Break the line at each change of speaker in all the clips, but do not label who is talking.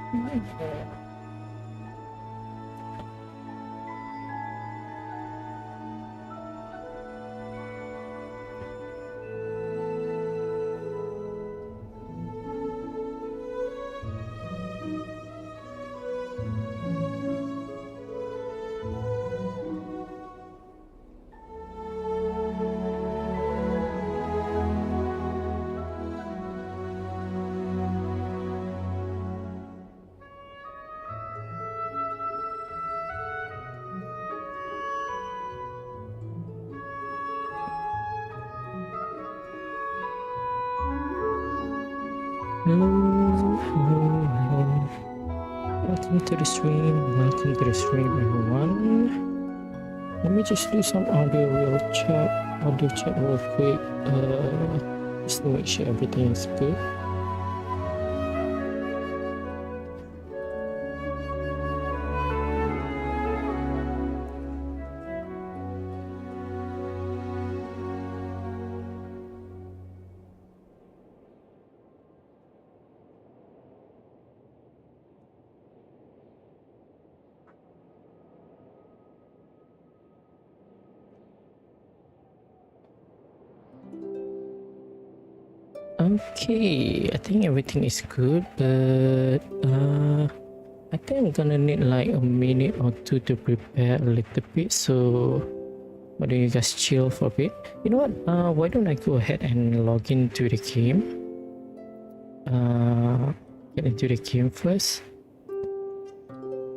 Welcome to the stream, everyone. Let me just do some audio chat real quick. Just to make sure everything is good. Okay, I think everything is good, but I think I'm gonna need like a minute or two to prepare a little bit. So why don't you guys chill for a bit? You know what? Why don't I go ahead and log into the game? Get into the game first.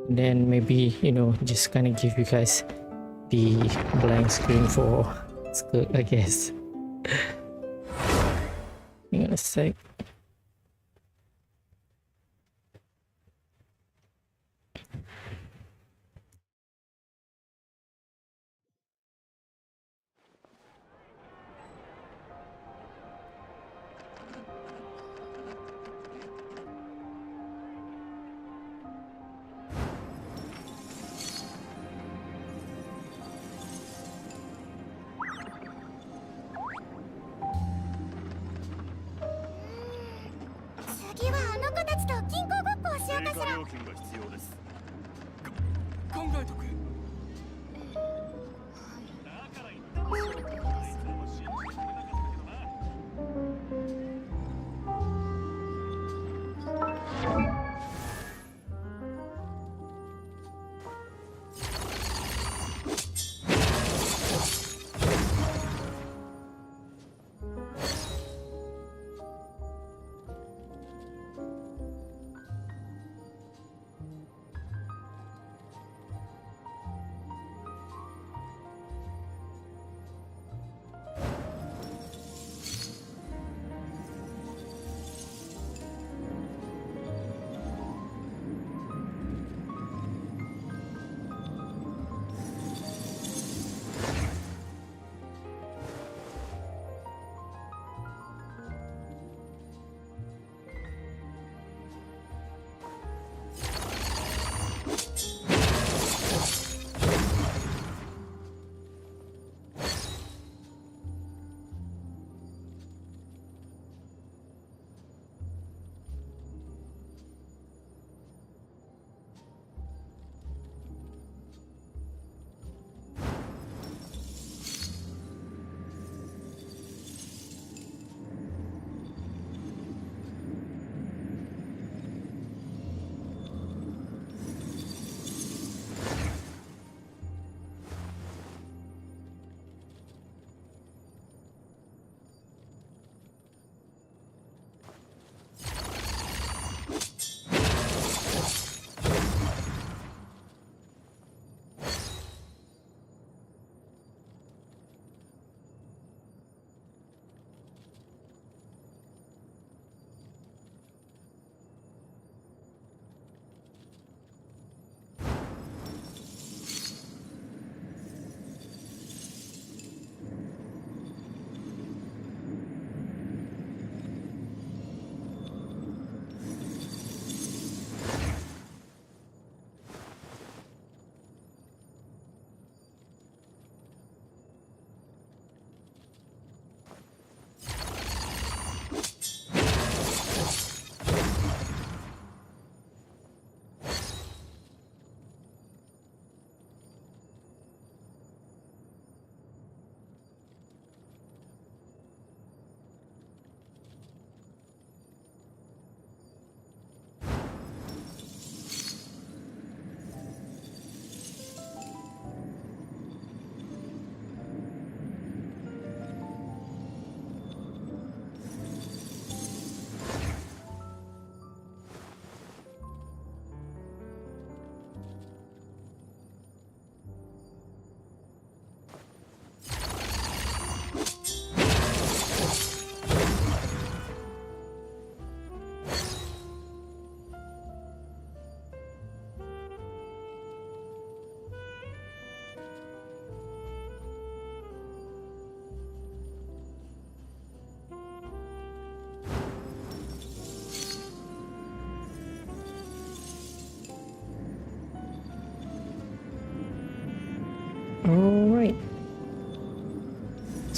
Then maybe, you know, just kind of give you guys the blank screen for skirt, I guess. Hang on a sec.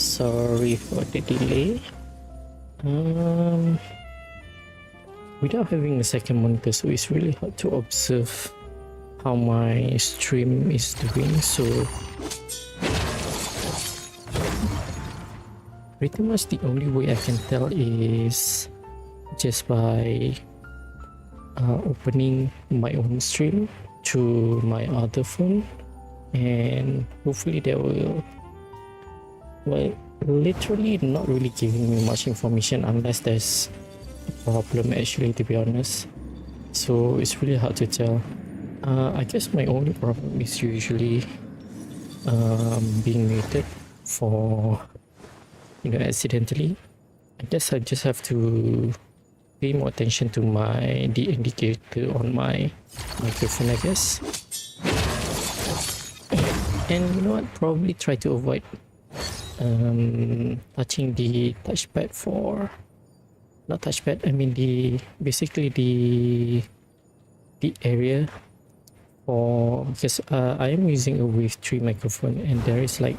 Sorry for the delay. Without having a second monitor, so it's really hard to observe how my stream is doing. So pretty much the only way I can tell is just by opening my own stream through my other phone, and hopefully that will, well, literally not really giving me much information unless there's a problem actually, to be honest. So it's really hard to tell. I guess my only problem is usually being muted for, you know, accidentally. I guess I just have to pay more attention to the indicator on my microphone, I guess. And you know what, probably try to avoid touching the touchpad for, not touchpad, I mean basically the area for, because I am using a Wave 3 microphone, and there is like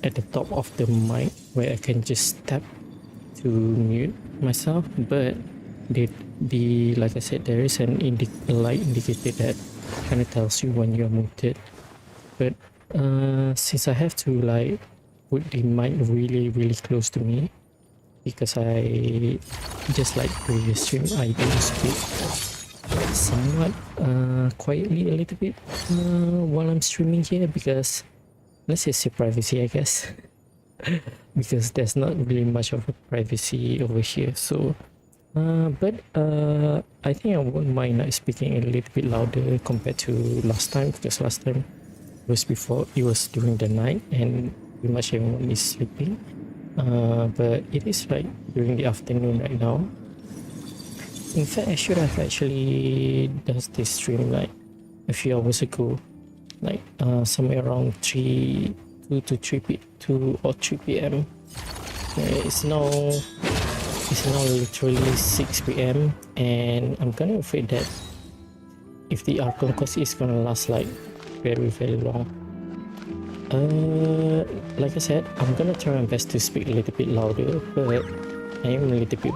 at the top of the mic where I can just tap to mute myself, but the like I said, there is an light indicator that kind of tells you when you're muted. But since I have to like put the mic really close to me, because I, just like previous stream, I do speak somewhat quietly a little bit while I'm streaming here, because let's just say privacy, I guess. Because there's not really much of a privacy over here. So but I think I wouldn't mind like speaking a little bit louder compared to last time, because last time it was during the night and pretty much everyone is sleeping. But it is like during the afternoon right now. In fact, I should have actually done this stream like a few hours ago, like somewhere around 2 or 3 p.m. It's now literally 6 p.m. and I'm kind of afraid that if the Archon Quest is gonna last like very long. Like I said, I'm gonna try my best to speak a little bit louder, but I am a little bit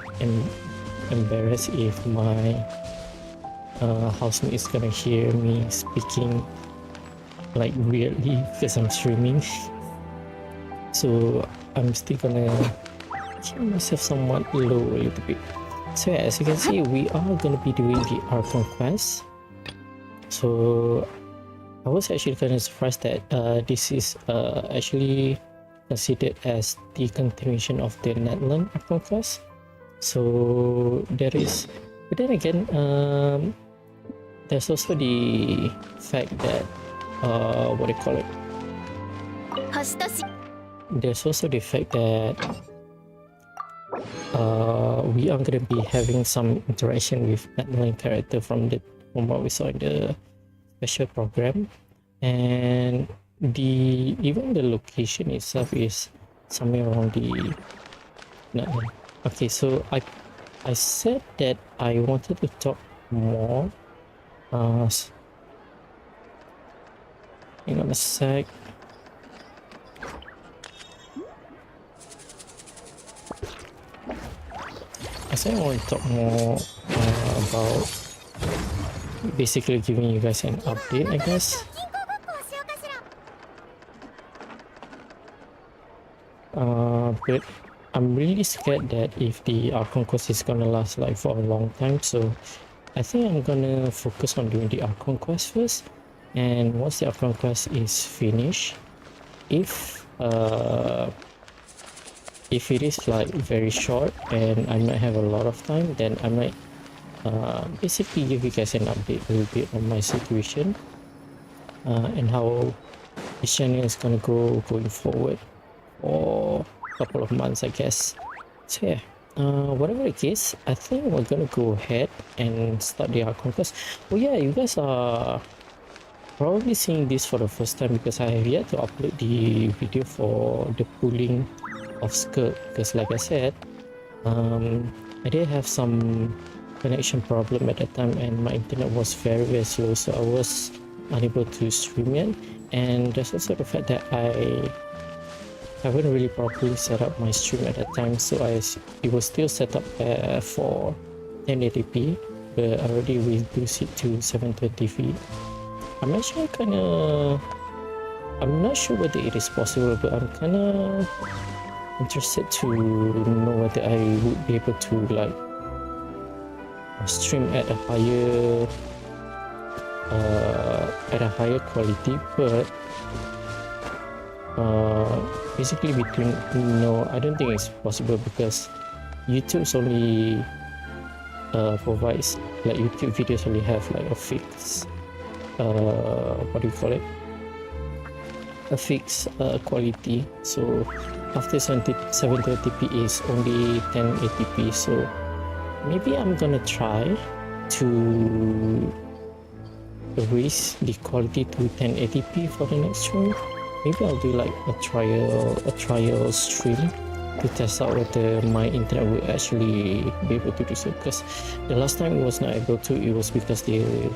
embarrassed if my housemate is gonna hear me speaking like weirdly because I'm streaming. So I'm still gonna keep myself somewhat low a little bit. So yeah, as you can see, we are gonna be doing the Archon Quest. So I was actually kind of surprised that this is actually considered as the continuation of the Netland Archon Quest. So there is, but then again, there's also the fact that what do you call it? There's also the fact that we are gonna be having some interaction with Netland character from what we saw in the special program, and even the location itself is somewhere around the Netland. Okay, so I said that I wanted to talk more. Hang on a sec. I said I want to talk more about basically giving you guys an update, I guess. But I'm really scared that if the Archon Quest is gonna last like for a long time, so I think I'm gonna focus on doing the Archon Quest first, and once the Archon Quest is finished, if it is like very short and I might have a lot of time, then I might basically give you guys an update a little bit on my situation and how this channel is gonna go going forward for a couple of months, I guess. So yeah, whatever the case, I think we're gonna go ahead and start the Archon Quest. Oh yeah, you guys are probably seeing this for the first time because I have yet to upload the video for the pulling of skirt, because like I said, I did have some connection problem at that time and my internet was very slow, so I was unable to stream it. And there's also the fact that I haven't really properly set up my stream at that time, so it was still set up for 1080p, but I already reduced it to 720p. I'm actually I'm not sure whether it is possible, but I'm kinda interested to know whether I would be able to like stream at a higher quality, but basically no, I don't think it's possible because YouTube's only provides, like, YouTube videos only have like a fixed what do you call it, a fixed quality. So after 720p is only 1080p, so maybe I'm gonna try to raise the quality to 1080p for the next stream. Maybe I'll do like a trial stream to test out whether my internet will actually be able to do so, because the last time it was not able to, it was because the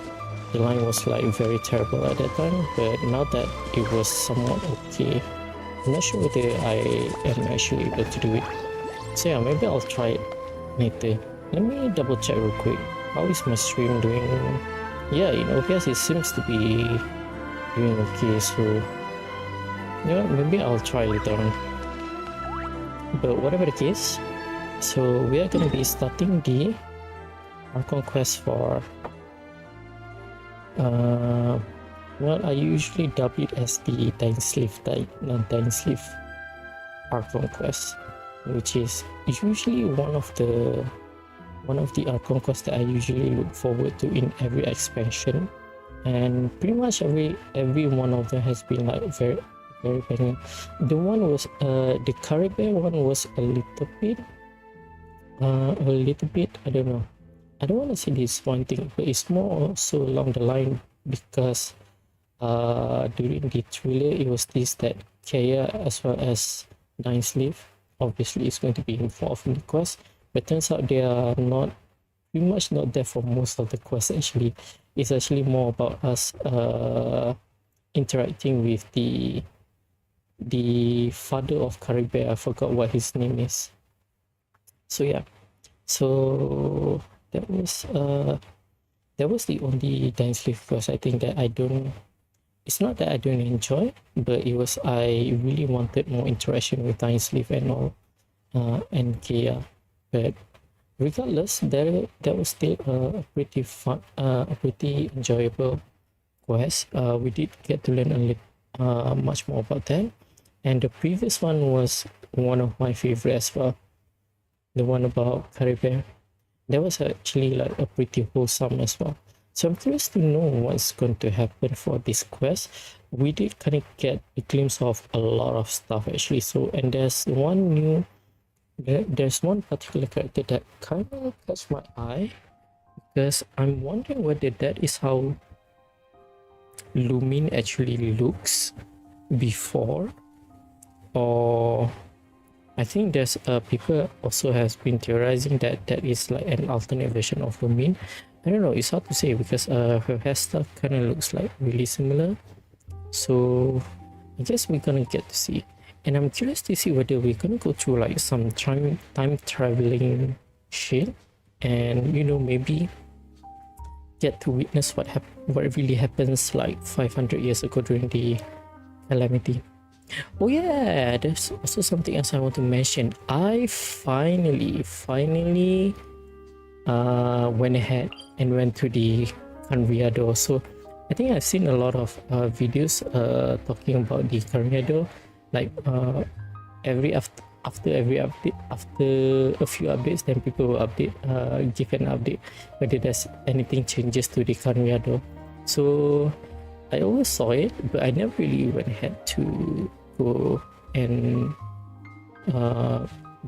line was like very terrible at that time. But now that it was somewhat okay, I'm not sure whether I am actually able to do it. So yeah, maybe I'll try it later. Let me double check real quick. How is my stream doing? Yeah, in OBS it seems to be doing okay, so you know, maybe I'll try later on. But whatever the case, so we are going to be starting the Archon Quest for well, I usually dub it as the Dying Slave Archon Quest, which is usually one of the Archon Quests that I usually look forward to in every expansion, and pretty much every one of them has been like very banging. The one was the Caribbean one was a little bit I don't know, I don't want to say disappointing, but it's more also along the line because during the trailer it was this that Kaya as well as Dying Slave obviously is going to be involved in the quest, but turns out they are pretty much not there for most of the quest. Actually, it's actually more about us interacting with the father of Caribbean. I forgot what his name is. So yeah, so that was the only Dying Slave quest I think that I don't, it's not that I don't enjoy, but it was, I really wanted more interaction with Dying Slave and all, and Kea. But regardless, that was still a pretty fun, a pretty enjoyable quest. We did get to learn a little much more about that, and the previous one was one of my favorite as well, the one about Caribbean. That was actually like a pretty wholesome as well. So I'm curious to know what's going to happen for this quest. We did kind of get a glimpse of a lot of stuff actually. So, and there's one particular character that kind of catch my eye, because I'm wondering whether that is how Lumin actually looks before, or I think there's people also has been theorizing that that is like an alternate version of Lumin. I don't know, it's hard to say because her hairstyle kind of looks like really similar. So I guess we're gonna get to see, and I'm curious to see whether we're gonna go through like some time traveling shit, and you know, maybe get to witness what really happens like 500 years ago during the calamity. Oh yeah, there's also something else I want to mention. I finally went ahead and went to the Canriado. So I think I've seen a lot of videos talking about the Canriado, like after every update, after a few updates, then people will update, give an update whether there's anything changes to the Canriado. So I always saw it, but I never really went ahead to go and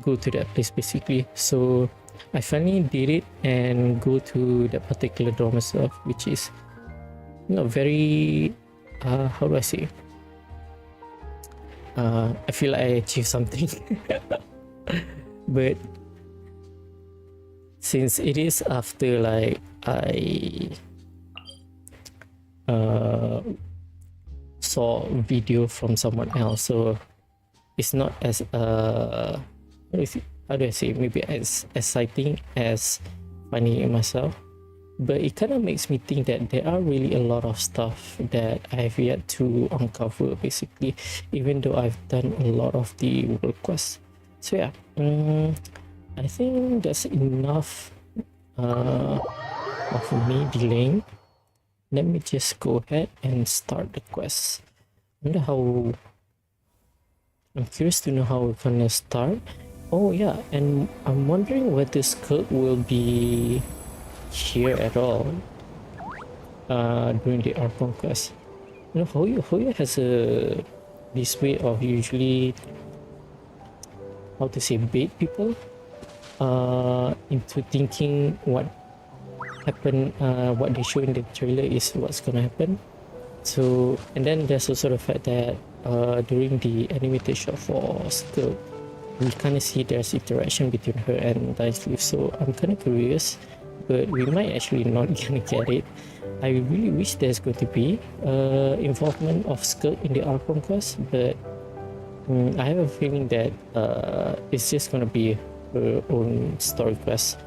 go to that place basically. So I finally did it and go to that particular dorm itself, which is, you know, very how do I say, I feel like I achieved something. But since it is after like I saw a video from someone else, so it's not as how do I say, maybe as exciting as finding it myself, but it kind of makes me think that there are really a lot of stuff that I have yet to uncover, basically, even though I've done a lot of the world quests. So yeah, I think that's enough of me delaying. Let me just go ahead and start the quest. I'm curious to know how we're gonna start. Oh yeah, and I'm wondering whether Skirk will be here at all during the Archon Quest. You know, Hoyo has this way of usually, how to say, bait people into thinking what happened, what they show in the trailer is what's gonna happen. So, and then there's also the fact that during the animated shot for Skirk, we kind of see there's interaction between her and Dice Leaf, so I'm kind of curious, but we might actually not gonna get it. I really wish there's going to be involvement of Skirk in the Archon Quest, but I have a feeling that it's just gonna be her own story quest,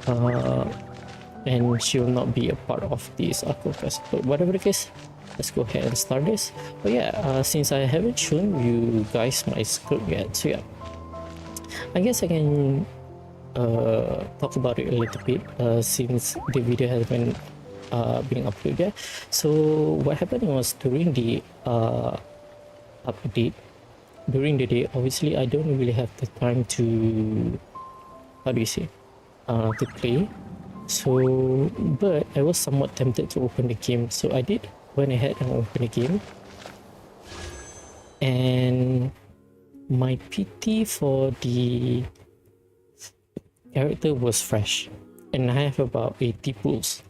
and she will not be a part of this Archon Quest. But whatever the case, let's go ahead and start this. But yeah, since I haven't shown you guys my script yet, so yeah, I guess I can talk about it a little bit since the video has been being uploaded yet. So what happened was during the update, during the day, obviously I don't really have the time to, how do you say, to play. So, but I was somewhat tempted to open the game, so I did went ahead and opened the game, and my PT for the character was fresh, and I have about 80 pulls,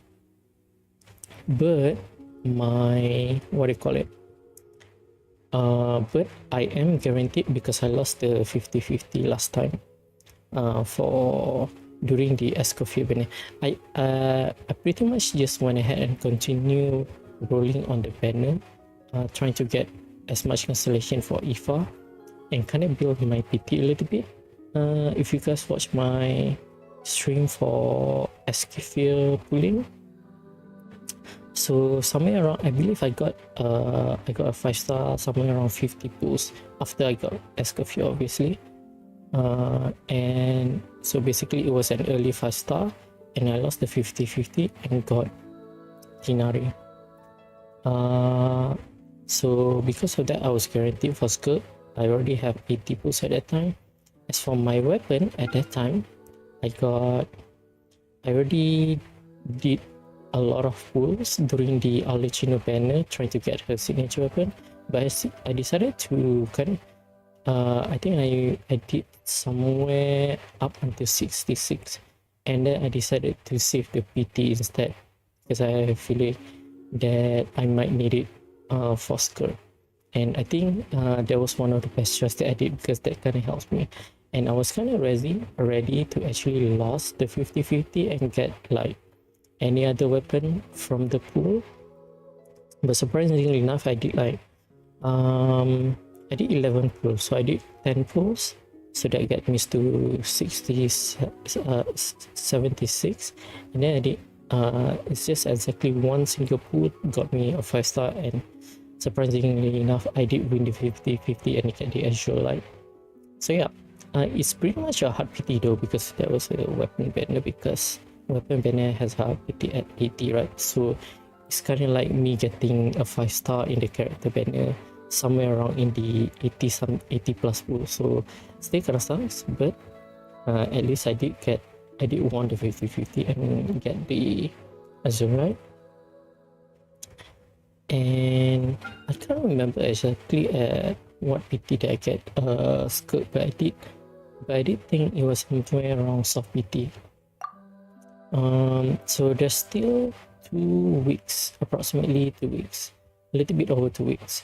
but my, what do you call it, but I am guaranteed because I lost the 50-50 last time for during the Escoffier banner. I pretty much just went ahead and continued rolling on the banner, trying to get as much constellation for Ifa and kind of build my PT a little bit. If you guys watch my stream for Escoffier pulling, so somewhere around, I believe I got a 5-star somewhere around 50 pulls after I got Escoffier, obviously. And so basically it was an early 5-star, and I lost the 50-50 and got Tinari. So because of that, I was guaranteed for Skirk. I already have 80 pulls at that time. As for my weapon at that time, I already did a lot of pulls during the Alecino banner trying to get her signature weapon, but I decided to kind of, I think I did somewhere up until 66, and then I decided to save the PT instead because I have a feeling that I might need it for Skirk. And I think that was one of the best choices that I did because that kind of helps me, and I was kind of ready to actually lose the 50-50 and get like any other weapon from the pool, but surprisingly enough, I did like I did 11 pulls, so I did 10 pulls, so that got me to 76, and then I did it's just exactly one single pull got me a 5-star, and surprisingly enough, I did win the 50-50 and get the Azure Light. So yeah, it's pretty much a hard PT though, because that was a weapon banner, because weapon banner has a PT at 80, right? So it's kind of like me getting a 5-star in the character banner somewhere around in the 80 plus pool. So still kind of sucks, but at least I did won the 50-50 and get the Azurite. And I can't remember exactly what PT did I get Skirk, but I did think it was somewhere around soft PT. So there's still 2 weeks, approximately 2 weeks, a little bit over 2 weeks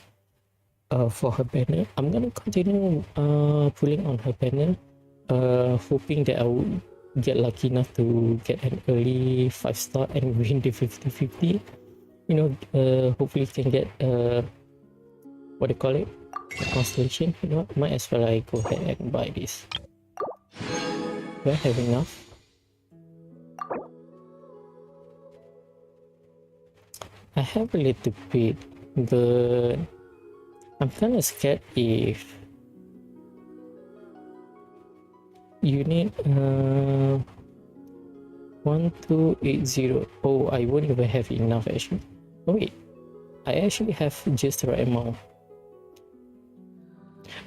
for her banner. I'm gonna continue pulling on her banner, hoping that I would get lucky enough to get an early 5-star and win the 50-50. You know, hopefully can get what do you call it, Constellation, you know what? Might as well I go ahead and buy this. Do I have enough? I have a little bit, but I'm kind of scared if you need 1280. Oh, I won't even have enough actually. Oh wait, I actually have just the right amount.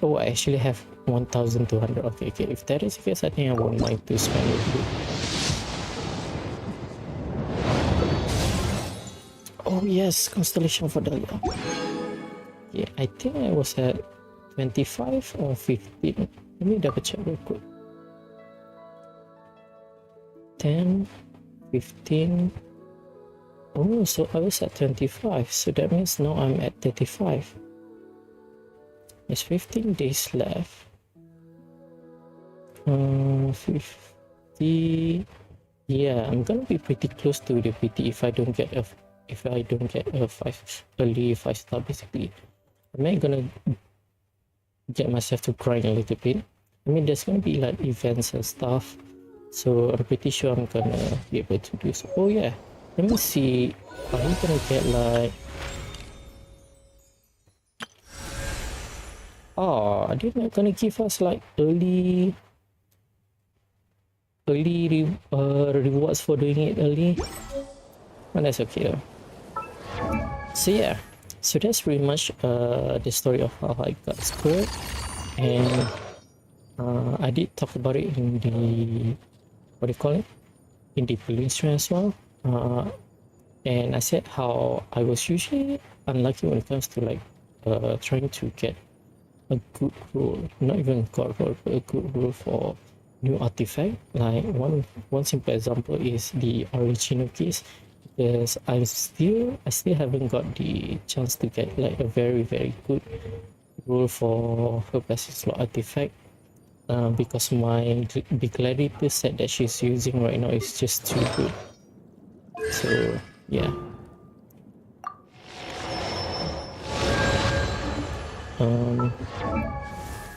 Oh, I actually have 1200. Okay, if that is the case, I think I won't mind to spend it. Oh yes, Constellation for Dahlia. Yeah, I think I was at 25 or 15. Let me double check real quick. 10, 15. Oh, so I was at 25. So that means now I'm at 35. There's 15 days left. 50. Yeah, I'm gonna be pretty close to the PT if I don't get a early 5-star basically. Am I gonna get myself to grind a little bit? I mean, there's gonna be like events and stuff, so I'm pretty sure I'm gonna be able to do so. Oh yeah, let me see. Are we gonna get like... Oh, are they not gonna give us like early rewards for doing it early? Well, that's okay though. So yeah, so that's pretty much the story of how I got scored, and I did talk about it in the, what do you call it, in the balloon stream as well. And I said how I was usually unlucky when it comes to like trying to get a good rule, not even god rule, but a good rule for new artifact. Like one simple example is the original case, because I still haven't got the chance to get like a very good rule for her passive slot artifact, because the gladiator set that she's using right now is just too good. So yeah.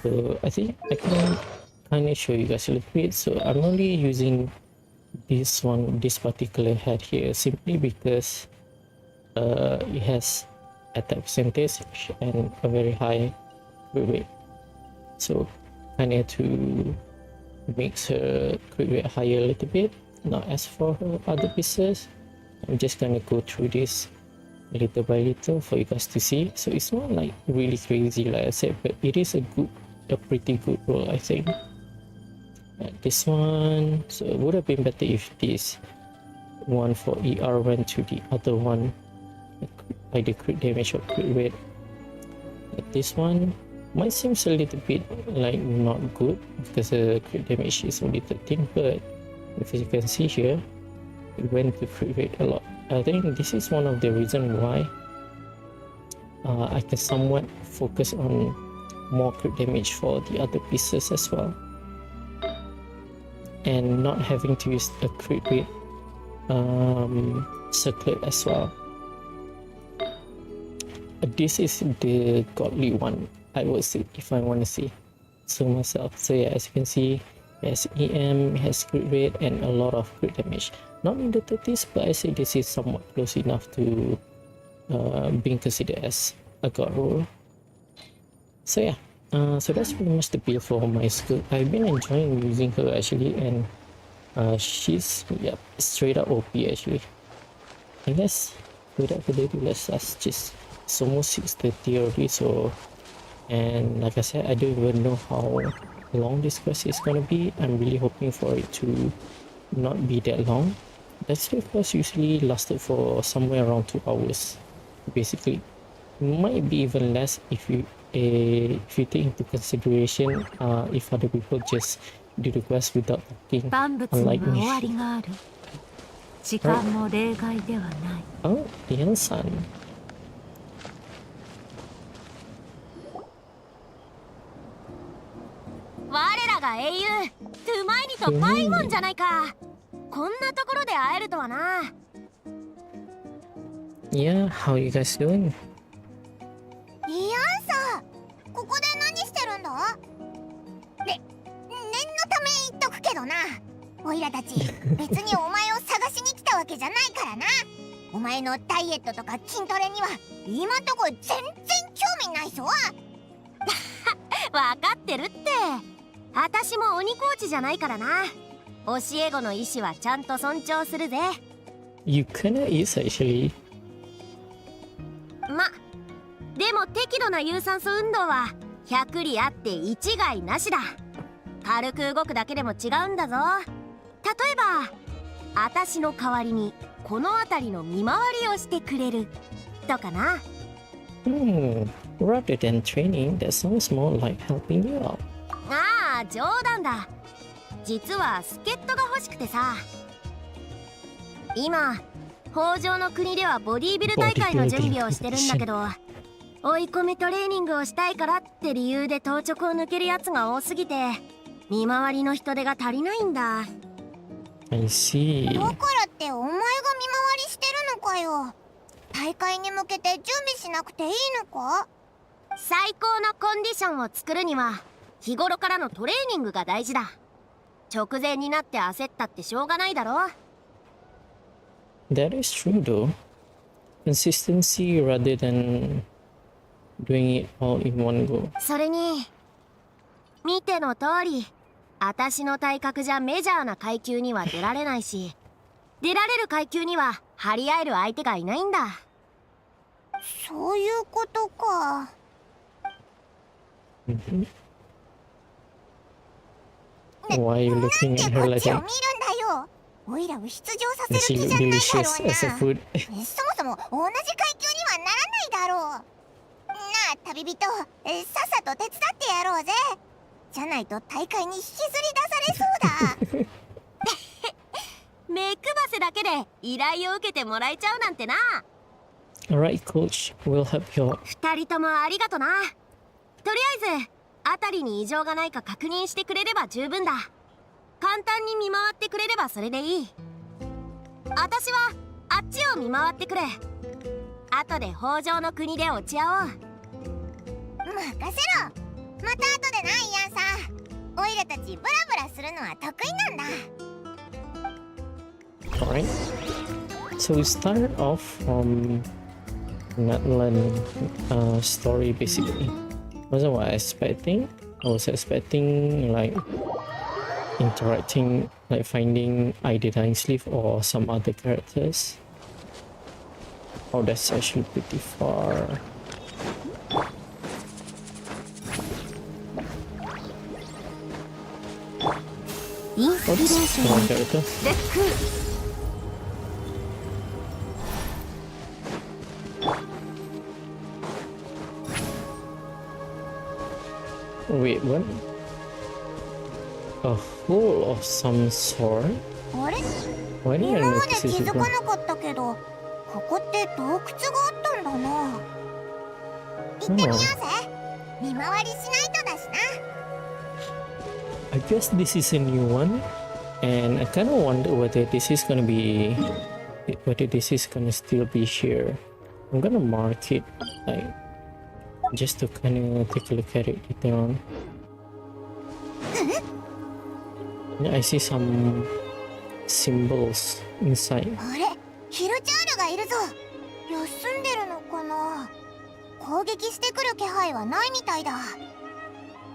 So I think I can kind of show you guys a little bit. So I'm only using this particular head here simply because it has attack percentage and a very high crit rate. So I need to make her crit rate higher a little bit. Now as for her other pieces, I'm just gonna go through this little by little for you guys to see. So it's not like really crazy like I said, but it is a pretty good roll, I think. This one, so it would have been better if this one for ER went to the other one, either crit damage or crit rate. But this one might seems a little bit like not good because the crit damage is only 13, but if you can see here, it went to crit rate a lot. I think this is one of the reasons why I can somewhat focus on more crit damage for the other pieces as well, and not having to use a crit rate circlet as well. This is the godly one, I would say, if I want to say so myself. So yeah, as you can see, it has EM, it has crit rate, and a lot of crit damage. Not in the 30s, but I say this is somewhat close enough to being considered as a god roll. So yeah, so that's pretty much the build for my skill. I've been enjoying using her actually, and she's straight up OP actually. I guess without further ado, let's just, it's almost 6:30 already, so, and like I said, I don't even know how long this quest is gonna be. I'm really hoping for it to not be that long. That slave quest usually lasted for somewhere around 2 hours basically. Might be even less if you take into consideration if other people just do the quest without talking, unlike me. Oh, Yan-san.
我らが英雄トゥマイニとパイモンじゃないか。こんなところで会えるとはな。
Yeah, how you guys doing?
イアンさん、こ
念のため言っとくけどな、オイラたち別にお前を探しに来たわけじゃないからな。お前のダイエットとか筋トレには今んとこ全然興味ないぞ。
わかってるって。私も鬼コーチじゃないからな。教え子の意思はちゃんと尊重するぜ。
You kinda is actually.
でも適度な有酸素運動は100里あって一概なしだ。軽く動くだけでも違うんだぞ。例えば私の代わりにこの辺りの見回りをしてくれるとかな。
Rather than training, that sounds more like helping you out.
ああ、冗談だ。実は助っ人が欲しくてさ。今北条の国ではボディービル大会の準備をしてるんだけど、追い込みトレーニングをしたいからって理由で当直を抜けるやつが多すぎて見回りの人手が足りないんだ。
I see.
だからってお前が見回りしてるのかよ。大会に向けて準備しなくていいのか。
最高のコンディションを作るには日頃からのトレーニングが大事だ。直前になって焦ったってしょうがないだろ。
That is true though. Consistency rather than doing it all in one go.
それに見ての通り私の体格じゃメジャーな階級には出られないし、出られる階級には張り合える相手がいないんだ。
そういうことか。
Why are you looking
なん
at
で
her
こっ
like
ちを見る
that?
んだよ。オイラを出場させ
Is
る
she
気じゃないだろ
delicious as a
うな。
food?
そもそも同じ階級にはならないだろう。なあ旅人、さっさと手伝ってやろうぜ。じゃないと大会に引きずり出されそうだ。
目くばせだけで依頼を受けてもらえちゃうなんてな。
Alright, coach. We'll help you out.
二人ともありがとな。とりあえず辺りに異常がないか確認してくれれば十分だ。簡単に見回ってくれればそれでいい。私はあっちを見回ってくる。後で北条の国で落ち合おう。
任せろ。また後でな、イアンさん。オイラたちブラブラするのは得意なんだ。
Alright. So we started off from Natlan story basically. Wasn't what I was expecting. I was expecting like interacting, like finding either Dying Sleeve or some other characters. Oh, that's actually pretty far. Oh, this is one character.
レック
Wait, what? A hole of some sort?
あれ
Why didn't I
今まで
notice
気
it
づ
before?
かなかったけど、ここって洞窟があったんだな。行ってみようぜ。見回りしないとだしな。
I guess this is a new one, and I kind of wonder whether this is gonna still be here. I'm gonna mark it, like, just to kind of take a look at it later on. Yeah, I see some symbols inside.
あれ、ヒルチャールがいるぞ。休んでるのかな。攻撃してくる気配はないみたいだ。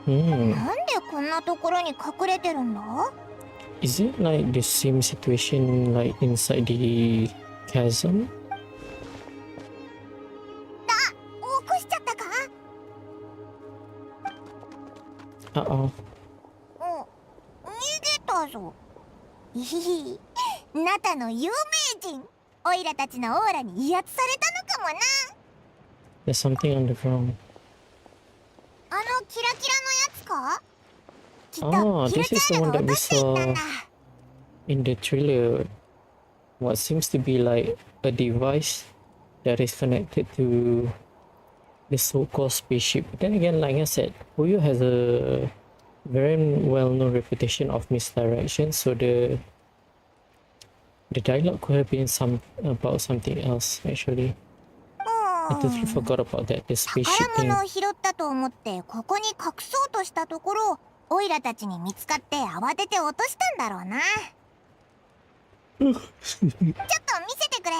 Hmm.
なんでこんなところに隠れてるんだ。
Is it like the same situation like inside the chasm?
起こしちゃったか。
Uh-oh.
逃げたぞ。いひ、ナタの有名人。オイラたちのオーラに威圧されたのかもな。
There's something on the ground.
あのキラキラのやつか。きっと
Ah,
ヒル
this
チ
is
ャ
the
ー
one
ルが
that
落
we
としていったん
saw
だ。
in the trailer. What seems to be like a device that is connected to the so-called spaceship. But then again, like I said, miHoYo has a very well-known reputation of misdirection, so the dialogue could have been about something else actually. I totally forgot about that. The spaceship
宝
thing.
物を拾ったと思ってここに隠そうとしたところ、オイラたちに見つかって慌てて落としたんだろうな。ちょっと見せてくれ。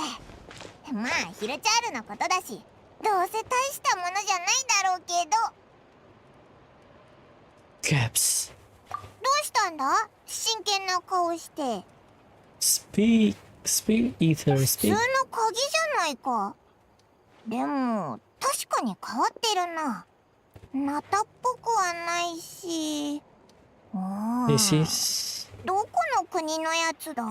まあヒルチャールのことだし、どうせ大したものじゃないだろうけど。
Caps.
どうしたんだ、真剣な顔して。
Speak, Ether,
普通
speak.
の鍵じゃないか。でも確かに変わってるな。ナタっぽくはないし。
This is
どこの国のやつだ？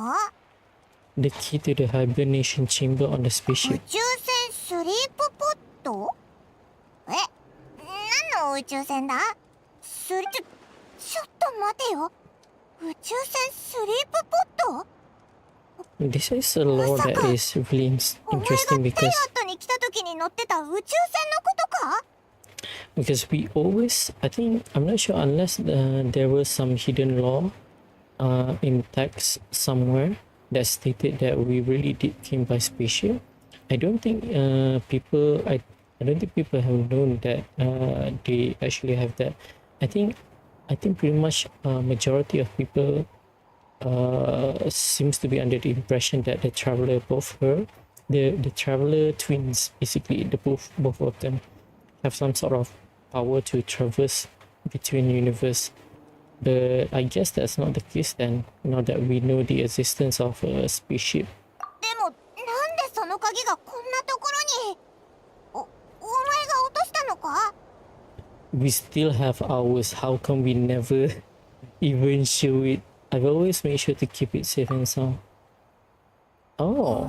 the key to the hibernation chamber on the
宇
spaceship.
宙船スリープポット？何の宇宙船だ？ちょっと待てよ。宇宙船スリープポット？
This is a lore that is really
お前が
interesting
テイ
because
ワットに来た時に乗ってた宇宙船のことか？
we always, I think, I'm not sure unless there was some hidden law in text somewhere that stated that we really did came by spaceship. I don't think I don't think people have known that they actually have that. I think pretty much majority of people seems to be under the impression that the traveler, both her, the traveler twins, basically the both of them have some sort of power to traverse between universe. But I guess that's not the case then, now that we know the existence of a spaceship.
でもなんでその鍵がこんなところに？お前が落としたのか？
We still have ours, how come we never even show it? I've always made sure to keep it safe and sound. Oh,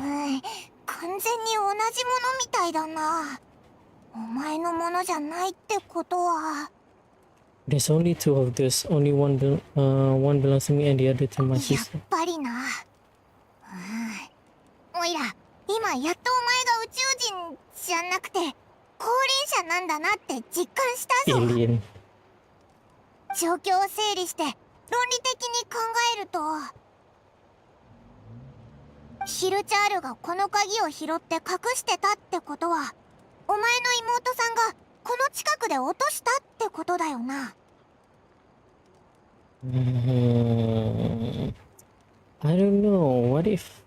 完全に同じものみたいだな。お前のものじゃないってことは。
there's only two of this, only one belongs to me and the other to my
やっ
sister.
ぱりな。おいら、今やっとお前が宇宙人じゃなくて降臨者なんだなって実感したぞ。
Alien.
状況を整理して論理的に考えると、ヒルチャールがこの鍵を拾って隠してたってことは、お前の妹さんがこの近くで落としたってことだよな。
I don't know, what if...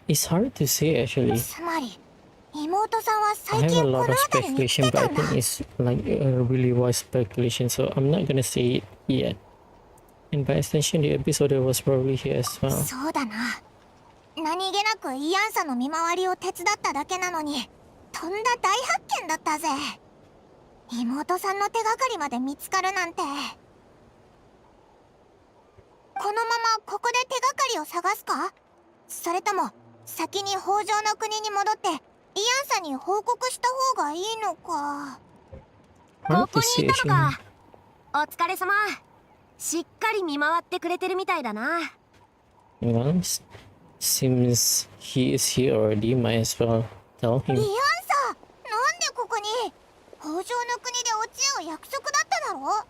It's hard to say actually.
つまり妹さんは
I
最
have
近
a
こ
lot
の
of
辺りに来
speculation,
て
but
た
I
んだ。
think it's like a really wide speculation, so I'm not gonna say it yet. And by extension, the episode was probably here as well.
そうだな。何気なくイアンサの見回りを手伝っただけなのにとんだ大発見だったぜ。妹さんの手がかりまで見つかるなんて。このままここで手がかりを探すか？それとも先に北条の国に戻ってイアンサに報告した方がいいのか。
Hard
ここ
to
に
say
いたの
actually.
か。お疲れ様。しっかり見回ってくれてるみたいだな。
Well, seems he is here already, might as well tell
イアン
him.
サ、なんでここに？北条の国でお知恵を約束だっただろ？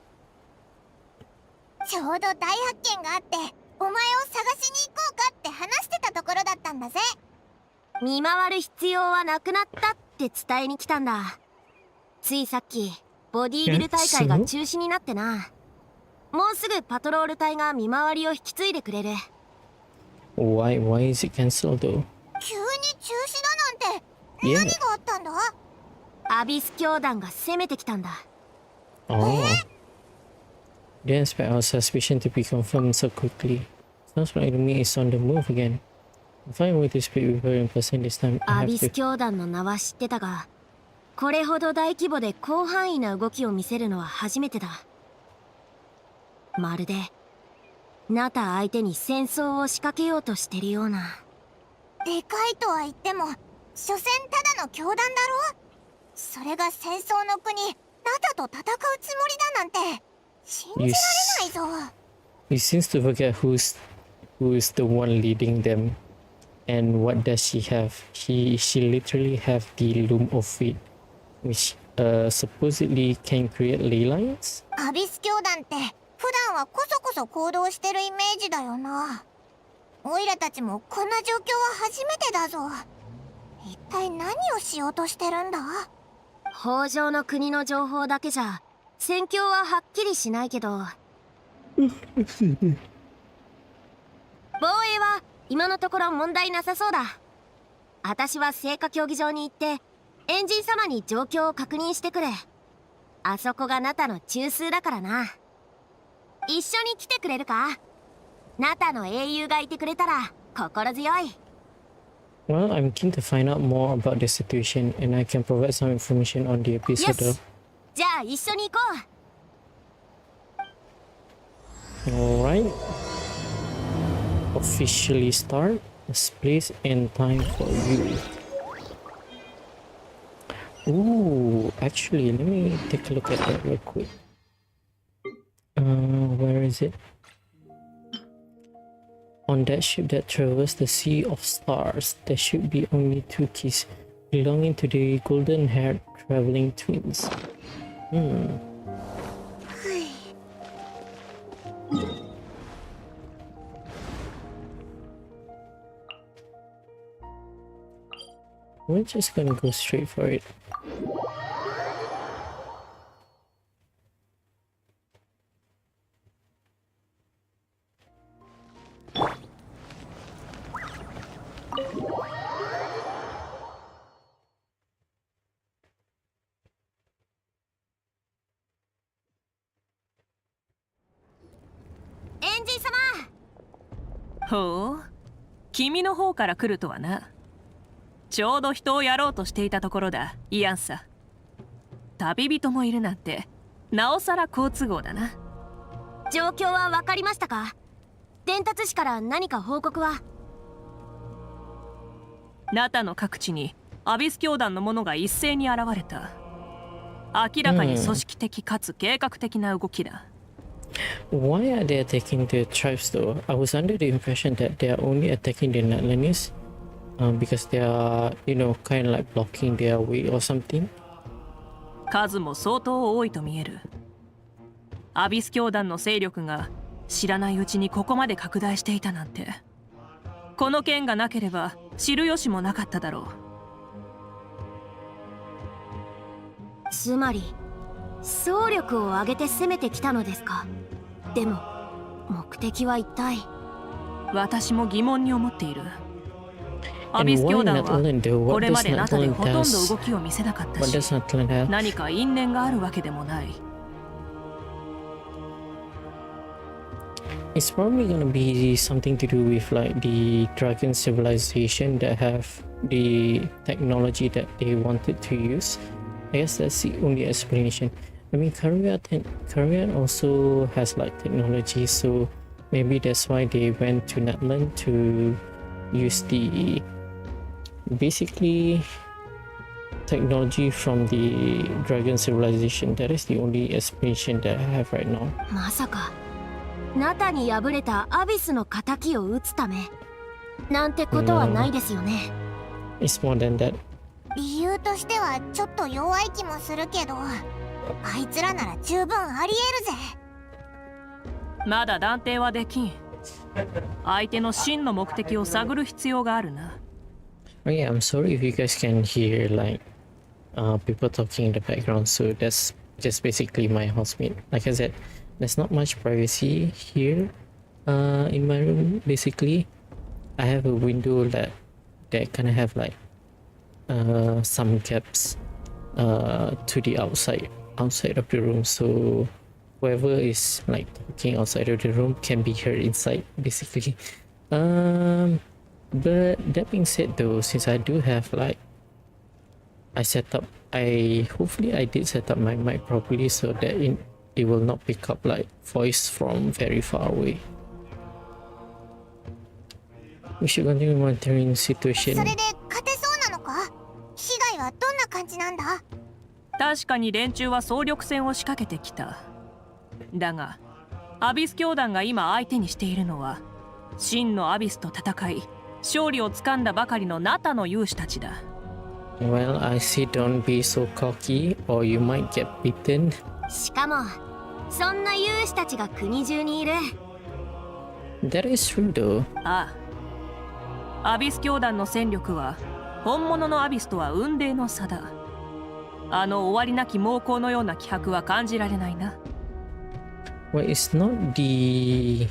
ちょうど大発見があってお前を探しに行こうかって話してたところだったんだぜ。
見回る必要はなくなったって伝えに来たんだ。ついさっきボディービル大会が中止になってな。もうすぐパトロール隊が見回りを引き継いでくれる。
Why is it cancelled though?
急に中止だなんて
Yeah.
何があったんだ？
アビス教団が攻めてきたんだ。
Oh. Didn't expect our suspicion to be confirmed so quickly. Sounds like the enemy is on the move again. If I were to speak with her in person this time,
ア
I
ビ
have
ス
to...
教団の名は知ってたが、これほど大規模で広範囲な動きを見せるのは初めてだ。まるでナタ相手に戦争を仕掛けようとしてるような。
でかいとは言っても所詮ただの教団だろ？それが戦争の国ナタと戦うつもりだなんて信じられないぞ。
He seems to forget who is the one leading them. And what does she have? She literally have the loom of fate, which supposedly can create ley lines?
アビス教団って普段はこそこそ行動してるイメージだよな。オイラたちもこんな状況は初めてだぞ。一体何をしようとしてるんだ？
北条の国の情報だけじゃ戦況ははっきりしないけど防衛は今のところ問題なさそうだ。私は聖火競技場に行ってエンジン様に状況を確認してくる。あそこがナタの中枢だからな。一緒に来てくれるか？ナタの英雄がいてくれたら心強い。
Well, I'm keen to find out more about the situation, and I can provide some information on the episode.
よし、じゃあ一緒に行こう。
Alright. Officially start. Place and time for you. Ooh, actually, let me take a look at that real quick. Where is it? On that ship that travels the Sea of Stars, there should be only 2 keys belonging to the golden-haired traveling twins. We're just gonna go straight for it.
Engie様。
ほう、君の方から来るとはな。ちょうど人をやろうとしていたところだ、イアンさ。旅人もいるなんて、なおさら好都合だな。
状況は分かりましたか？伝達士から何か報告は？
ナタの各地にアビス教団の者が一斉に現れた。明らかに組織的かつ計画的な動きだ。
Why are they attacking the tribes though? I was under the impression that they are only attacking the Netlanders because they are, you know, kind of like blocking their way or something.
数も相当多いと見える。アビス教団の勢力が知らないうちにここまで拡大していたなんて。この件がなければ知る由もなかっただろう。
つまり総力を挙げて攻めてきたのですか？でも目的は一体？
私も疑問に思っている。アビス教団はこれまでナタでほとんど動きを見せなかったし、何か因縁があるわけでもない。
It's probably gonna be something to do with like the dragon civilization that have the technology that they wanted to use. I guess that's the only explanation. I mean, Korea also has like technology, so maybe that's why they went to Netland to use the basically technology from the dragon civilization. That is the only explanation that I have right now.
まさかナタに敗れたアビスの仇を討つためなんてことはないですよね。
It's more than that.
理由としてはちょっと弱い気もするけど、あいつらなら十分ありえるぜ。
まだ断定はできん。相手の真の目的を探る必要があるな。
Oh yeah, I'm sorry if you guys can hear like people talking in the background. So that's just basically my housemate. Like I said, there's not much privacy here in my room. Basically, I have a window that kind of have like some gaps to the outside of the room. So whoever is like talking outside of the room can be heard inside, basically. But that being said though, since I do have like hopefully I did set up my mic properly so that it will not pick up like voice from very far away. We should continue monitoring the situation.
それで勝てそうなのか？被害はどんな感じなんだ？
確かに連中は総力戦を仕掛けてきた。だがアビス教団が今相手にしているのは真のアビスと戦い勝利をつかんだばかりのナタの勇士たちだ。
Well, I see, don't be so cocky or you might get beaten.
しかもそんな勇士たちが国中にいる。
That is true though.
ああ、アビス教団の戦力は本物のアビスとは雲泥の差だ。あの終わりなき猛攻のような気迫は感じられないな。
Well, it's not the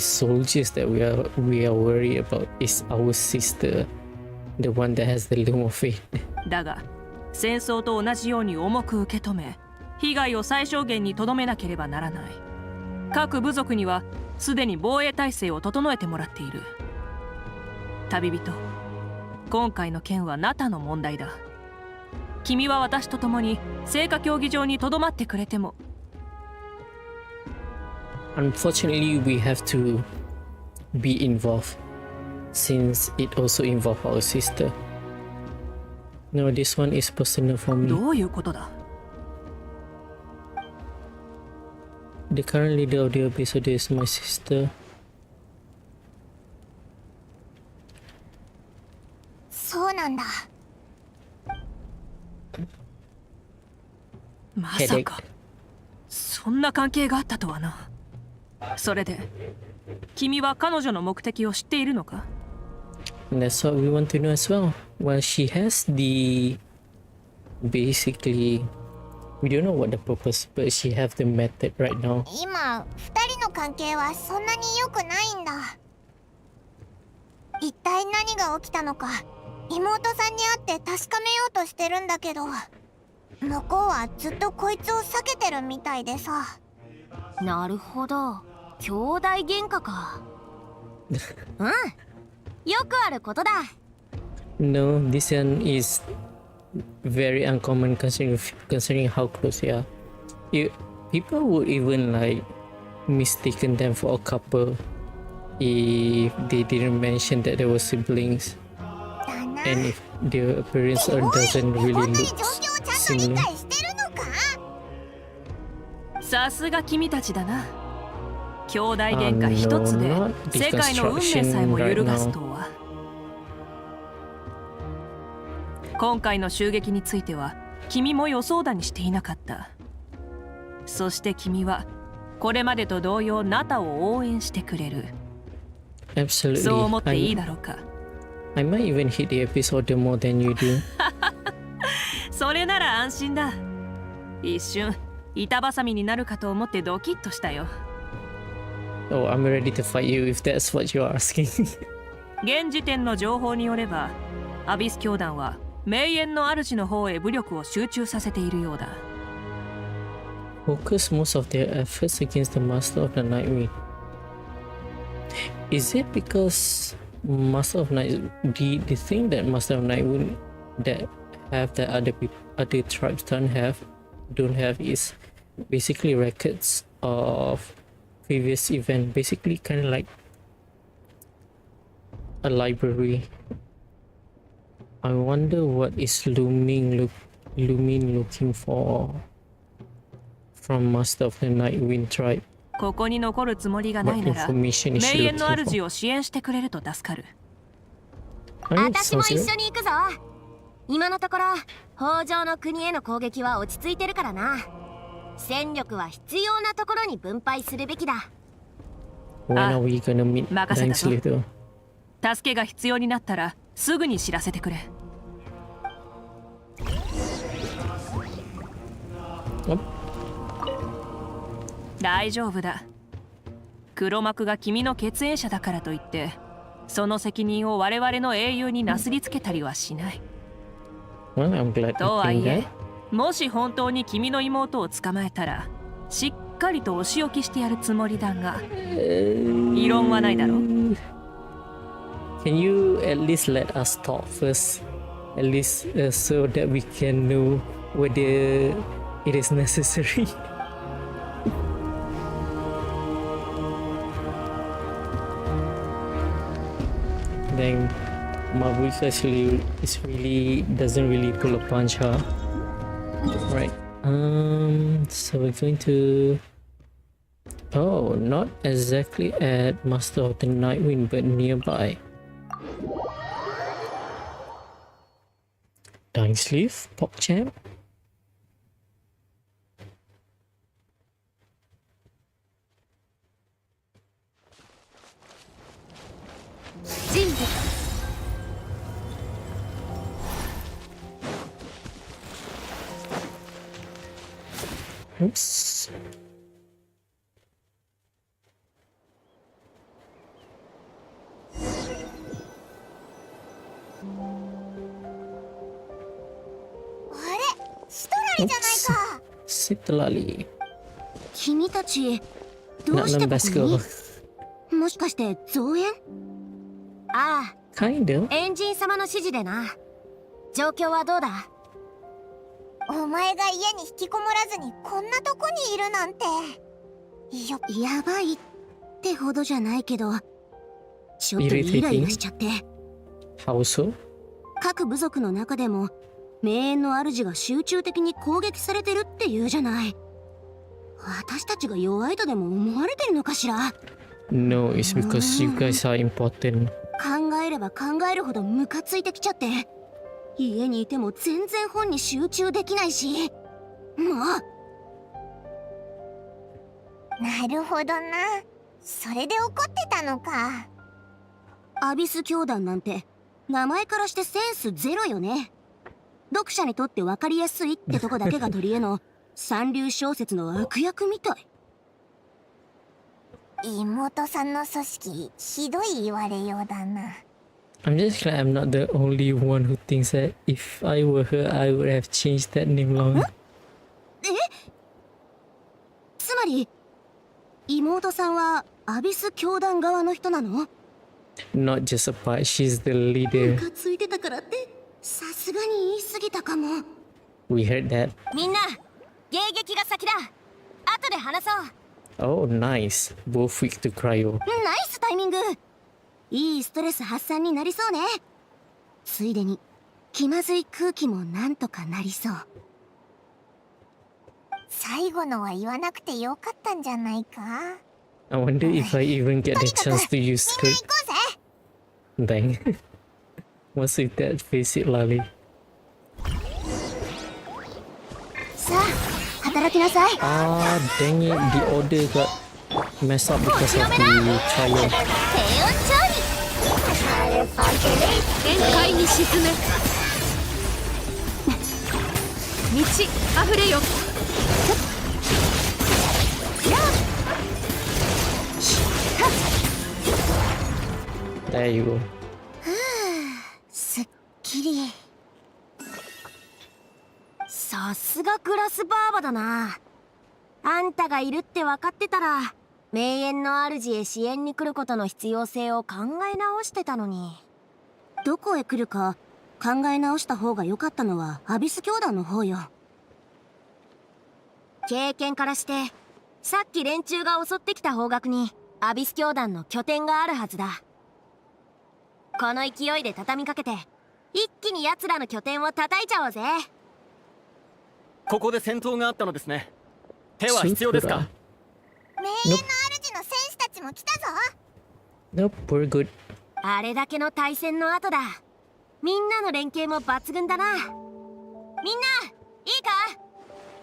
soldiers that we are worried about. It's our sister, the one that has the loom of fate.
だが戦争と同じように重く受け止め、被害を最小限にとどめなければならない。各部族にはすでに防衛体制を整えてもらっている。旅人、今回の件はナタの問題だ。君は私と共に聖火競技場にとどまってくれても。
Unfortunately, we have to be involved since it also involves our sister. No, this one is personal for me.
どういうことだ？
The current leader of the episode is my sister.
そうなんだ。
まさかそんな関係があったとはな。それで君は彼女の目的を知っているのか？
And that's what we want to know as well. Well, she has the basically we don't know what the purpose, but she have the method right now.
今二人の関係はそんなに良くないんだ。一体何が起きたのか妹さんに会って確かめようとしてるんだけど、向こうはずっとこいつを避けてるみたいでさ。
なるほど、兄弟喧嘩か。うん、よくあることだ。
No, this one is very uncommon considering how close they are. People would even like mistaken them for a couple if they didn't mention that they were siblings,
だな。
and if their appearance doesn't really
本当に
look
状況をちゃんと理
similar.
解してるのか？
さすが君たちだな。兄弟喧嘩一つで
not
世界の運命さえも揺るがすとは。今回の襲撃については君も予想だにしていなかった。そして君はこれまでと同様ナタを応援してくれる。
Absolutely.
そう思っていいだろうか。
I might even hit the episode more than you do.
それなら安心だ。一瞬板挟みになるかと思ってドキッとしたよ。
Oh, I'm ready to fight you if that's what you're asking.
現時点の情報によればアビス教団は名園の主の方へ武力を集中させているようだ。
Focus most of their efforts against the Master of the Nightwing. Is it because Master of Night, the thing that Master of Nightwing that have that other tribes don't have is basically records of previous event, basically kind of like a library. I wonder what is Lumine looking for from Master of the Nightwing tribe.
ここに残るつもりがな
What
いなら
information is
名
she
園の
looking
主
for?
を支援してくれると助かる。
私も
sounds
一
good.
緒に行くぞ。今のところ北条の国への攻撃は落ち着いてるからな。戦力は必要なところに分配するべきだ。
When are we gonna meet
任せた
Dying
ぞ。
Slither?
助けが必要になったらすぐに知らせてくれ。
お
大丈夫だ。黒幕が君の血縁者だからといってその責任を我々の英雄になすりつけたりはしない。
Well, I'm glad
と
you
は
think
いえ
that.
もし本当に君の妹を捕まえたらしっかりとお仕置きしてやるつもりだが異論はないだろう。
Can you at least let us talk first? At least so that we can know whether it is necessary. Then Mabuik actually doesn't really pull a punch, huh? Right. So we're going to. Oh, not exactly at Master of the Nightwing, but nearby. Dying Sleeve, PogChamp.
人物
Oops.
あれ、シトラリじゃないか。
Sitlali.
君たちどう
Nak
してこ
lembas
こ
ke?
に？もしかして増援？ああ、
Kinda.
エンジン様の指示でな。状況はどうだ？
お前が家に引きこもらずにこんなとこにいるなんて。
やばいってほどじゃないけど、ちょっとイライラしちゃって。
How so?
各部族の中でも名園の主が集中的に攻撃されてるって言うじゃない。私たちが弱いとでも思われてるのかしら？
No, it's because you guys are important.
考えれば考えるほどムカついてきちゃって、家にいても全然本に集中できないし、もう。
なるほどな。それで怒ってたのか。
アビス教団なんて名前からしてセンスゼロよね。読者にとって分かりやすいってとこだけが取り柄の三流小説の悪役みたい。
妹さんの組織、ひどい言われようだな。
I'm just glad I'm not the only one who thinks that if I were her, I would have changed that name long.
つまり妹さんはアビス教団側の人なの？
Not just a part, she's the
ム
leader.
カついてたからってさすがに言い過ぎたかも。
We heard that.
みんな迎撃が先だ。後で話そう。
Oh, nice. Both weak to cryo.
ナイスタイミング。いいストレス発散になりそうね。ついでに気まずい空気もなんとかなりそう。
最後のは言わなくてよかったんじゃないか。
I wonder if I even get the chance to use
みんな
skirt.
行こうぜ。
Dang. What's with that face it, Lali?
さあ働きなさい。
Ah, dang it. The order got messed up because of the trial.
低温調理。
限界に沈め満ち溢れよ
There you go.
すっきり。さすがグラスバーバだな。あんたがいるって分かってたら名園の主へ支援に来ることの必要性を考え直してたのに。どこへ来るか考え直した方が良かったのはアビス教団の方よ。経験からしてさっき連中が襲ってきた方角にアビス教団の拠点があるはずだ。この勢いで畳みかけて一気に奴らの拠点を叩いちゃおうぜ。
ここで戦闘があったのですね。手は必要ですか？
名園の主の戦士たちも来たぞ。
Nope, we're good.
あれだけの対戦の後だ。みんなの連携も抜群だな。みんないいか？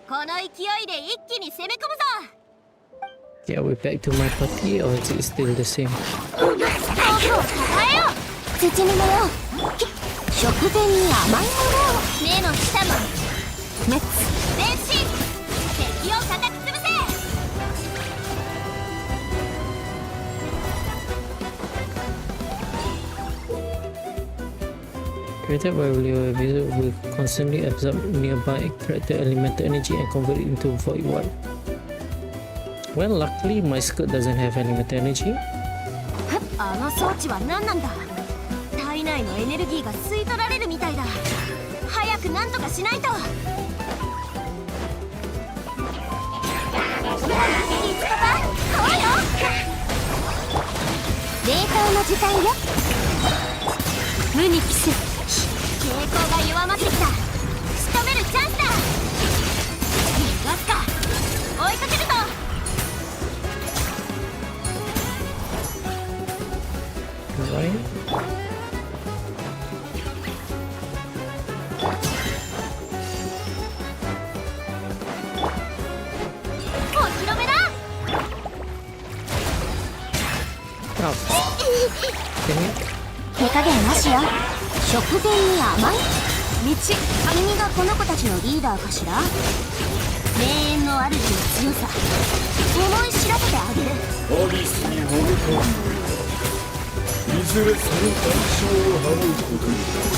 この勢いで一気に攻め込むぞ。
Yeah, we're back to my party, or is it still the same?
道具を抱えよう。土にもよ食前に甘いものを。目の下の滅前進。敵を叩き潰せ。
Created by Leo, will constantly absorb nearby character elemental energy and convert it into void ward. Well, luckily my skirt doesn't have elemental energy.
あの装置は何なんだ？体内のエネルギーが吸い取られるみたいだ。早く何とかしないと。いつかか？そうよ。冷凍の時間よ。無に帰す。傾向が弱まってきた。仕留めるチャンスだ。逃がすか。追いかけるぞ。
Right?
お披露目だ。
Oh. Dang it.
手加減なしよ。食前に甘い道。君がこの子たちのリーダーかしら？名園のの主の強さ思い知らせてあげる。
アビスに乗り込む。いずれその代償を払うことになる。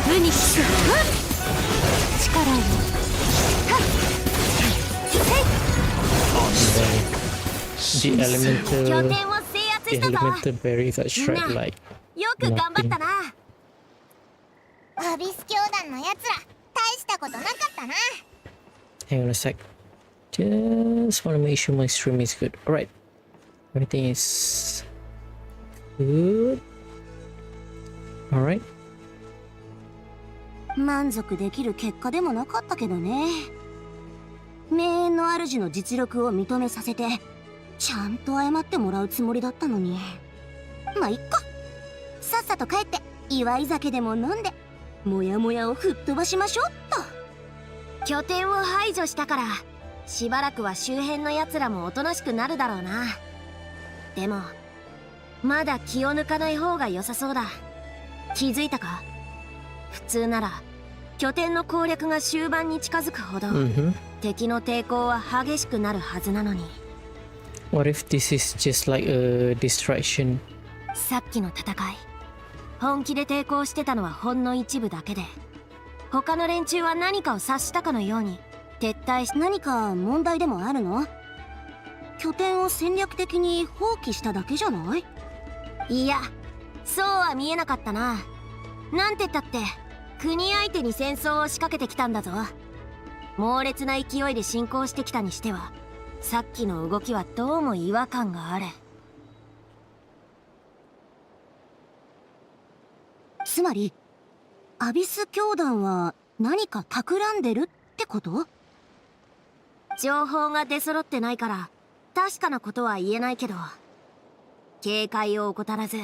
無にして力を
The
拠
elemental
点を制圧
the
したぞ。
elemental berries that strike like
よく頑張ったな。
アビス教団のやつら大したことなかったな。
hang on a sec. Just wanna make sure my stream is good. Alright. Everything is good. Alright.
満足できる結果でもなかったけどね。名園の主の実力を認めさせてちゃんと謝ってもらうつもりだったのに。まあいっか、さっさと帰って祝い酒でも飲んでモヤモヤを吹っ飛ばしましょうっと。拠点を排除したからしばらくは周辺のやつらもおとなしくなるだろうな。でもまだ気を抜かない方が良さそうだ。気づいたか？普通なら拠点の攻略が終盤に近づくほど、敵の抵抗は激しくなるはずなのに。
What if this is just like a distraction?
さっきの戦い本気で抵抗してたのはほんの一部だけで、他の連中は何かを察したかのように撤退し。何か問題でもあるの？拠点を戦略的に放棄しただけじゃない？いや、そうは見えなかったな。なんて言ったって国相手に戦争を仕掛けてきたんだぞ。猛烈な勢いで進行してきたにしてはさっきの動きはどうも違和感がある。つまりアビス教団は何か企んでるってこと？情報が出揃ってないから確かなことは言えないけど、警戒を怠らず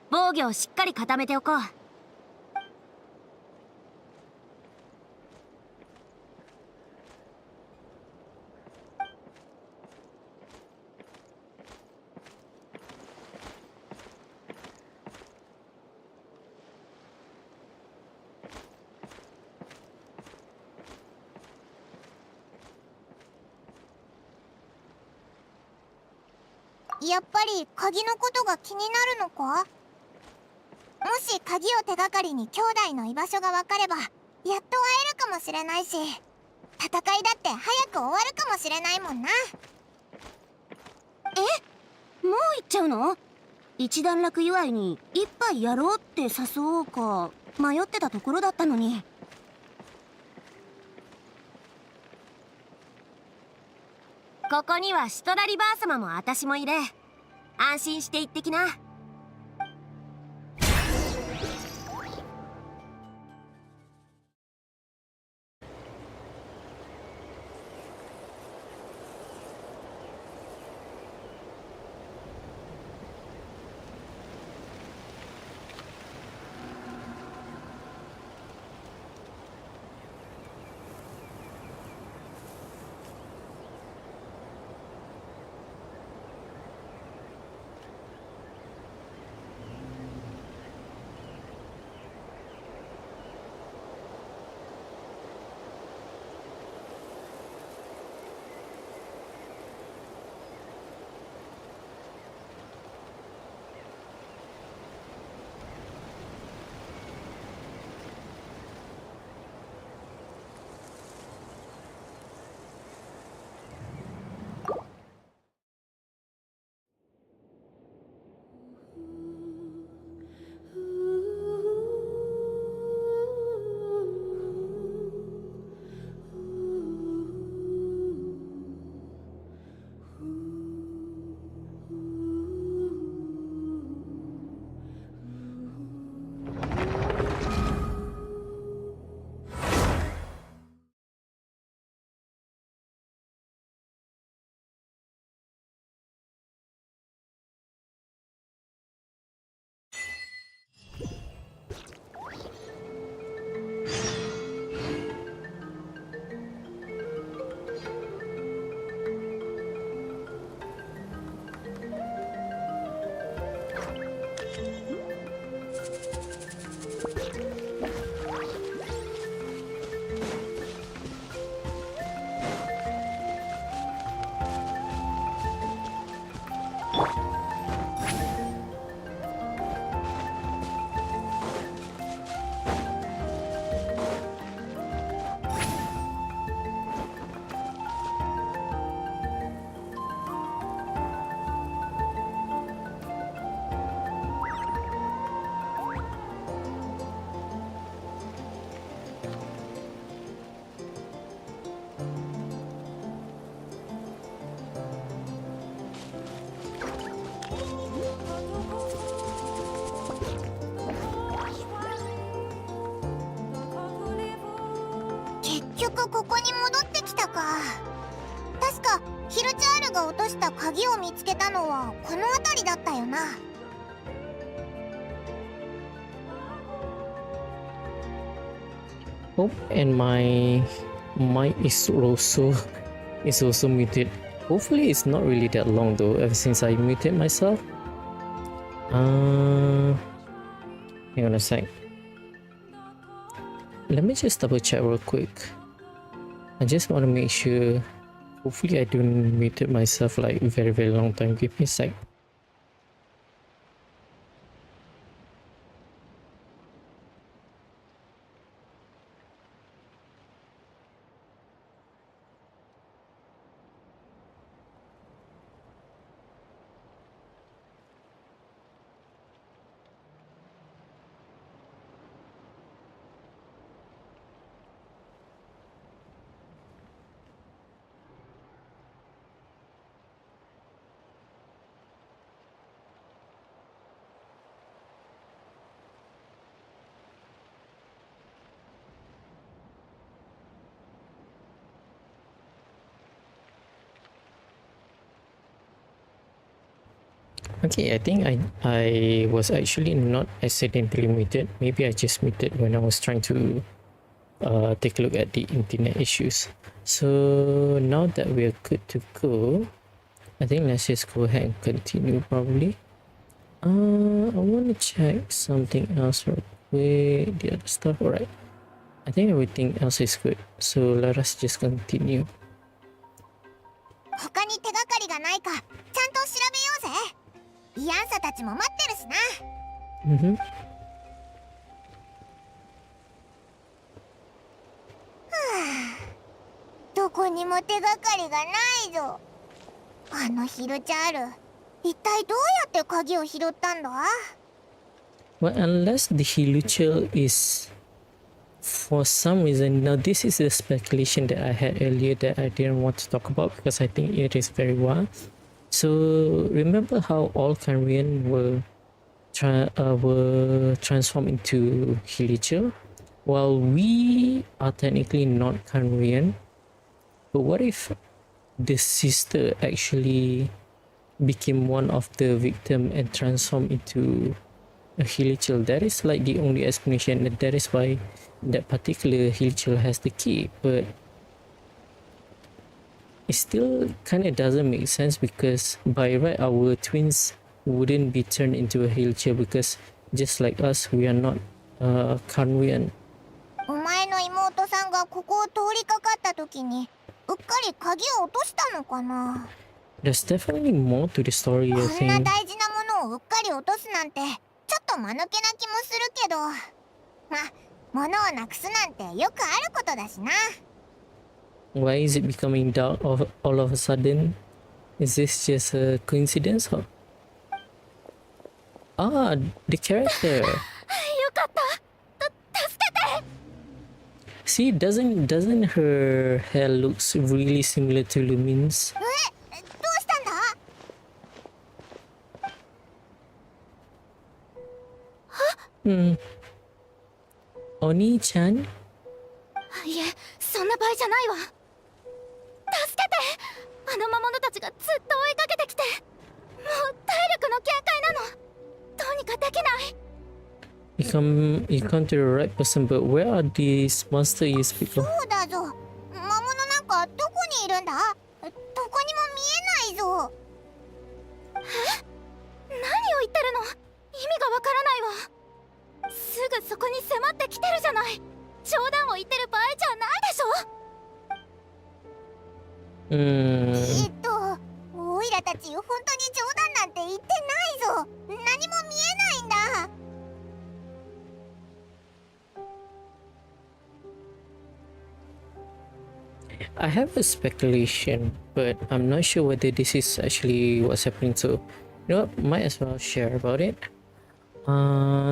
防御をしっかり固めておこう。
やっぱり鍵のことが気になるのか？もし鍵を手がかりに兄弟の居場所が分かればやっと会えるかもしれないし、戦いだって早く終わるかもしれないもんな。
もう行っちゃうの？一段落祝いに一杯やろうって誘おうか迷ってたところだったのに。ここにはシュトラリバー様も私もいる。安心して行ってきな。
局ここに戻ってきたか。確かヒルチャールが落とした鍵を見つけたのはこの辺りだったよな。
Oh, and my mic is also muted. Hopefully it's not really that long though, ever since I muted myself. Hang on a sec. Let me just double check real quick. I just want to make sure. Hopefully I don't mute myself like very long time. Give me a sec. Okay, I think I was actually not accidentally muted. Maybe I just muted when I was trying to take a look at the internet issues. So now that we're good to go, I think let's just go ahead and continue probably. I want to check something else real quick. The other stuff, alright. I think everything else is good. So let us just continue.
他に手がかりがないかちゃんと調べようぜ。イアンサたちも待ってるしな。
Mm-hmm.
どこにも手がかりがないぞ。あのヒルチャール、一体どうやって鍵を拾ったんだ？
Well, unless the Hiluchel is for some reason, now this is the speculation that I had earlier that I didn't want to talk about because I think it is very wild. So remember how all Kanrian were transformed into Hilichel? Well, we are technically not Kanrian, but what if the sister actually became one of the victim and transformed into a Hilichel? That is like the only explanation, and that is why that particular Hilichel has the key, but it still kind of doesn't make sense because by right our twins wouldn't be turned into a Hilichel because just like us we are not Kanrian.
お前の妹さんがここを通りかかった時にうっかり鍵を落としたのかな。
There's definitely more to the story, I
こんな
think.
大事なものをうっかり落とすなんてちょっと間抜けな気もするけど、ま、物をなくすなんてよくあることだしな。
Why is it becoming dark all of a sudden? Is this just a coincidence? Or? Ah, the character.
よかった。助けて。
See, doesn't her hair looks really similar to Lumin's?
どうしたんだ？
Oni-chan?
いえ、そんな場合じゃないわ。助けて。あの魔物たちがずっと追いかけてきて、もう体力の限界なの。どうにかできない？
You come to the right person, but where are these monsters you speak
そ
of?
うだぞ。魔物なんかどこにいるんだ？どこにも見えないぞ。え？何を言ってるの？意味がわからないわ。すぐそこに迫ってきてるじゃない。冗談を言ってる場合じゃないでしょ。オイラたち本当に冗談なんて言ってないぞ。何も見えないんだ。
I have a speculation, but I'm not sure whether this is actually what's happening. So, you know what? Might as well share about it.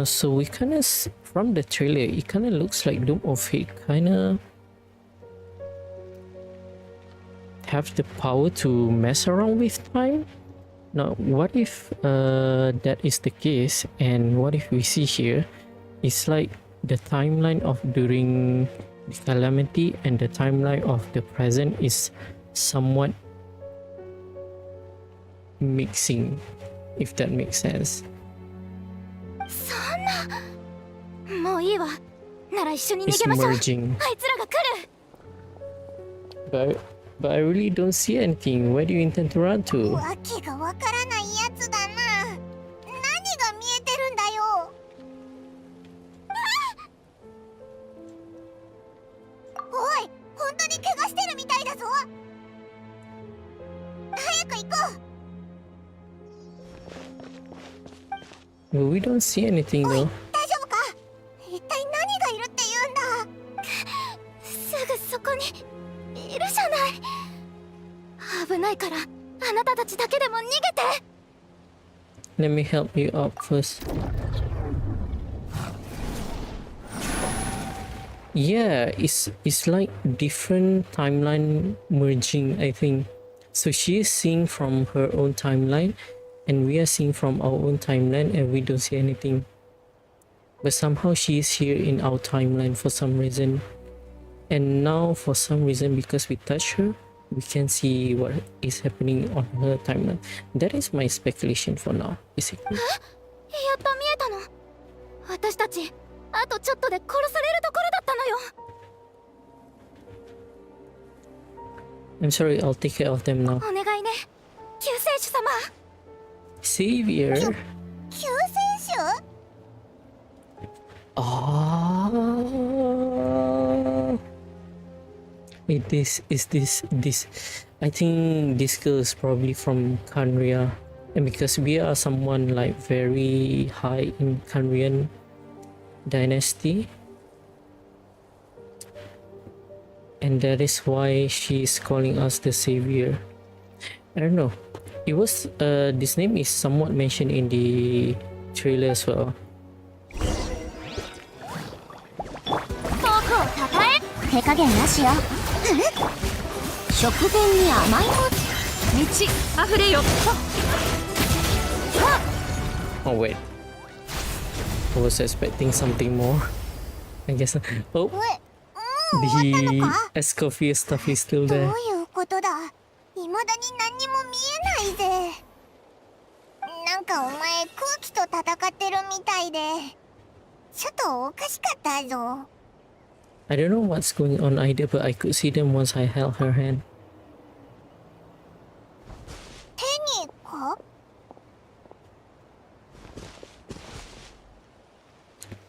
So we kind of from the trailer, it kind of looks like Doom of Fate kind of have the power to mess around with time. Now, what if that is the case, and what if we see here, it's like the timeline of during the calamity and the timeline of the present is somewhat mixing, if that makes sense.
そんな。もういいわ。なら一緒に逃
It's
げましょう。
merging.
あいつらが来る。
But I really don't see anything. Where do you intend to run to?
わけがわからないやつだな。何が見えてるんだよ。おい、本当に怪我してるみたいだぞ。早く行こう。
Well, we don't see anything
おい、
though.
大丈夫か。一体何がいるって言うんだ。すぐそこにいるじゃない。危ないからあなたたちだけでも逃げて。
Let me help you up first. Yeah, it's like different timeline merging, I think. So she is seeing from her own timeline, and we are seeing from our own timeline, and we don't see anything. But somehow she is here in our timeline for some reason. And now for some reason, because we touch her, we can see what is happening on her timeline. That is my speculation for now, basically.
やっと見えたの。私たちあとちょっとで殺されるところだったのよ。
I'm sorry, I'll take care of them now.
お願いね、救世主様。
Savior?
救世主？
Ah. Wait, this. I think this girl is probably from Kanria. And because we are someone like very high in Kanrian dynasty. And that is why she's calling us the savior. I don't know. It was this name is somewhat mentioned in the trailer as well.
僕をたたえ。手加減なしよ。食前に甘いもん。
道あふれよ。
Oh wait, I was expecting something more. I guess. Oh,
終わったの
the
か。
Escoffier stuff is still
どう
there.
いうことだ。未だに何にも見えないぜ。なんかお前空気と戦ってるみたいで、ちょっとおかしかったぞ。
I don't know what's going on either, but I could see them once I held her hand.
手にか。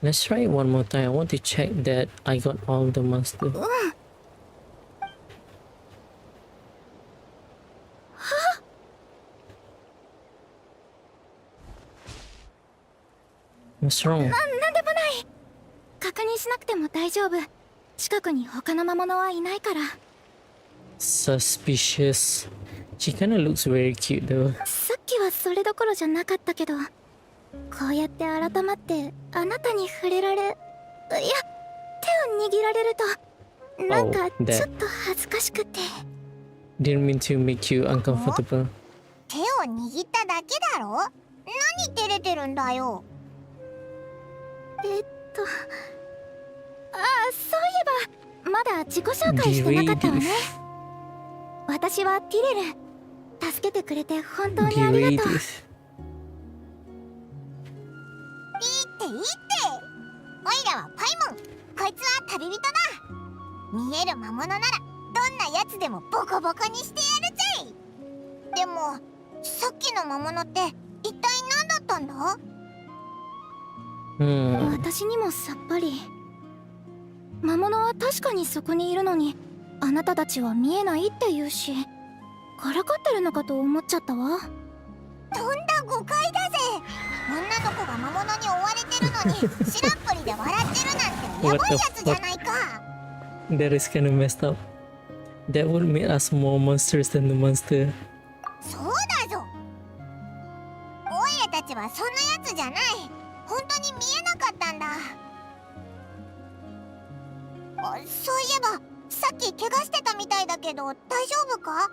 Let's try it one more time. I want to check that I got all the monsters. What's wrong?
なんでもない。確認しなくても大丈夫。近くに他の魔物はいないから。
Suspicious. She kinda looks very cute though.
さっきはそれどころじゃなかったけど、こうやって改まってあなたに触れられ、いや、手を握られるとなんか
Oh, that.
ちょっと恥ずかしくて。
Didn't mean to make you uncomfortable.
手を握っただけだろ。何照れてるんだよ。ああ、そういえばまだ自己紹介してなかったわね。私はティレル。助けてくれて本当にありがとう。
Berated.
いいっていいって。オイラはパイモン。こいつは旅人だ。見える魔物ならどんなやつでもボコボコにしてやるぜ。でもさっきの魔物って一体何だったんだ。私にもさっぱり。魔物は確かにそこにいるのに、あなたたちは見えないって言うし、からかってるのかと思っちゃったわ。とんだ誤解だぜ。女の子が魔物に追われてるのにしらっぽりで笑ってるなんてやばいやつじゃないか。
That is kind of messed up. That would make us more monsters than the monster.
そうだぞ。オイラたちはそんなやつじゃない。本当に見えなかったんだ。そういえばさっき怪我してたみたいだけど大丈夫か。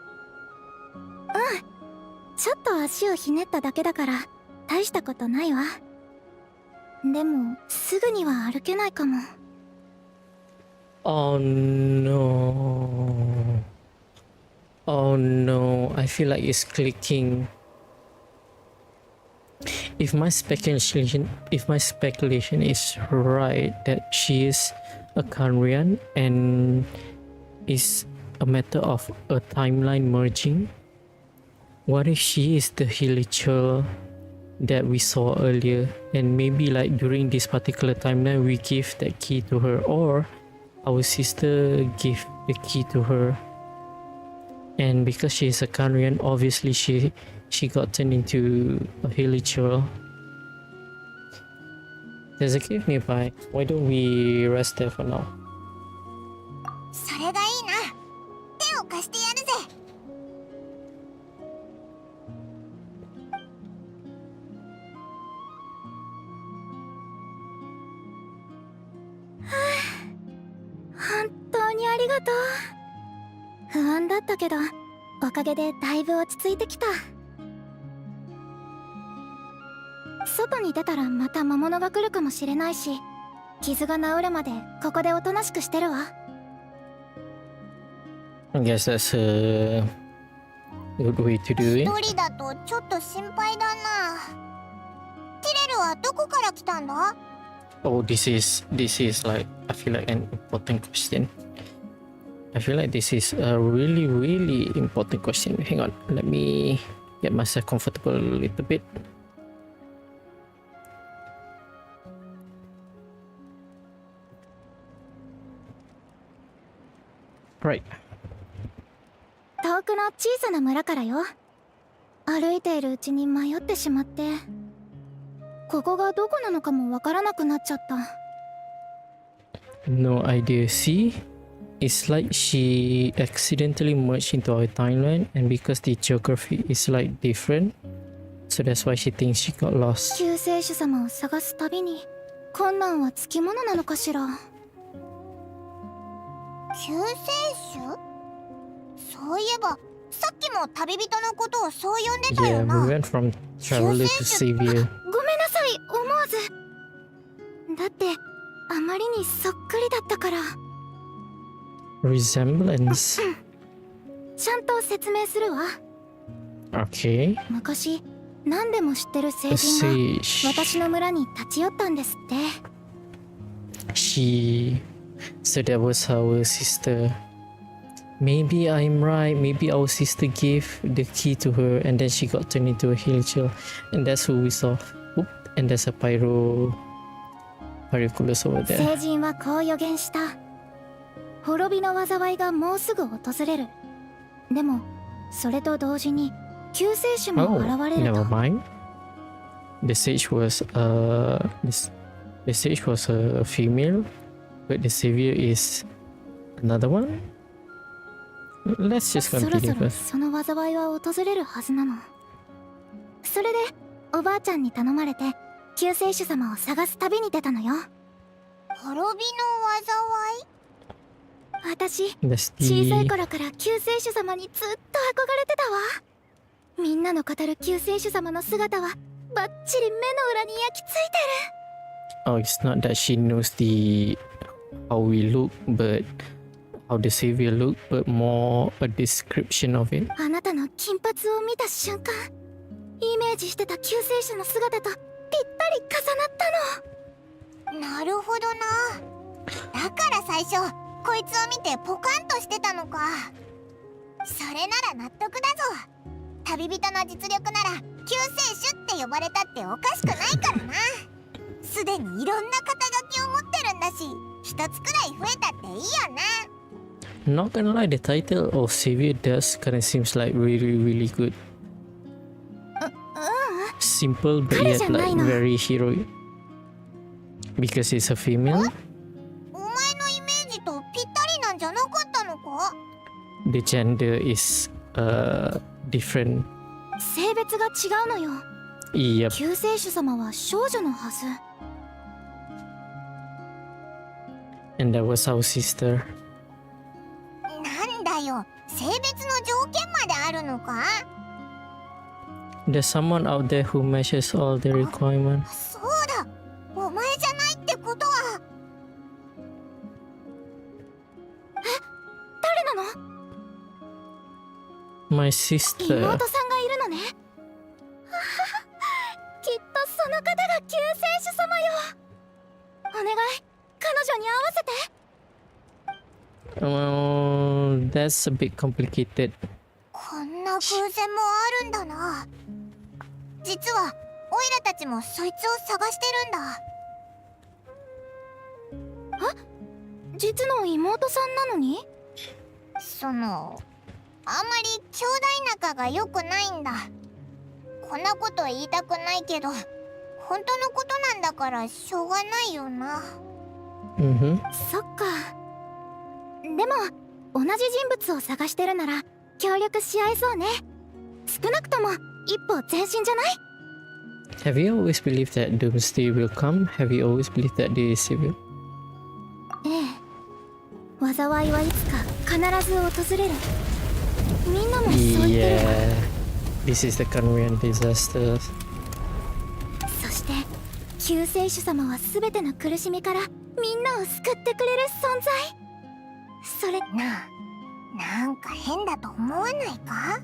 ちょっと足をひねっただけだから大したことないわ。でもすぐには歩けないかも。
Oh no. Oh no, I feel like it's clicking. If my speculation is right that she is a Kanrian and is a matter of a timeline merging, what if she is the Hilichurl that we saw earlier, and maybe like during this particular timeline we give that key to her, or our sister give the key to her, and because she is a Kanrian, obviously she got turned into a Hilichurl. There's a cave nearby. Why don't we rest there for now?
それがいいな。手を貸してやるぜ。
本当にありがとう。不安だったけど、おかげでだいぶ落ち着いてきた。外に出たらまた魔物が来るかもしれないし、傷が治るまでここでおとなしくしてるわ。
I guess that's a good way to do it.
一人だとちょっと心配だな。ティレルはどこから来たんだ？
Oh, this is like, I feel like an important question. I feel like this is a really important question. Hang on, let me get myself comfortable a little bit. Right.
遠くの小さな村からよ。歩いているうちに迷ってしまって、ここがどこなのかもわからなくなっちゃった。
No idea. See? It's like she accidentally merged into our timeline, and because the geography is like different, so that's why she thinks she got lost.
救世主様を探すたびに困難はつきものなのかしら。
救世主？そういえばさっきも旅人のことをそう呼んでた
Yeah,
よ
we
な。
went from traveler to savior.
ごめんなさい、思わず。だってあまりにそっくりだったから。
Resemblance.
ちゃんと説明するわ。
Okay.
昔何でも知ってる
A
聖人が
sage.
私の村に立ち寄ったんですって。
So that was our sister. Maybe I'm right. Maybe our sister gave the key to her, and then she got turned into a Hilichurl, and that's who we saw. Oop, and there's a Pyroculus over there.
聖人はこう予言した。滅びの災いがもうすぐ訪れる。でもそれと同時に救世主も
Oh,
現れる
never
と。
mind. The sage was the sage was a female, but the savior is another one. Let's just
そろ
continue
そろ
first.
その災いは訪れるはずなの。それでおばあちゃんに頼まれて救世主様を探す旅に出たのよ。
滅びの災い？
私
That's
小さい
the
頃から救世主様にずっと憧れてたわ。みんなの語る救世主様の姿はバッチリ目の裏に焼き付いて
oh, it's not that she knows the how we look, but how the savior look, but more a description of it.
る。あなたの金髪を見た瞬間、イメージしてた救世主の姿とぴったり重なったの。
なるほどな。だから最初こいつを見てポカンとしてたのか。それなら納得だぞ。旅人の実力なら救世主って呼ばれたっておかしくないからな。すでにいろんな肩書きを持ってるんだし、一つくらい増えたっていいよな。
Not gonna lie, the title of savior does kind of seems like really good. Simple but yet like very heroic. Because it's a female,
お前のイメージとぴったりなんじゃなかったのか？
the gender is different.
性別が違うのよ。
Yep.
救世主様は少女のはず。
And that was our sister.
なんだよ、性別の条件まであるのか？
There's someone out there who matches all the requirements.
そうだ、お前じゃないってことは。
の？
My sister.
妹さんがいるのね。きっとその方が救世主様よ。お願い、彼女に合わせて。
That's a bit complicated.
こんな偶然もあるんだな。実はオイラたちもそいつを探してるんだ。
実の妹さんなのに？
あんまり兄弟仲が良くないんだ。こんなこと言いたくないけど、本当のことなんだからしょうがないよな。
そっか。でも同じ人物を探してるなら協力し合えそうね。少なくとも一歩前進じゃない？
Have you always believed that Doomsday will come? Have you always believed that they is evil?
ええ。災いはいつか必ず訪れる。みんなもそう言ってるわ。
This is the Korean disaster.
そして救世主様は全ての苦しみからみんなを救ってくれる存在。それ
なんか変だと思わないか？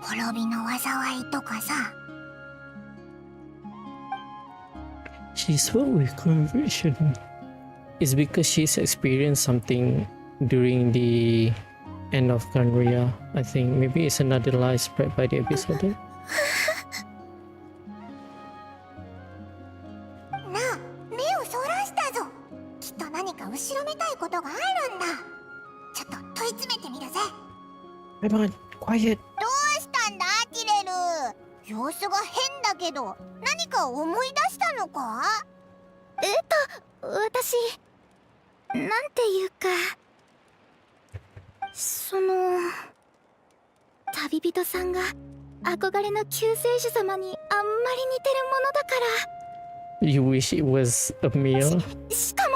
滅びの災いとかさ。
She's filled with conviction. It's because she's experienced something during the end of Ganria. I think maybe it's another lie spread by the episode.
目をそらしたぞ。きっと何か後ろめたいことがあるんだ。ちょっと問い詰めてみるぜ。
Paimon, quiet.
どうしたんだティレル。様子が変だけど何か思い出したのか？
私なんていうか、旅人さんが憧れの救世主様にあんまり似てるものだから。
You wish it was a meal?
しかも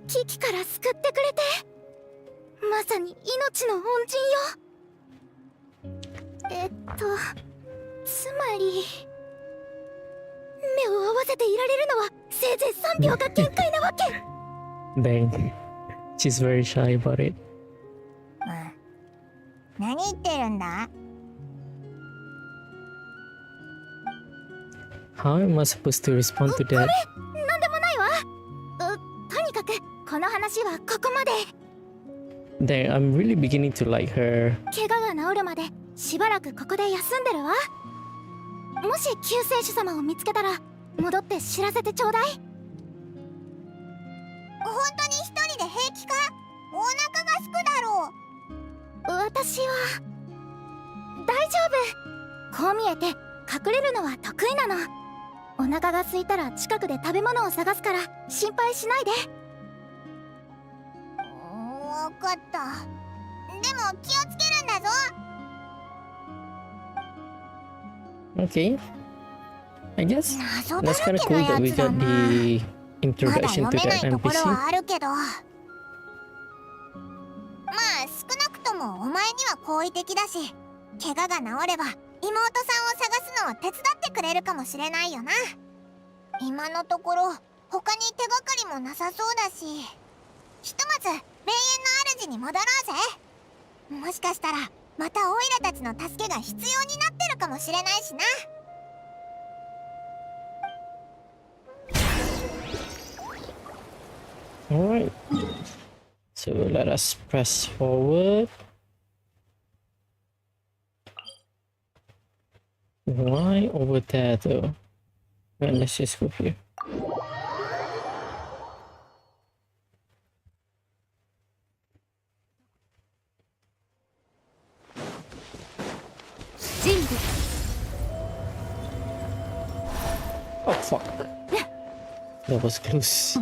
危機から救ってくれて、まさに命の恩人よ。つまり目を合わせていられるのはせいぜい3秒が限界なわけ。
Dang. She's very shy about it.
何言ってるんだ？
How am I supposed to respond to that?
なんでもないわ。とにかくこの話はここまで。
Dang, I'm really beginning to like her.
怪我が治るまでしばらくここで休んでるわ。もし救世主様を見つけたら戻って知らせてちょうだい。
本当に一人で平気か？お腹がすくだろう。
私は大丈夫。こう見えて隠れるのは得意なの。お腹が空いたら近くで食べ物を探すから心配しないで。
わかった。でも気をつけるんだぞ。
Okay. I guess
謎だ
that's
ら
kind of
け
cool
な
that
や
we
つだ
got
な。
the
まだ
introduction
読
to
めない
that
ところ
NPC.
はあるけど、まあ少なくともお前には好意的だし、怪我が治れば妹さんを探すのを手伝ってくれるかもしれないよな。今のところ他に手がかりもなさそうだし、ひとまず霊園の主に戻ろうぜ。もしかしたらまたオイラたちの助けが必要になってるかもしれないしな。
Alright. So let us press forward. Why over there though? Well, let's just go here. Oh fuck. That was close.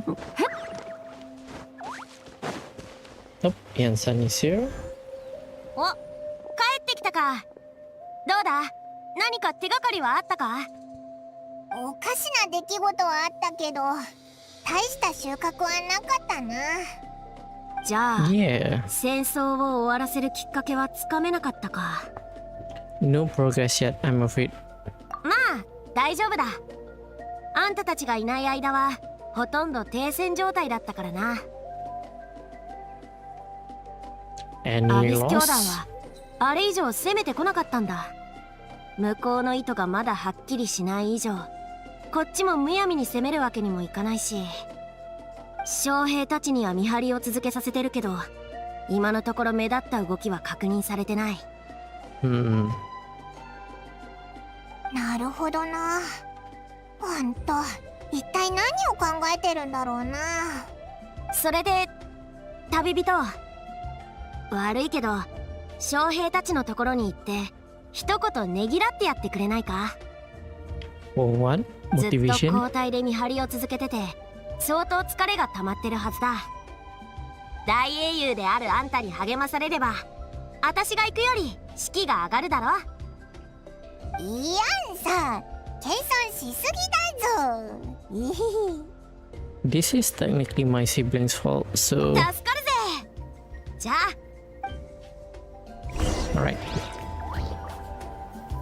Nope, Yansan is here.
お、帰ってきたか。どうだ、何か手がかりはあったか？
おかしな出来事はあったけど、大した収穫はなかったな。
じゃあ、
Yeah.
戦争を終わらせるきっかけはつかめなかったか。
No progress yet, I'm afraid.
まあ大丈夫だ。あんたたちがいない間はほとんど停戦状態だったからな。ア
Any
ビス教団
loss?
はあれ以上攻めてこなかったんだ。向こうの意図がまだはっきりしない以上、こっちもむやみに攻めるわけにもいかないし、将兵たちには見張りを続けさせてるけど、今のところ目立った動きは確認されてない。
なるほどな。ほんと一体何を考えてるんだろうな。
それで旅人、悪いけど将兵たちのところに行って一言ねぎらってやってくれないか。
For what?
ずっと
Motivation?
交代で見張りを続けてて相当疲れが溜まってるはずだ。大英雄であるあんたに励まされれば私が行くより士気が上がるだろ。
いやんさ、謙遜しすぎだぞ。いひひ。
This is technically my sibling's fault, so
助かるぜ。じゃあ
alright.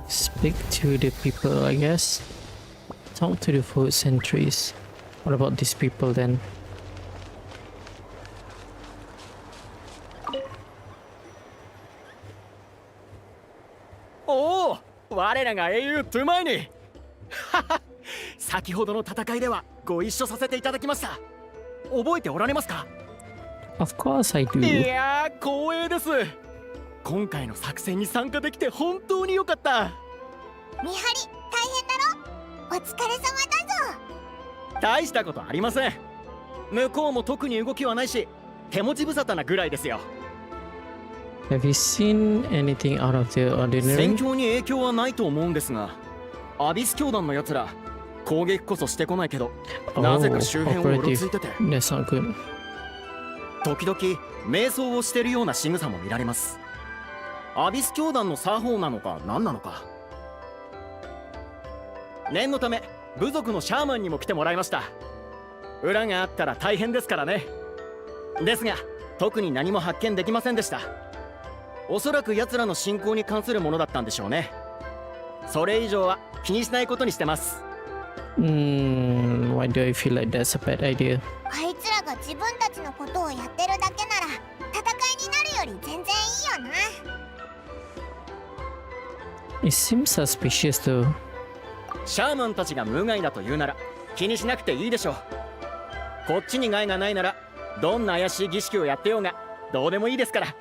Speak to the people, I guess. Talk to the food sentries. What about these people then?
おお、我らが英雄トゥマイに先ほどの戦いではご一緒させていただきました。覚えておられますか？
Of course I
い
do.
やー、光栄です。今回の作戦に参加できて本当に良かった。
見張り大変だろ。お疲れ様だぞ。
大したことありません。向こうも特に動きはないし、手持ち無沙汰なぐらいですよ。
Have you seen anything out of the
戦
ordinary?
況に影響はないと思うんですが、アビス教団のやつら攻撃こそしてこないけど、なぜか周辺をうろついてて、
That's not good.
時々瞑想をしてるような仕草も見られます。アビス教団の作法なのか何なのか。念のため部族のシャーマンにも来てもらいました。裏があったら大変ですからね。ですが特に何も発見できませんでした。おそらく奴らの信仰に関するものだったんでしょうね。それ以上は気にしないことにしてます。
Why do I feel like that's a bad idea?
あいつらが自分たちのことをやってるだけなら戦いになるより全然いいよな。
It seems suspicious though.
シャーマンたちが無害だと言うなら気にしなくていいでしょう。こっちに害がないならどんな怪しい儀式をやってようがどうでもいいですから。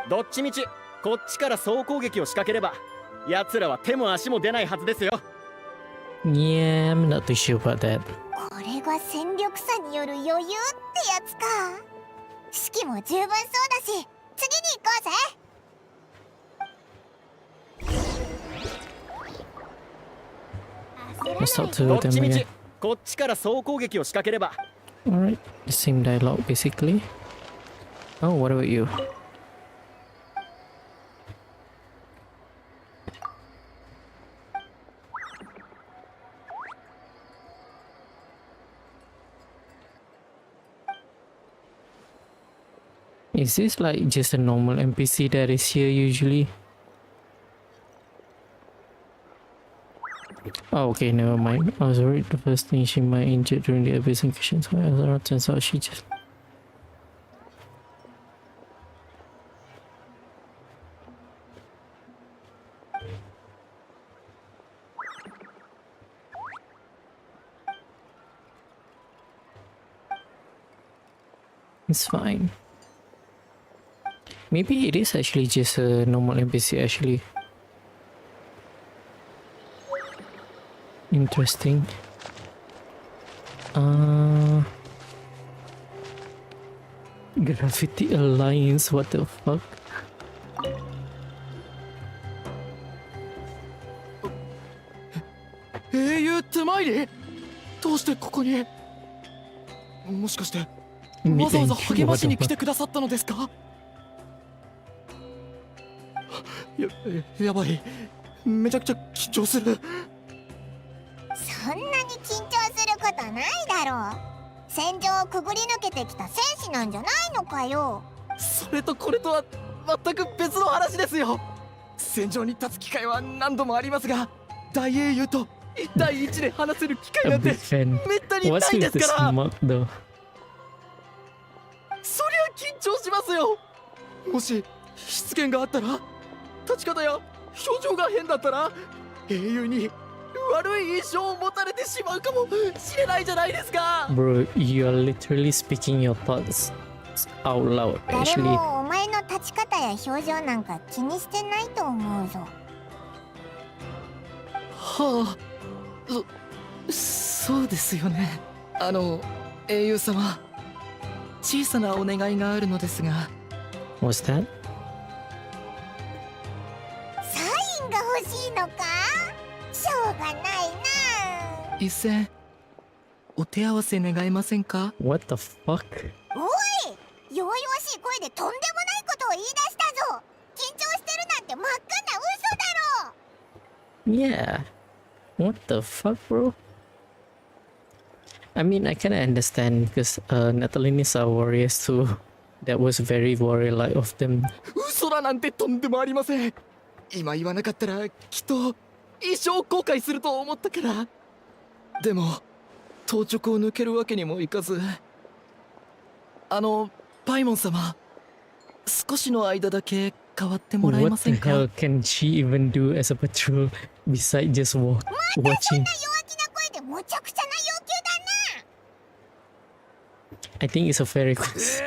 どっちみちこっちから総攻撃を仕掛ければ奴らは手も足も出ないはずですよ。
Yeah, I'm not too sure about that.
これが戦力差による余裕ってやつか。士気も十分そうだし次に行こうぜ。
Let's talk
ど
to
っち
them
み
again.
ちこっちから総攻撃を仕掛ければ。
Alright, the same dialogue basically. Oh, what about you? Is this like just a normal NPC that is here usually? Oh, okay, never mind. I was worried the first thing she might injure during the abyss incursion, so it turns out she just... It's fine. Maybe it is actually just a normal NPC actually. Interesting. Graffiti Alliance, what the fuck?
英雄トゥマイリ、どうしてここに。もしかしてわざわざ励ましに来てくださったのですか？やばい、めちゃくちゃ緊張する。
そんなに緊張することないだろう。戦場をくぐり抜けてきた戦士なんじゃないのかよ。
それとこれとは全く別の話ですよ。戦場に立つ機会は何度もありますが、大英雄と1対1で話せる機会なんてめったにない
What's
で
with
す
the
から。
smug though?
そりゃ緊張しますよ。もし失言があったら、立ち方や表情が変だったら、英雄に悪い印象を持たれてしまうかもしれないじゃないですか。
Bro, you are literally speaking your thoughts out loud
誰
actually.
もお前の立ち方や表情なんか気にしてないと思うぞ。
はあ、そうですよね。英雄様、小さなお願いがあるのですが。
What's that?
サインが欲しいのか？しょうがないな。
一戦お手合わせ願えませんか？
What the fuck?
おい、弱々しい声でとんでもないことを言い出したぞ。緊張してるなんて真っ赤な嘘だろ。
Yeah. What the fuck, bro? I mean, I kinda understand because Natalini's are warriors too. That was very warrior-like of them.
嘘だなんてとんでもありません。今言わなかったらきっと一生後悔すると思ったから。でも当直を抜けるわけにもいかず、パイモン様、少しの間だけ変わってもらえま
What
せ
the
んか？
hell can she even do as a patrol besides just watching?
そんな弱気な声でむちゃくちゃな要求だな。
I think it's a fair request.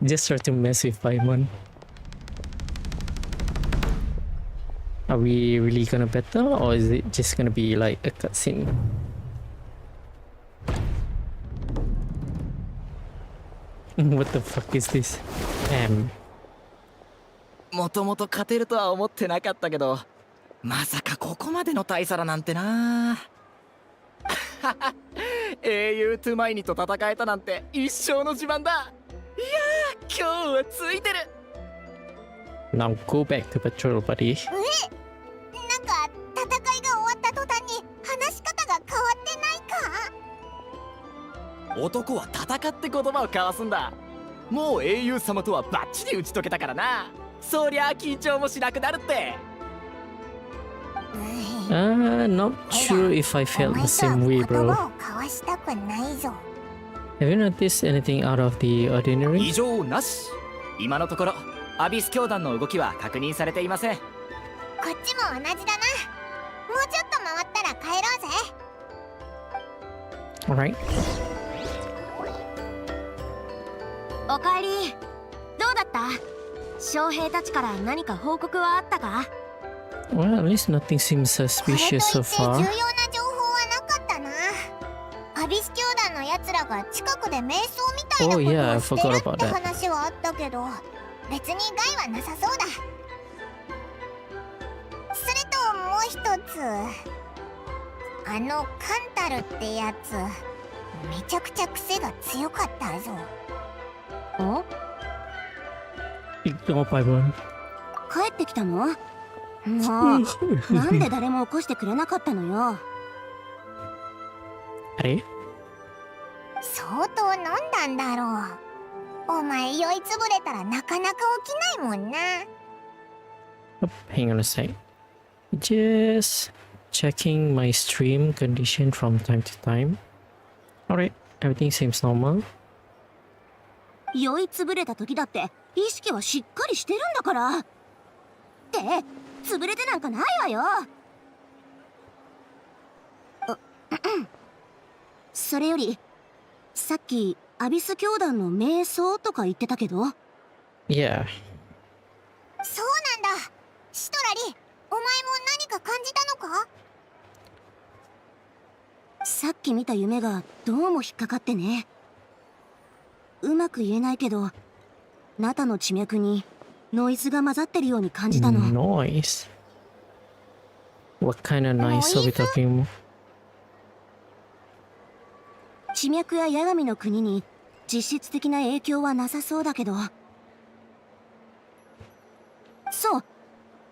Just try to mess with Paimon. Are we really gonna battle, or is it just gonna be like a cutscene? What the fuck is this? Damn.
もともと勝てるとは思ってなかったけど、まさかここまでの大差だなんてな。英雄トゥマイニと戦えたなんて一生の自慢だ。いやー、今日はついてる。
Now go back to patrol, buddy.
なんか戦いが終わった途端に話し方が変わってないか？
男は戦って言葉を交わすんだ。もう英雄様とはバッチリ打ち解けたからな。そりゃ緊張もしなくなるって。
Not sure if I felt the same way,
言
bro.
葉を交わしたくないぞ。
Have you noticed anything out of the ordinary?
異常なし。今のところアビス教団の動きは確認されていません。
こっちも同じだな。もうちょっと回ったら帰ろうぜ。
Alright.
おかえり。どうだった？将兵たちから何か報告はあったか？
Well, at least nothing seems
これ
suspicious
と
so
いって
far.
重要な情報はなかったな。アビス教団のやつらが近くで瞑想みたいな
Oh, yeah, I
ことをして
forgot
る
about
って
that.
話はあったけど、別に害はなさそうだ。それともう一つ、カンタルってやつめちゃくちゃ癖が強かったぞ。
お？
Ignore Paimon.
帰ってきたの？もうなんで誰も起こしてくれなかったのよ。
あれ？
相当飲んだんだろう。お前酔いつぶれたらなかなか起きないもんな。
Oh, hang on a sec. Just checking my stream condition from time to time. Alright, everything seems normal.
酔いつぶれた時だって意識はしっかりしてるんだから。って潰れてなんかないわよ。それよりさっきアビス教団の瞑想とか言ってたけど。
Yeah.
そうなんだ。シトラリ、お前も何か感じたのか？
さっき見た夢がどうも引っかかってね。うまく言えないけど、ナタの地脈にノイズが混ざってるように感じたの。
Noise? What kind of noise are we talking about?
地脈や八神の国に実質的な影響はなさそうだけど。そう、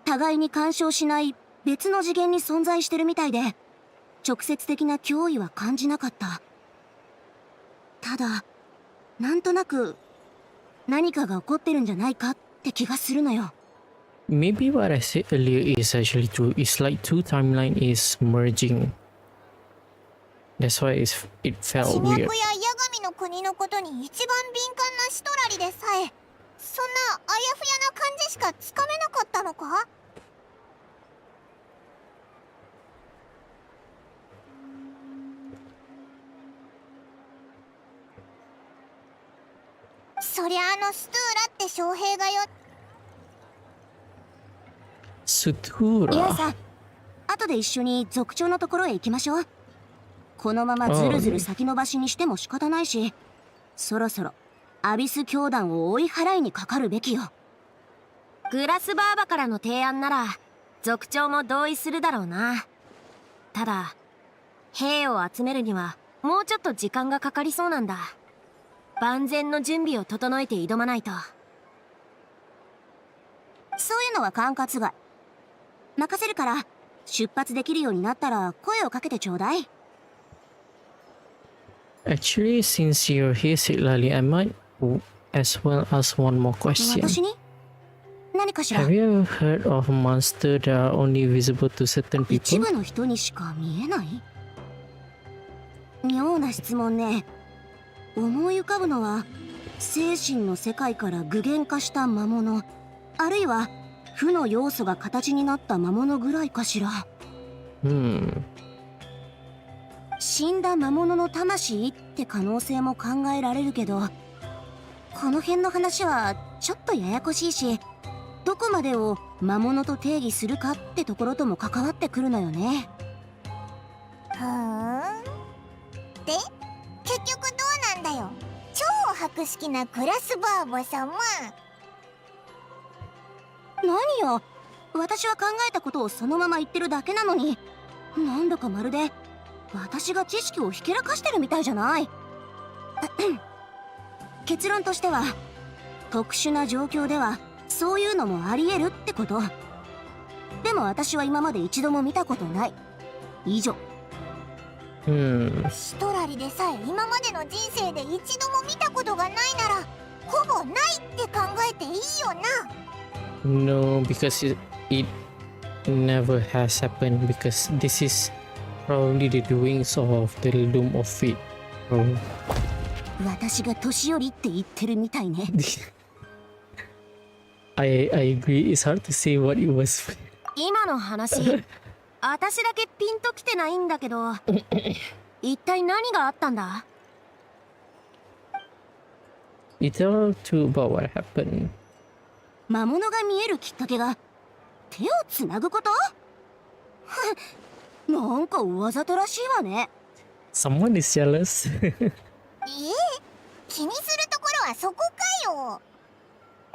互いに干渉しない別の次元に存在してるみたいで、直接的な脅威は感じなかった。ただなんとなく何かが起こってるんじゃないかって気がするのよ。
Maybe what I said earlier is actually true. It's like two timeline is merging. That's why it
地
felt
脈や
weird.
八神のの国のことに一番敏感なシトラリでさえそんなあやふやな感じしかつかめなかったのか？そりゃストゥーラって将兵がよ。
ストゥーラ。
イエイさん、後で一緒に族長のところへ行きましょう。このままずるずる先延ばしにしても仕方ないし、そろそろアビス教団を追い払いにかかるべきよ。グラスバーバからの提案なら族長も同意するだろうな。ただ兵を集めるにはもうちょっと時間がかかりそうなんだ。万全の準備を整えて挑まないと。そういうのは管轄外。任せるから、出発できるようになったら声をかけてちょうだい。
Actually, since you're here, Sitlali, I might as well ask one more question.
私に何かしら。
Have you ever heard of monsters that are only visible to certain
一
people?
部の人にしか見えない？妙な質問ね。思い浮かぶのは精神の世界から具現化した魔物、あるいは負の要素が形になった魔物ぐらいかしら。死んだ魔物の魂って可能性も考えられるけど、この辺の話はちょっとややこしいし、どこまでを魔物と定義するかってところとも関わってくるのよね。
で結局どうなんだよ、超博識なグラスバーバ様。
何よ、私は考えたことをそのまま言ってるだけなのに、なんだかまるで私が知識をひけらかしてるみたいじゃない。結論としては、特殊な状況ではそういうのもありえるってこと。でも私は今まで一度も見たことない。以上。
シトラリでさえ今までの人生で一度も見たことがないなら、ほぼないって考えていいよな。
No, because it never has happened. Because this is probably the doings of the Loom of Fate.
私が年寄りって言ってるみたいね。
I agree. It's hard to say what it was.
今の話、私だけピンときてないんだけど、一体何があったんだ？
You tell too about what happened.
魔物が見えるきっかけが手をつなぐこと？なんかわざとらしいわね。
Someone is jealous.
気にするところはそこかよ。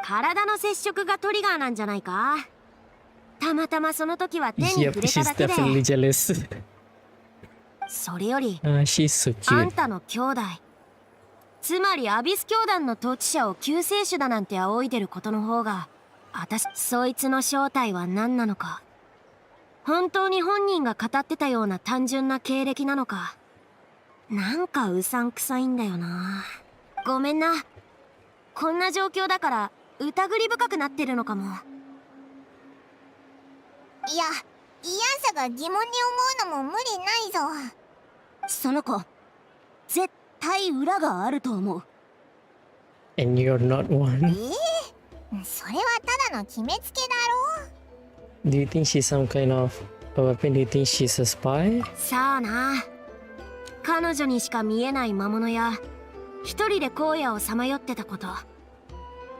体の接触がトリガーなんじゃないか？たまたまその時は手に
Yep,
触れた
she's
だけで。
definitely jealous.
それより、
She's so
あん
cute.
たの兄弟、つまりアビス教団の統治者を救世主だなんて仰いでることの方が、そいつの正体は何なのか、本当に本人が語ってたような単純な経歴なのか、なんかうさんくさいんだよな。ごめんな。こんな状況だから疑り深くなってるのかも。
いや、イアンサが疑問に思うのも無理ないぞ。
その子、絶対裏があると思う。
And you're not one.
それはただの決めつけだろ。
Do you think she's some kind of a weapon? Do you think she's a spy?
さあな。彼女にしか見えない魔物や、一人で荒野をさまよってたこと、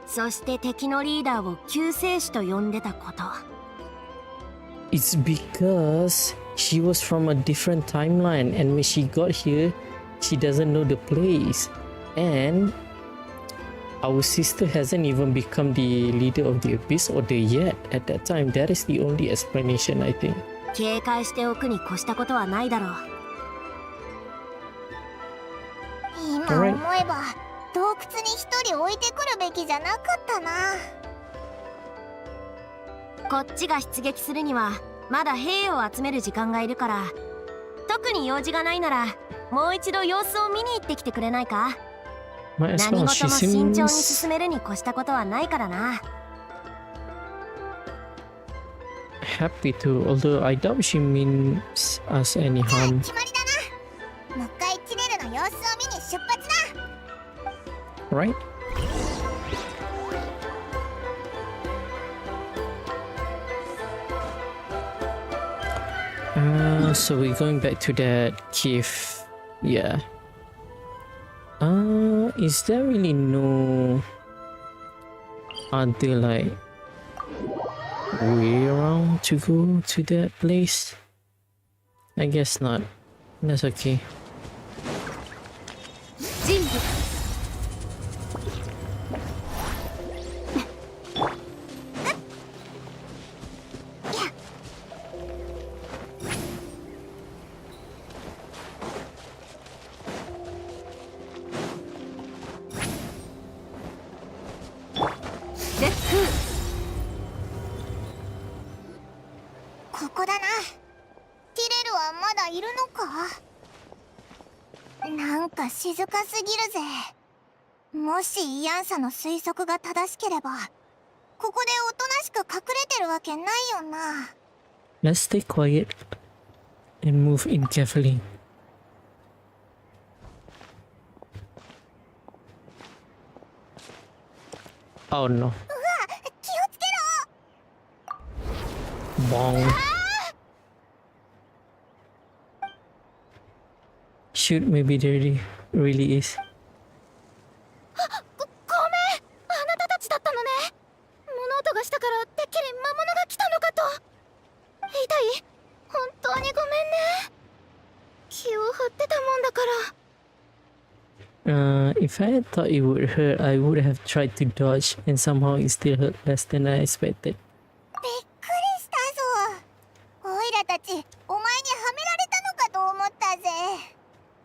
そして敵のリーダーを救世主と呼んでたこと。
It's because she was from a different timeline, and when she got here, she doesn't know the place. And our sister hasn't even become the leader of the Abyss or the yet at that time. That is the only explanation, I think.
警戒しておくに越したことはないだろう。
今思えば洞窟に一人置いてくるべきじゃなかったな。
こっちが出撃するにはまだ兵を集める時間がいるから、特に用事がないならもう一度様子を見に行ってきてくれないか？
Might as
何
well.
事
She
も慎重に
seems
進めるに越したことはないからな。
happy to, although I doubt she means us any harm.
決まりだな。もう一回キレルの様子を見に出発だ。
right? So we're going back to that cave. Yeah. Is there really no other like way around to go to that place? I guess not. That's okay.
準備
ここだな。ティレルはまだいるのか。なんか静かすぎるぜ。もしイアンサの推測が正しければ、ここでおとなしく隠れてるわけないよな。
Let's stay quiet and move in carefully. Oh no.
うわ、気をつけろ。
Bong. Shoot, maybe there really is.
ごめん、あなたたちだったのね。物音がしたからてっきり魔物が来たのかと。痛い？本当にごめんね。気を張ってたもんだから。
If I had thought it would hurt, I would have tried to dodge, and somehow it still hurt less than I expected.
びっくりしたぞ。オイラたち、お前にはめられたのかと思ったぜ。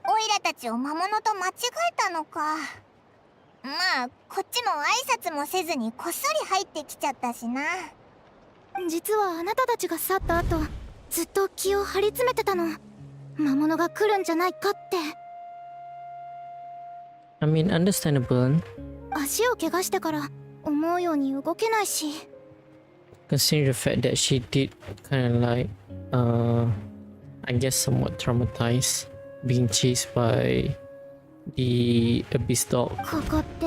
オイラたちを魔物と間違えたのか。まあ、こっちも挨拶もせずにこっそり入ってきちゃったしな。
実はあなたたちが去った後、ずっと気を張り詰めてたの。魔物が来るんじゃないかって。
I mean, understandable.
足を怪我してから思うように動けないし。
Considering the fact that she did kind of like, I guess somewhat traumatized, being chased by the abyss dog.
ここって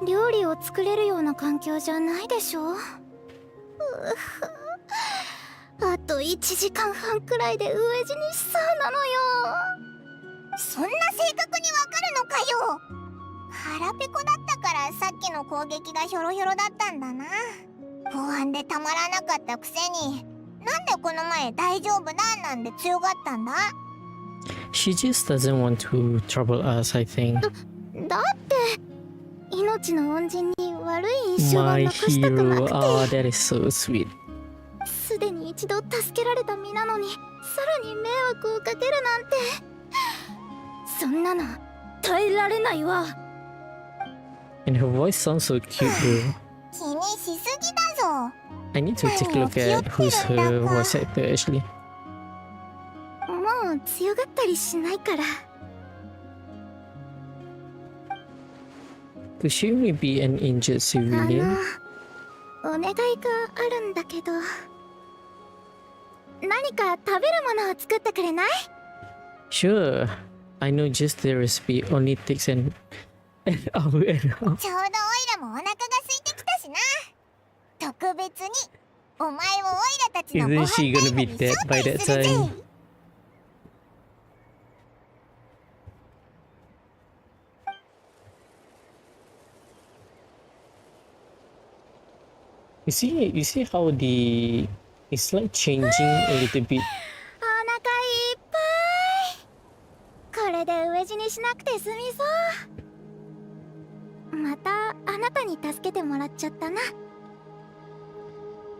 料理を作れるような環境じゃないでしょ。あと1時間半くらいで飢え死にしそうなのよ。
そんな正確にわかるのかよ。腹ペコだったからさっきの攻撃がヒョロヒョロだったんだな。不安でたまらなかったくせに、なんでこの前大丈夫だなんで強がったんだ。
She just doesn't want to trouble us, I think.
だって命の恩人に悪い印象を
My
残したくな
hero,
くて。
oh, that is so sweet.
すでに一度助けられた身なのにさらに迷惑をかけるなんて、そんなの耐えられないわ。
And her voice sounds so cute though.
気にしすぎだぞ。
I need to take a look at who's her voice actor actually.
もう強がったりしないから。
Could she really be an injured civilian?
お願いがあるんだけど、何か食べるものを作ってくれない？
Sure. I know just the recipe only takes an hour and a half.
ちょうどオイラもお腹が空いてきたしな。特別にお前をオイラたちのご
Isn't
飯
she
タイ
gonna
ム
be
に
dead
招
by
待
that
するぜ。
time? You see how it's like changing a little bit.
お腹いっぱい。これで飢え死にしなくて済みそう。またあなたに助けてもらっちゃったな。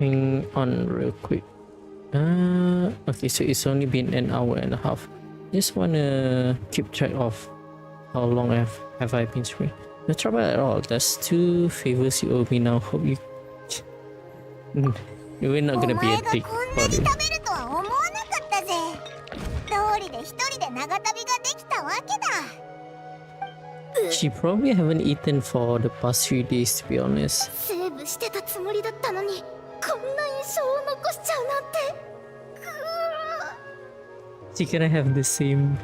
Hang on real quick. Okay, so it's only been an hour and a half. Just wanna keep track of how long have I been streaming. No trouble at all. That's 2 favors you owe me now. Hope you. We're not
お
gonna be
前
a
が
dick
こんな
about
に
it.
食べるとは思わなかったぜ。道理で一人で長旅ができたわけだ。
She probably haven't eaten for the past few days, to be honest.
セーブしてたつもりだったのに、こんな印象を残しちゃうなんて。
She gonna have the same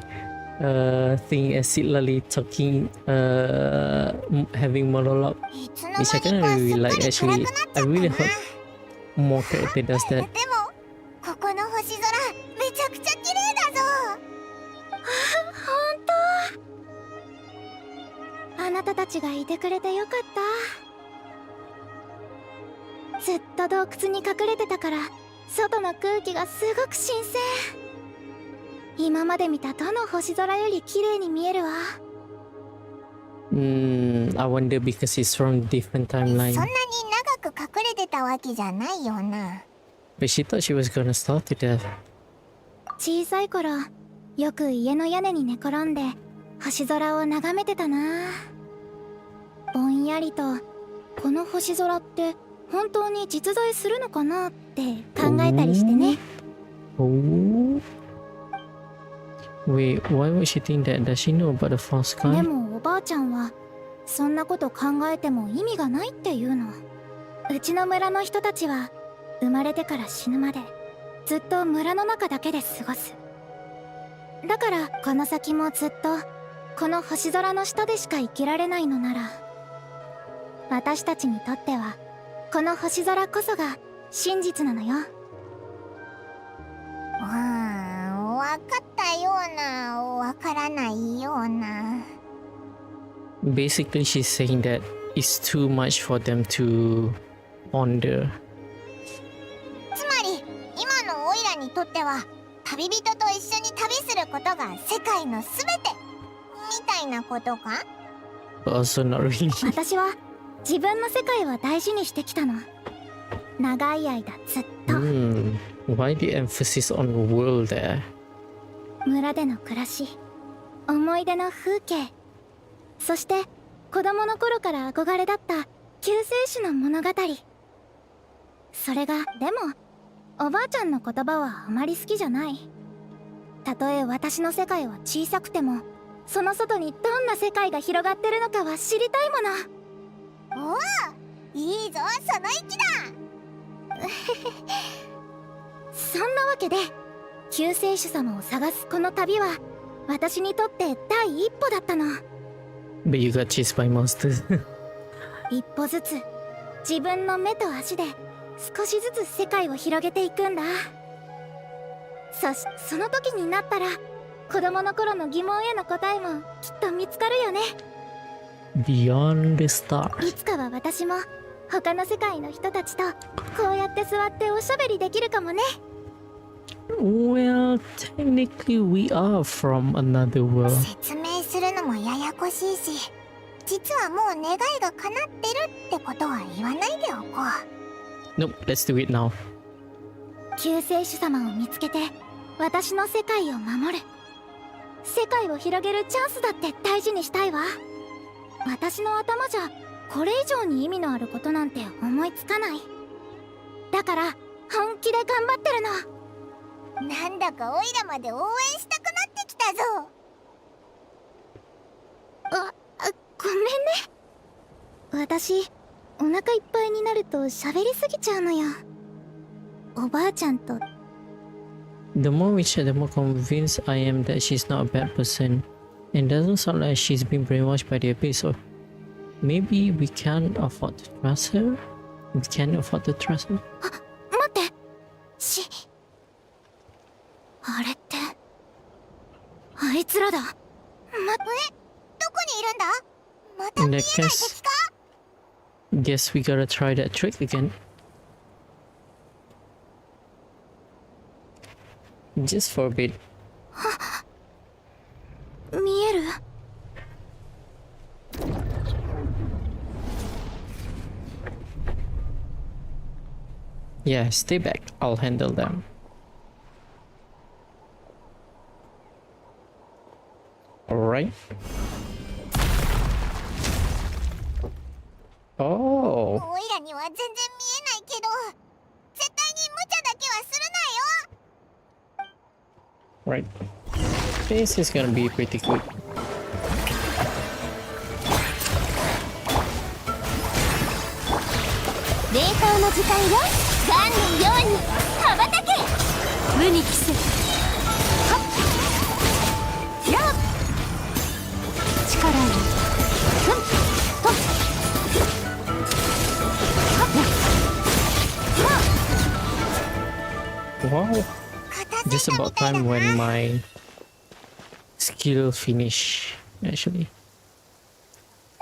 thing as Lily talking, having monologue,
いつの
which I
間
kind
に
of
か
really
すっか
like.
り
Actually,
暗くなっちゃった
I
な。
really hope more character does that.
でもここの星空めちゃくちゃ綺麗だぞ。
あなたたちがいてくれてよかった。ずっと洞窟に隠れてたから外の空気がすごく新鮮。今まで見たどの星空より綺麗に見えるわ。
I wonder because it's from different
そん
timeline.
なに長く隠れてたわけじゃないよな。
But she thought she was gonna starve to death.
小さい頃よく家の屋根に寝転んで星空を眺めてたな。ぼんやりとこの星空って本当に実在するのかなって考えたりしてね。
Oh. Wait, why would she think that? Does she know about the false
で
sky?
もおばあちゃんはそんなこと考えても意味がないって言うの。うちの村の人たちは生まれてから死ぬまでずっと村の中だけで過ごす。だからこの先もずっとこの星空の下でしか生きられないのなら、私たちにとってはこの星空こそが真実なのよ。
わかったようなわからないような。
Basically, she's saying that it's too much for them to ponder.
つまり今のオイラにとっては旅人と一緒に旅することが世界のすべてみたいなことか？
But also not really.
私は自分の世界を大事にしてきたの。長い間ずっと。
Why the emphasis on world there?
村での暮らし、思い出の風景、そして子供の頃から憧れだった救世主の物語。それがでもおばあちゃんの言葉はあまり好きじゃない。たとえ私の世界は小さくてもその外にどんな世界が広がってるのかは知りたいもの。
おお、いいぞその意気だ。
そんなわけで救世主様を探すこの旅は私にとって第一歩だったの。
But you got chased by monsters.
一歩ずつ自分の目と足で少しずつ世界を広げていくんだ。その時になったら子供の頃の疑問への答えもきっと見つかるよね。
Beyond the
い
stars.
つかは私も他の世界の人たちとこうやって座っておしゃべりできるかもね。
Well, technically we are from another world.
説明するのもややこしいし、実はもう願いが叶ってるってことは言わないでおこう。
Nope, let's do it now.
救世主様を見つけて私の世界を守る。世界を広げるチャンスだって大事にしたいわ。私の頭じゃこれ以上に意味のあることなんて思いつかない。だから本気で頑張ってるの。
なんだかオイラまで応援したくなってきたぞ。
ごめんね。私お腹いっぱいになると喋りすぎちゃうのよ。おばあちゃんと。
The more we chat, the more convinced I am that she's not a bad person. And doesn't sound like she's been brainwashed by the episode. Maybe we can't afford to trust her? We can't afford to trust her?
待って。あれってあいつらだ。
どこにいるんだ？また
In
見え
that
ない
case,
敵か？
guess we gotta try that trick again. Just for a bit.
見える？
Yeah, stay back. I'll handle them. Alright. Oh.
オイラには全然見えないけど、絶対に無茶だけはするなよ。
Right. This is gonna be pretty quick.
冷凍の時間よ。ガンのように羽ばたけ。
無に帰せ。はっやっ
力を
Wow,
片
just
付いた
about
みたいだ
time
な。
when my skill finish actually.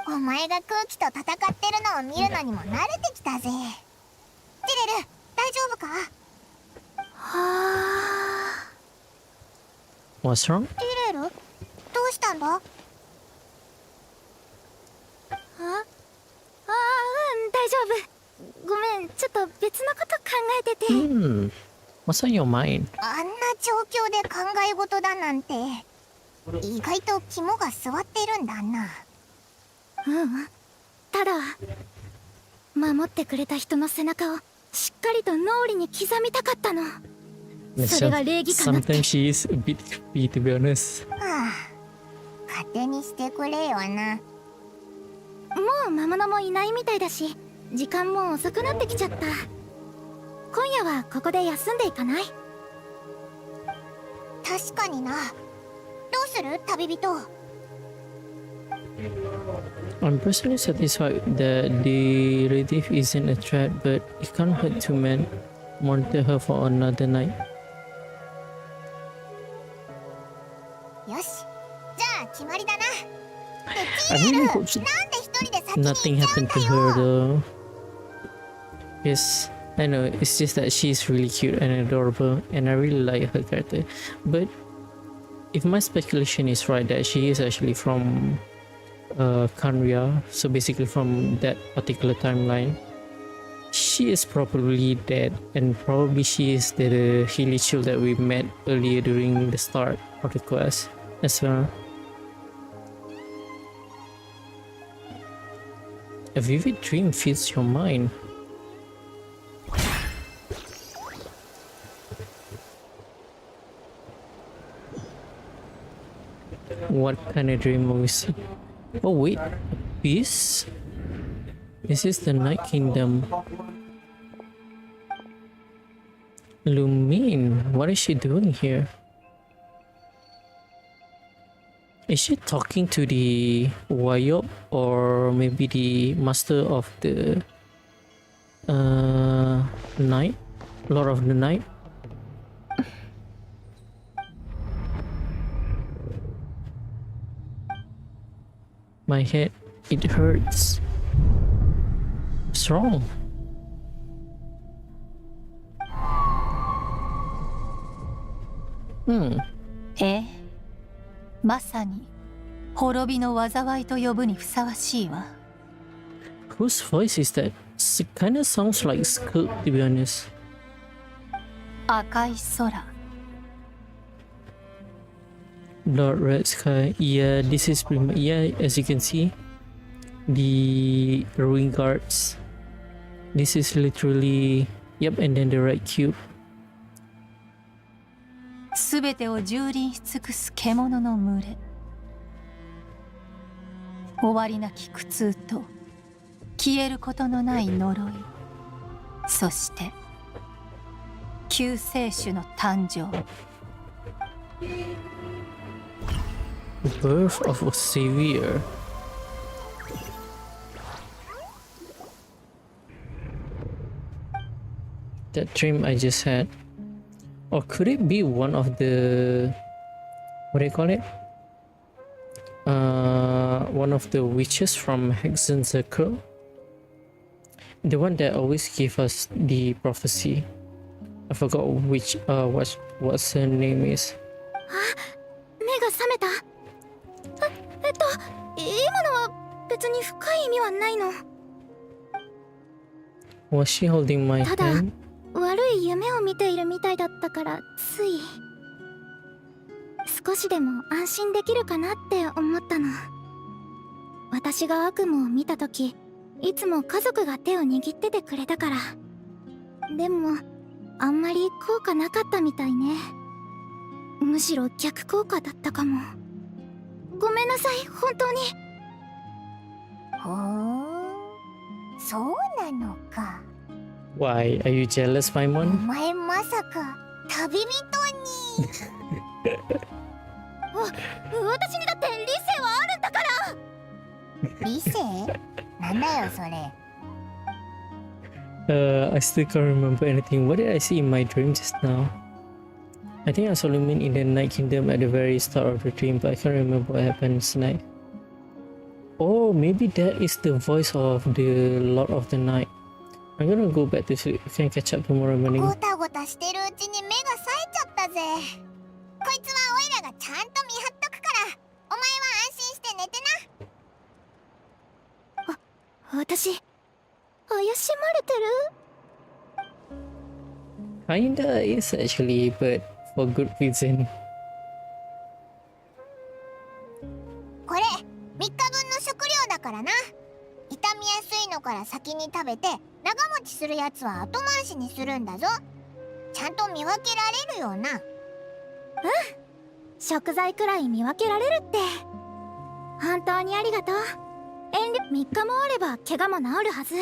お前が空気と戦ってるのを見るのにも慣れてきたぜ。ティレル、大丈夫か？
は
What's wrong?
ティレル、どうしたんだ？
あ大丈夫。ごめん、ちょっと別のこと考えてて。
What's on your mind?
あんな状況で考え事だなんて意外と肝が据わってるんだな。
ただ守ってくれた人の背中をしっかりと脳裏に刻みたかったの。それが礼儀かなって。
Sometimes she is a bit creepy, to be honest.
はあ、勝手にしてくれよな。
もう魔物もいないみたいだし、時間も遅くなってきちゃった。今夜はここで休んでいかない？
確かにな。どうする旅人？
I'm personally satisfied that the relative isn't a threat, but it can't hurt to monitor her for another night.
よし、じゃあ決まりだな。
I really hope she,
なんで一人で先に
nothing
行っちゃうん
happened to
だ
her
よ。
though. Yes, I know, it's just that she's really cute and adorable, and I really like her character. But if my speculation is right, that she is actually from Kanria, so basically from that particular timeline, she is probably dead, and probably she is the Hilichil that we met earlier during the start of the quest as well. A vivid dream fills your mind. What kind of dream are we seeing? Oh wait, this? This is the Night Kingdom. Lumine, what is she doing here? Is she talking to the Wayop or maybe the master of the night? Lord of the Night? My head, it hurts. What's wrong?
ええ、まさに滅びの災いと呼ぶにふさわしいわ。
Whose voice is that? It kinda sounds like Scoop, to be honest.
赤い空。
Lord Red Sky. Yeah, this is pretty much, yeah, as you can see, the ruin guards. This is literally, yep, and then the red cube.
すべてを蹂躙し尽くす獣の群れ。終わりなき苦痛と消えることのない呪い、そして救世主の誕生。
Birth of a savior. That dream I just had. Or could it be one of the, what do you call it? One of the witches from Hexen Circle? The one that always gave us the prophecy. I forgot which, what her name is.
目が覚めた？今のは別に深い意味はないの。
Was she holding my
ただ
hand?
悪い夢を見ているみたいだったからつい少しでも安心できるかなって思ったの。私が悪夢を見た時いつも家族が手を握っててくれたから。でもあんまり効果なかったみたいね。むしろ逆効果だったかも。ごめんなさい、本当に。
ほー、そうなのか。
Why? Are you jealous,
お
Paimon?
前まさか旅人に。
私にだって理性はあるんだから。
理性なんだよそれ。
I still can't remember anything. What did I see in my dream just now? I think I saw Lumin in the Night Kingdom at the very start of the dream, but I can't remember what happened tonight. Oh, maybe that is the voice of the Lord of the Night. I'm gonna go back to sleep. We can catch up tomorrow morning.
ごたごたしてるうちに目が冴えちゃったぜ。こいつはオイラがちゃんと見張っとくから、お前は安心して寝てな。
私怪しまれてる？
Kinda is actually, but for good reason.
これ3日分の食料だからな。傷みやすいのから先に食べて、長持ちするやつは後回しにするんだぞ。ちゃんと見分けられるよな。
食材くらい見分けられるって。本当にありがとう。3日もあれば怪我も治るはず。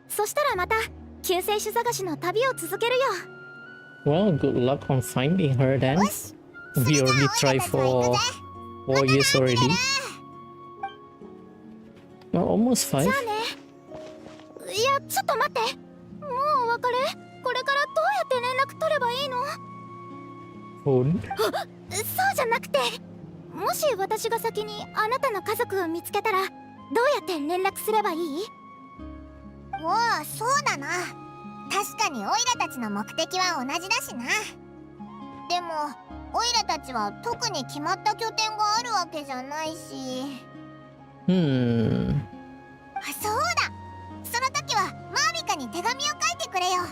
そしたらまた救世主探しの旅を続けるよ。
Well, good luck on finding her then.
よし、
We already tried for 4 years already. Well, almost 5.
じゃあね。いや、ちょっと待って。もうお別れ？これからどうやって連絡取ればいいの？
Phone.
そうじゃなくて、もし私が先にあなたの家族を見つけたらどうやって連絡すればいい？
おお、そうだな。確かにオイラたちの目的は同じだしな。でもオイラたちは特に決まった拠点があるわけじゃないし。そうだ、その時はマービカに手紙を書いてくれよ。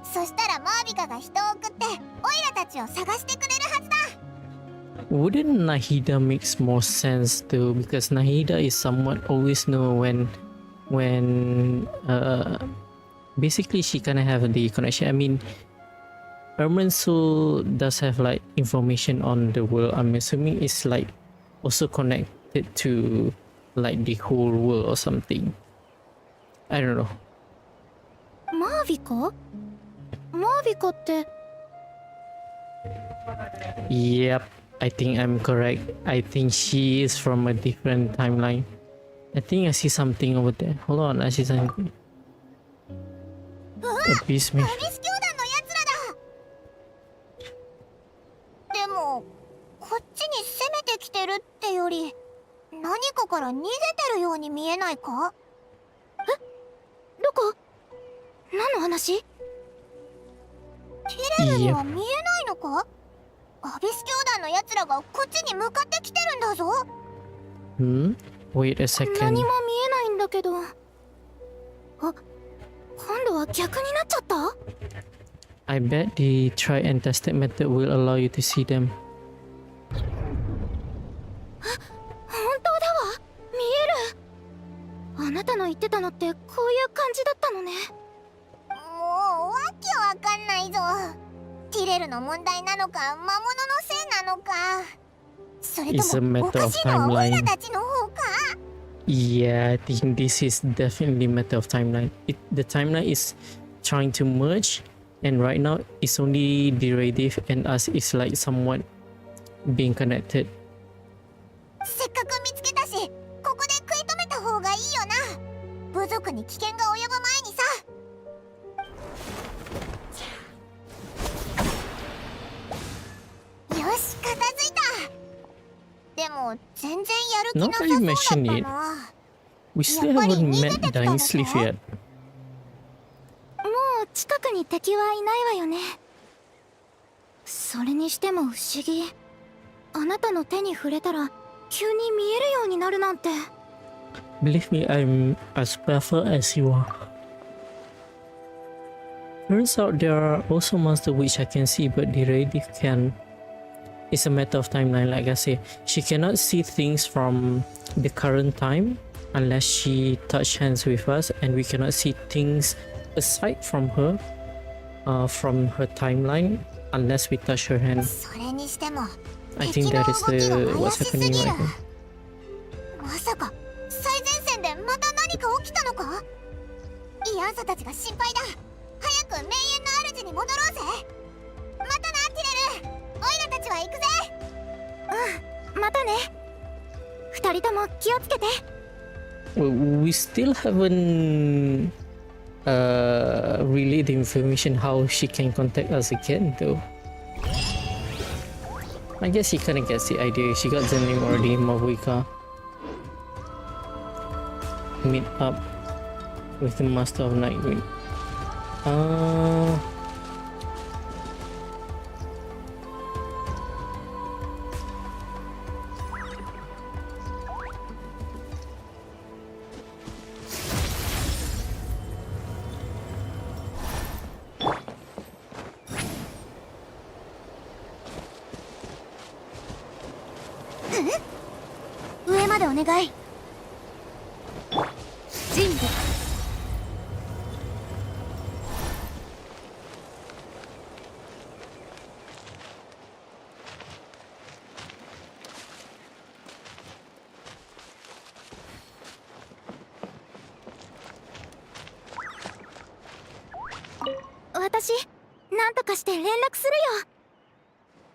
そしたらマービカが人を送ってオイラたちを探してくれるはずだ。
Wouldn't Nahida makes more sense though, because Nahida is somewhat always know when basically she kind of have the connection. I mean, Ermansul does have like information on the world. I'm assuming it's like also connected to like the whole world or something. I don't know.
マービカ？マービカって。
Yep, I think I'm correct. I think she is from a different timeline. I think I see something over there. Hold on, I see something. A beast me.
アビス教団のやつらだ。でもこっちに攻めてきてるってより何かから逃げてるように見えないか？
どこ？何の話？
ティレルには見えないのか？アビス教団のやつらがこっちに向かってきてるんだぞ。
Wait a second.
何も見えないんだけど。あ、今度は逆になっちゃった？
I bet the try and tested method will allow you to see them.
本当だわ。見える。あなたの言ってたのってこういう感じだったのね。
もうわけわかんないぞ。ティレルの問題なのか魔物のせいなのか、それともおかしいのはオイラたちの方か。
Yeah, I think this is definitely matter of timeline. The timeline is trying to merge, and right now it's only the Radief and us is like somewhat being connected.
せっかく見つけたし、ここで食い止めた方がいいよな。部族に危険が及ぶ前にさ。よし、片付いた。でも全然やる気なさそうだったな。
We still haven't met Dying Sleeve yet.
もう近くに敵はいないわよね。それにしても不思議。あなたの手に触れたら急に見えるようになるなんて。
Believe me, I'm as powerful as you are. Turns out there are also monsters which I can see, but the Radief can. It's a matter of timeline, like I say. She cannot see things from the current time unless she touch hands with us, and we cannot see things aside from her timeline unless we touch her hand.
それにしても
I think that is what's happening right now.
まさか最前線でまた何か起きたのか？イアンサたちが心配だ。早く名園の主に戻ろうぜ。またな、ティレル。オイラたちは行くぜ。
またね。二人とも気をつけて。
We still haven't relayed the information how she can contact us again though. I guess he kind of gets the idea. She got the name already, miHoYo. Meet up with the Master of Nightwind.
「上までお願い」「準備」
私なんとかして連絡する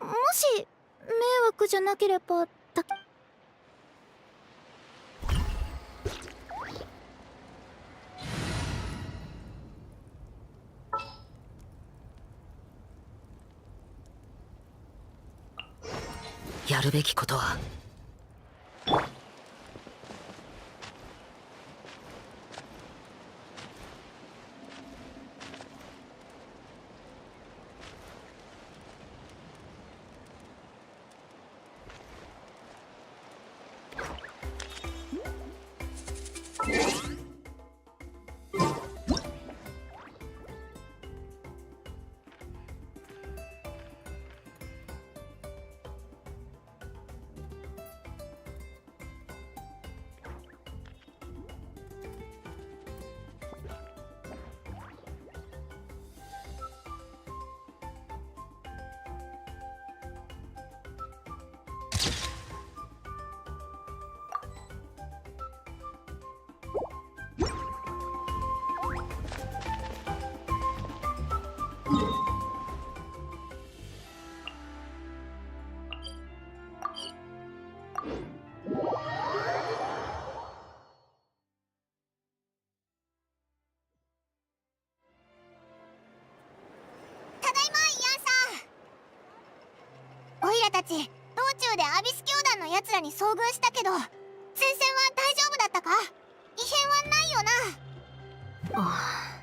よ。もし迷惑じゃなければだ。
やるべきことは
オイラたち道中でアビス教団のやつらに遭遇したけど、戦線は大丈夫だったか？異変はないよな？
あ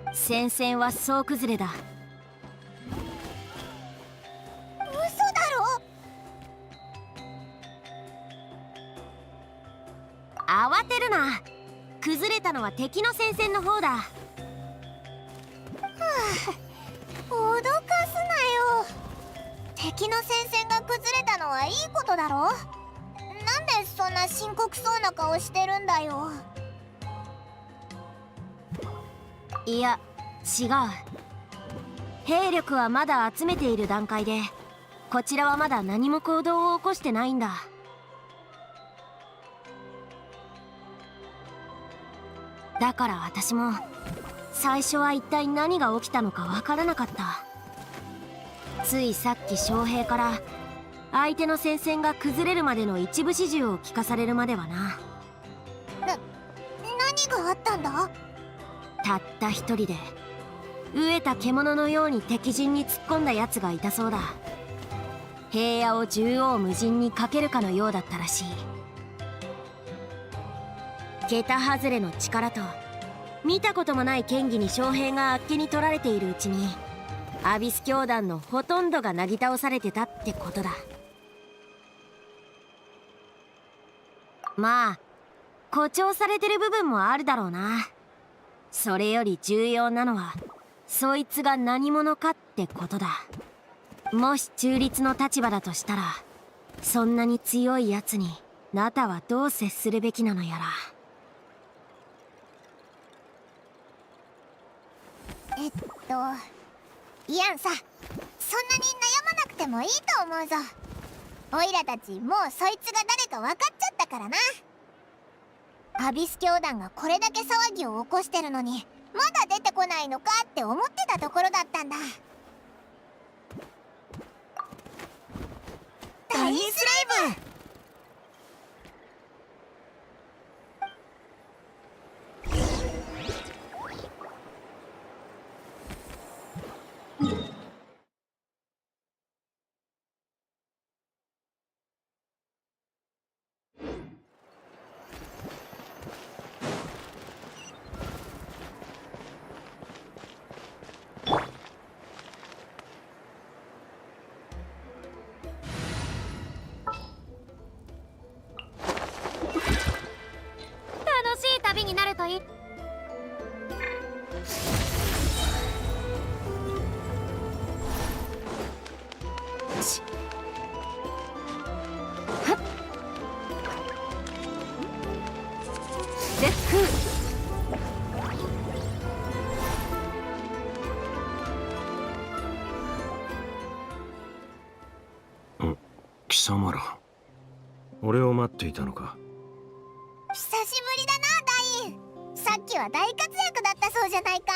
あ、戦線は総崩れだ。
嘘だろ？
慌てるな。崩れたのは敵の戦線の方だ。
脅かすなよ。敵の戦線が崩れたのはいいことだろ？なんでそんな深刻そうな顔してるんだよ。
いや、違う。兵力はまだ集めている段階で、こちらはまだ何も行動を起こしてないんだ。だから私も最初は一体何が起きたのかわからなかった。ついさっき将兵から相手の戦線が崩れるまでの一部始終を聞かされるまではな。
何があったんだ？
たった一人で飢えた獣のように敵陣に突っ込んだやつがいたそうだ。平野を縦横無尽にかけるかのようだったらしい。桁外れの力と見たこともない剣技に将兵があっけに取られているうちに、アビス教団のほとんどがなぎ倒されてたってことだ。まあ誇張されてる部分もあるだろうな。それより重要なのはそいつが何者かってことだ。もし中立の立場だとしたら、そんなに強いやつにナタはどう接するべきなのやら。
イアンさ、そんなに悩まなくてもいいと思うぞ。オイラたちもうそいつが誰か分かっちゃったからな。アビス教団がこれだけ騒ぎを起こしてるのにまだ出てこないのかって思ってたところだったんだ。大スレイブ！
貴様ら、俺を待っていたのか。
久しぶりだな、ダイン。さっきは大活躍だったそうじゃないか。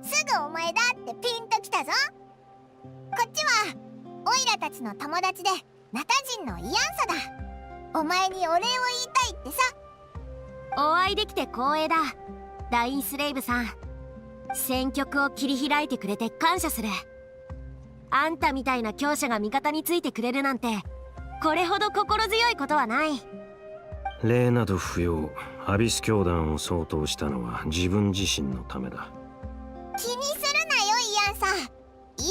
すぐお前だってピンときたぞ。こっちはオイラたちの友達でナタ人のイアンサだ。お前にお礼を言いたいってさ。
お会いできて光栄だ、ダインスレイブさん。戦局を切り開いてくれて感謝する。あんたみたいな強者が味方についてくれるなんて、これほど心強いことはない。
礼など不要。アビス教団を相当したのは自分自身のためだ。
気にするなよ、イアンサ。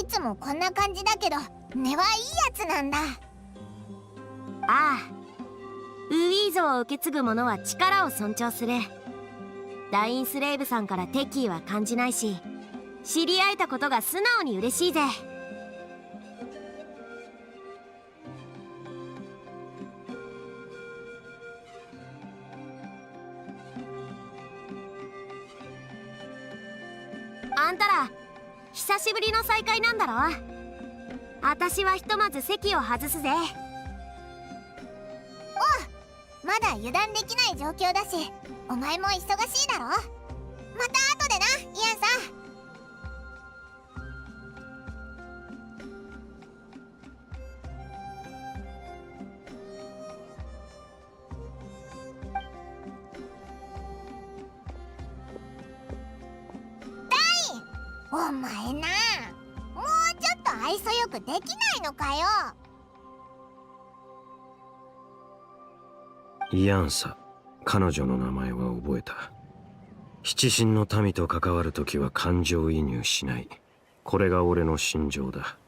いつもこんな感じだけど根はいいやつなんだ。
ああ、ウィーゾを受け継ぐ者は力を尊重する。ダインスレイブさんから敵意は感じないし、知り合えたことが素直に嬉しいぜ。あんたら久しぶりの再会なんだろ。私はひとまず席を外すぜ。
まだ油断できない状況だし、お前も忙しいだろ。また後でな、イアンさ。お前な、もうちょっと愛想よくできないのかよ。
イアンサ、彼女の名前は覚えた。七神の民と関わるときは感情移入しない。これが俺の信条だ。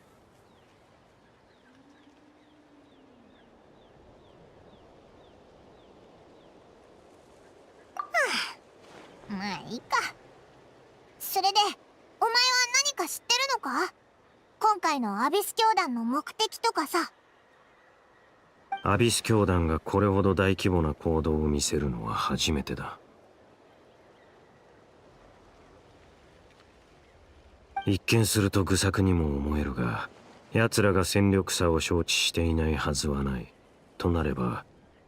まあいいか。それでお前は何か知ってるのか？今回のアビス教団の目的とかさ。
アビス教団がこれほど大規模な行動を見せるのは初めてだ。一見すると愚策にも思えるが、奴らが戦力差を承知していないはずはない。となれば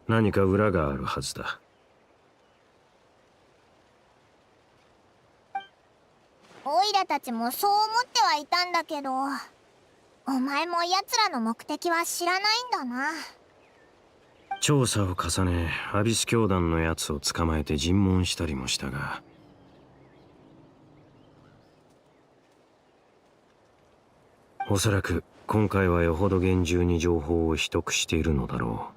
何か裏があるはずだ。
オイラたちもそう思ってはいたんだけど、お前も奴らの目的は知らないんだな。
調査を重ね、アビス教団のやつを捕まえて尋問したりもしたが、おそらく今回はよほど厳重に情報を秘匿しているのだろ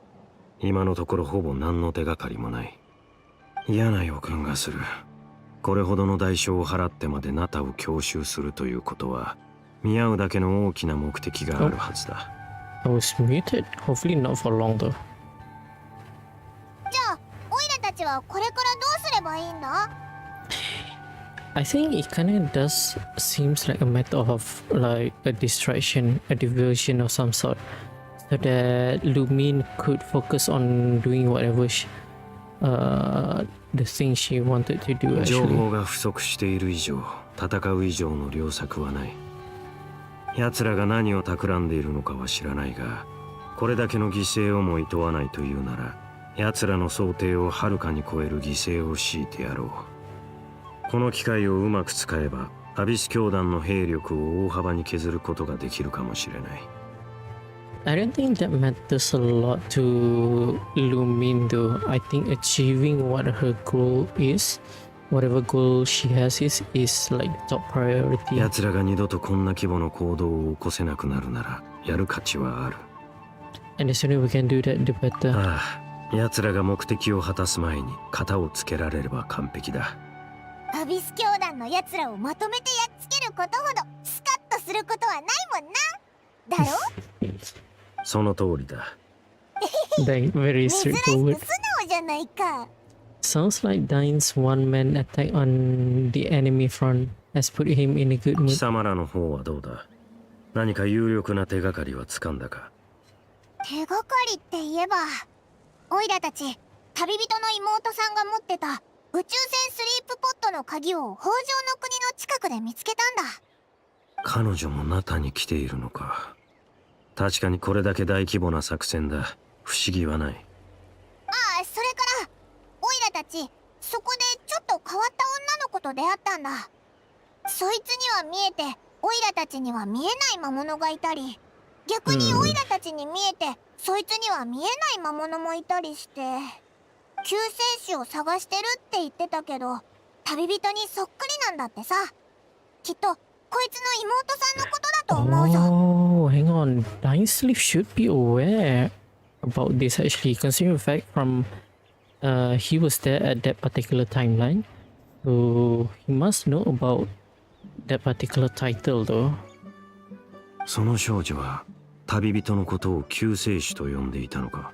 う。今のところほぼ何の手がかりもない。嫌な予感がする。これほどの代償を払ってまでナタを強襲するということは、見合うだけの大きな目的があるはずだ。
I was muted. Hopefully not for long though.
じゃあオイラたちはこれからどうすればいいんだ？
I think it kind of does seems like a matter of like a distraction, a diversion of some sort, so that Lumin could focus on doing whatever the thing she wanted to do
情
actually.
報が不足している以上、戦う以上の良策はない。奴らが何を企んでいるのかは知らないが、これだけの犠牲をも厭わないというなら、奴らの想定をはるかに超える犠牲を強いてやろう。この機会をうまく使えば、アビス教団の兵力を大幅に削ることができるかもしれない。
I don't think that matters a lot to Lumin though. I think achieving what her goal is, whatever goal she has is like the top priority.
奴らが二度とこんな規模の行動を起こせなくなるなら、やる価値はある。
And the sooner we can do that, the better.
ああ、奴らが目的を果たす前に型をつけられれば完璧だ。
アビス教団の奴らをまとめてやっつけることほどスカッとすることはないもんな。だろ？
その通りだ。
Like very
珍しく素
straightforward.
直じゃないか。
Sounds like Dine's one-man attack on the enemy front has put him in a good
貴
mood.
様らの方はどうだ？何か有力な手がかりはつかんだか？
手がかりって言えば、オイラたち旅人の妹さんが持ってた宇宙船スリープポットの鍵を北条の国の近くで見つけたんだ。
彼女もナタに来ているのか。確かにこれだけ大規模な作戦だ。不思議はない。
ああ、それからオイラたちそこでちょっと変わった女の子と出会ったんだ。そいつには見えてオイラたちには見えない魔物がいたり、逆にオイラたちに見えてそいつには見えない魔物もいたりして、救世主を探してるって言ってたけど旅人にそっくりなんだってさ。きっとこいつの妹さんのことだと思うぞ。
Oh, hang on. Dying Sleep should be aware about this actually, considering the fact from he was there at that particular timeline. So he must know about that particular title though.
その少女は旅人のことを救世主と呼んでいたのか。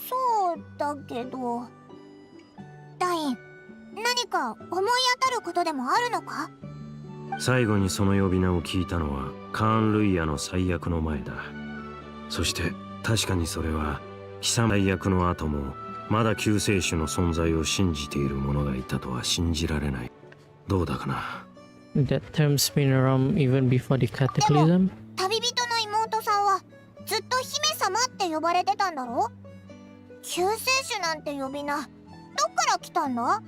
そうだけど、ダイン、何か思い当たることでもあるのか？
最後にその呼び名を聞いたのはカーン・ルイヤの最悪の前だ。そして確かにそれは貴様最悪の後もまだ救世主の存在を信じている者がいたとは信じられない。どうだかな。
That term's been around even before the cataclysm.
旅人の妹さんはずっと姫様って呼ばれてたんだろ？救世主なんて呼び名どっから来たんだ？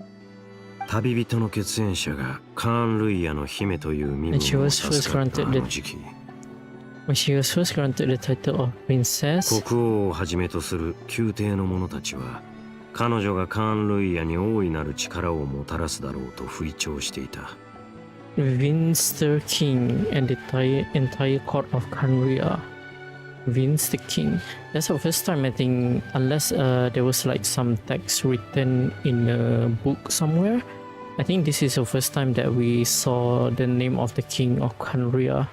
旅人の血縁者がカーン・ルイヤの姫という身分を授かったあの時期、
When she was first granted the title of princess,
国王をはじめとする宮廷の者たちは彼女がカーン・ルイヤに大いなる力をもたらすだろうと吹聴していた。
Vince the King and the entire court of Canria. Vince the King. That's the first time I think, unless there was like some text written in a book somewhere. I think this is the first time that we saw the name of the King of Canria,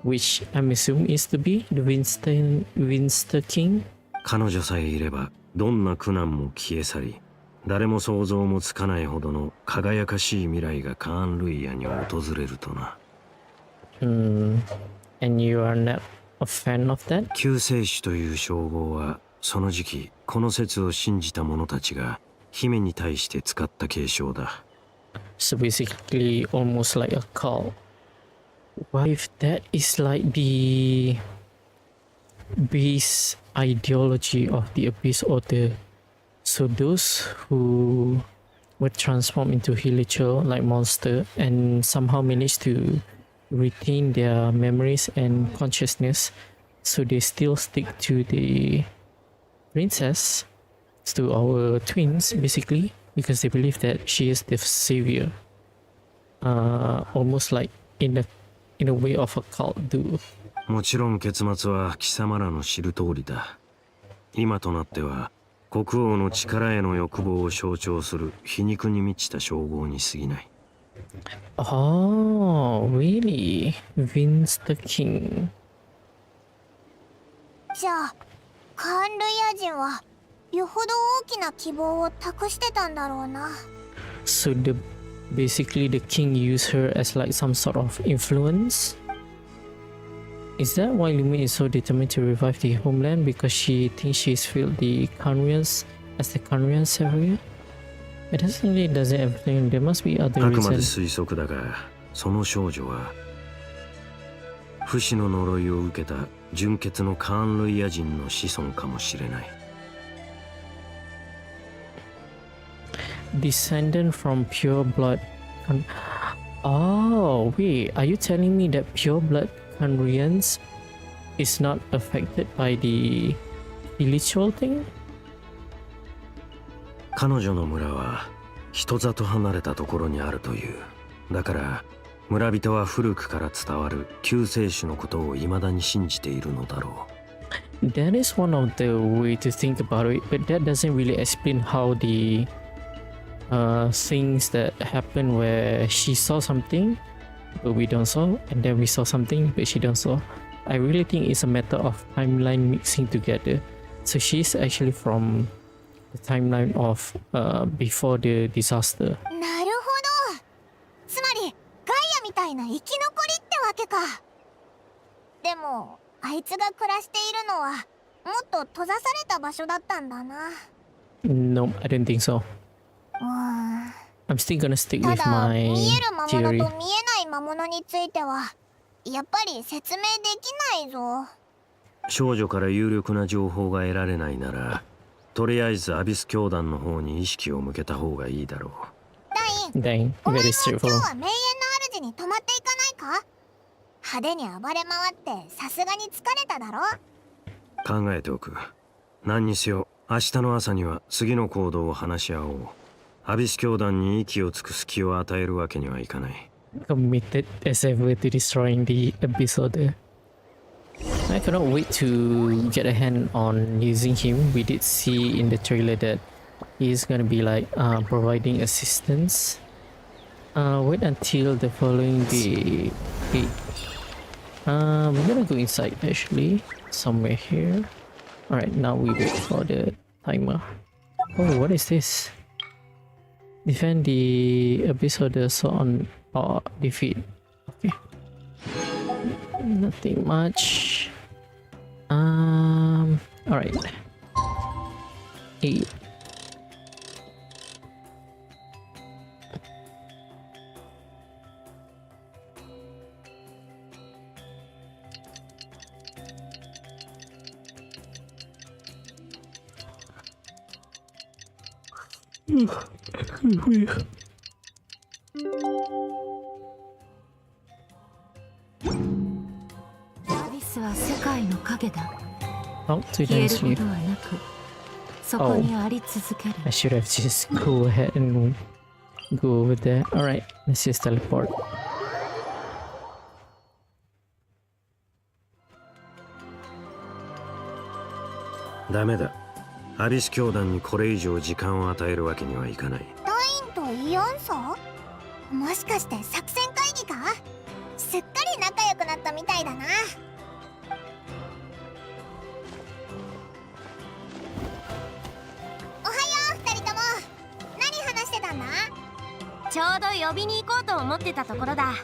which I'm assuming is to be the Vince the King.
彼女さえいればどんな苦難も消え去り、誰も想像もつかないほどの輝かしい未来がカーン・ルイヤに訪れるとな。
And you are not a fan of that?
救世主という称号はその時期この説を信じた者たちが姫に対して使った継承だ。
So basically almost like a cult. What if that is like the base ideology of the Abyss Order? So those who were transformed into Hilichurl like monster and somehow managed to retain their memories and consciousness, so they still stick to the princess, to our twins basically, because they believe that she is the savior. Almost like in a way of a cult do.
もちろん結末は貴様らの知る通りだ。今となっては国王の力への欲望を象徴する皮肉に満ちた称号に過ぎない。
Oh, really? Vince the King.
じゃあカーン・ルイヤ人はよほど大きな希望を託してたんだろうな。
So basically the king used her as like some sort of influence? Is that why Lumin is so determined to revive the homeland, because she thinks she's filled the Canrians as the Canrian savior? It doesn't everything. There must be other
あくまで
reasons.
推測だが、その少女は不死の呪いを受けた純血のカーン・ルイヤ人の子孫かもしれない。
Descendant from pure blood. Oh, wait. Are you telling me that pure blood Canrians is not affected by the Hilichurl thing?
彼女の村は人里離れたところにあるという。だから村人は古くから伝わる救世主のことを未だに信じているのだろう。
That is one of the way to think about it, but that doesn't really explain how the things that happen where she saw something but we don't saw, and then we saw something but she don't saw. I really think it's a matter of timeline mixing together. So she's actually from the timeline of before the disaster.
なるほど。つまりガイアみたいな生き残りってわけか。でもあいつが暮らしているのはもっと閉ざされた場所だったんだな。
No, I don't think so.
うーん。
I'm still gonna stick
た
with
だ
my
見える魔物と
theory.
見えない魔物についてはやっぱり説明できないぞ。
少女から有力な情報が得られないなら、とりあえずアビス教団の方に意識を向けた方がいいだろう。
ダイン、
Dang,
お前
very
も今日
straightforward.
は名園の主に泊まっていかないか。派手に暴れ回ってさすがに疲れただろ。
考えておく。何にせよ明日の朝には次の行動を話し合おう。アビス教団に息をつく隙を与えるわけにはいかない。
Committed as ever to destroying the episode. I cannot wait to get a hand on using him. We did see in the trailer that he's gonna be like providing assistance. Wait until the following day. Okay. We're gonna go inside actually, somewhere here. Alright, now we wait for the timer. Oh, what is this? Defend the episode so on or defeat. Okay. Nothing much. Alright. 8. Oh, two times sleep. I should have just go ahead and go over there. Alright, let's just teleport.
ダメだ。アビス教団にこれ以上時間を与えるわけにはいかない。
ダインとイオンソ？もしかして作戦会議か？すっかり仲良くなったみたいだな。おはよう2人とも。何話してたんだ？
ちょうど呼びに行こうと思ってたところだ。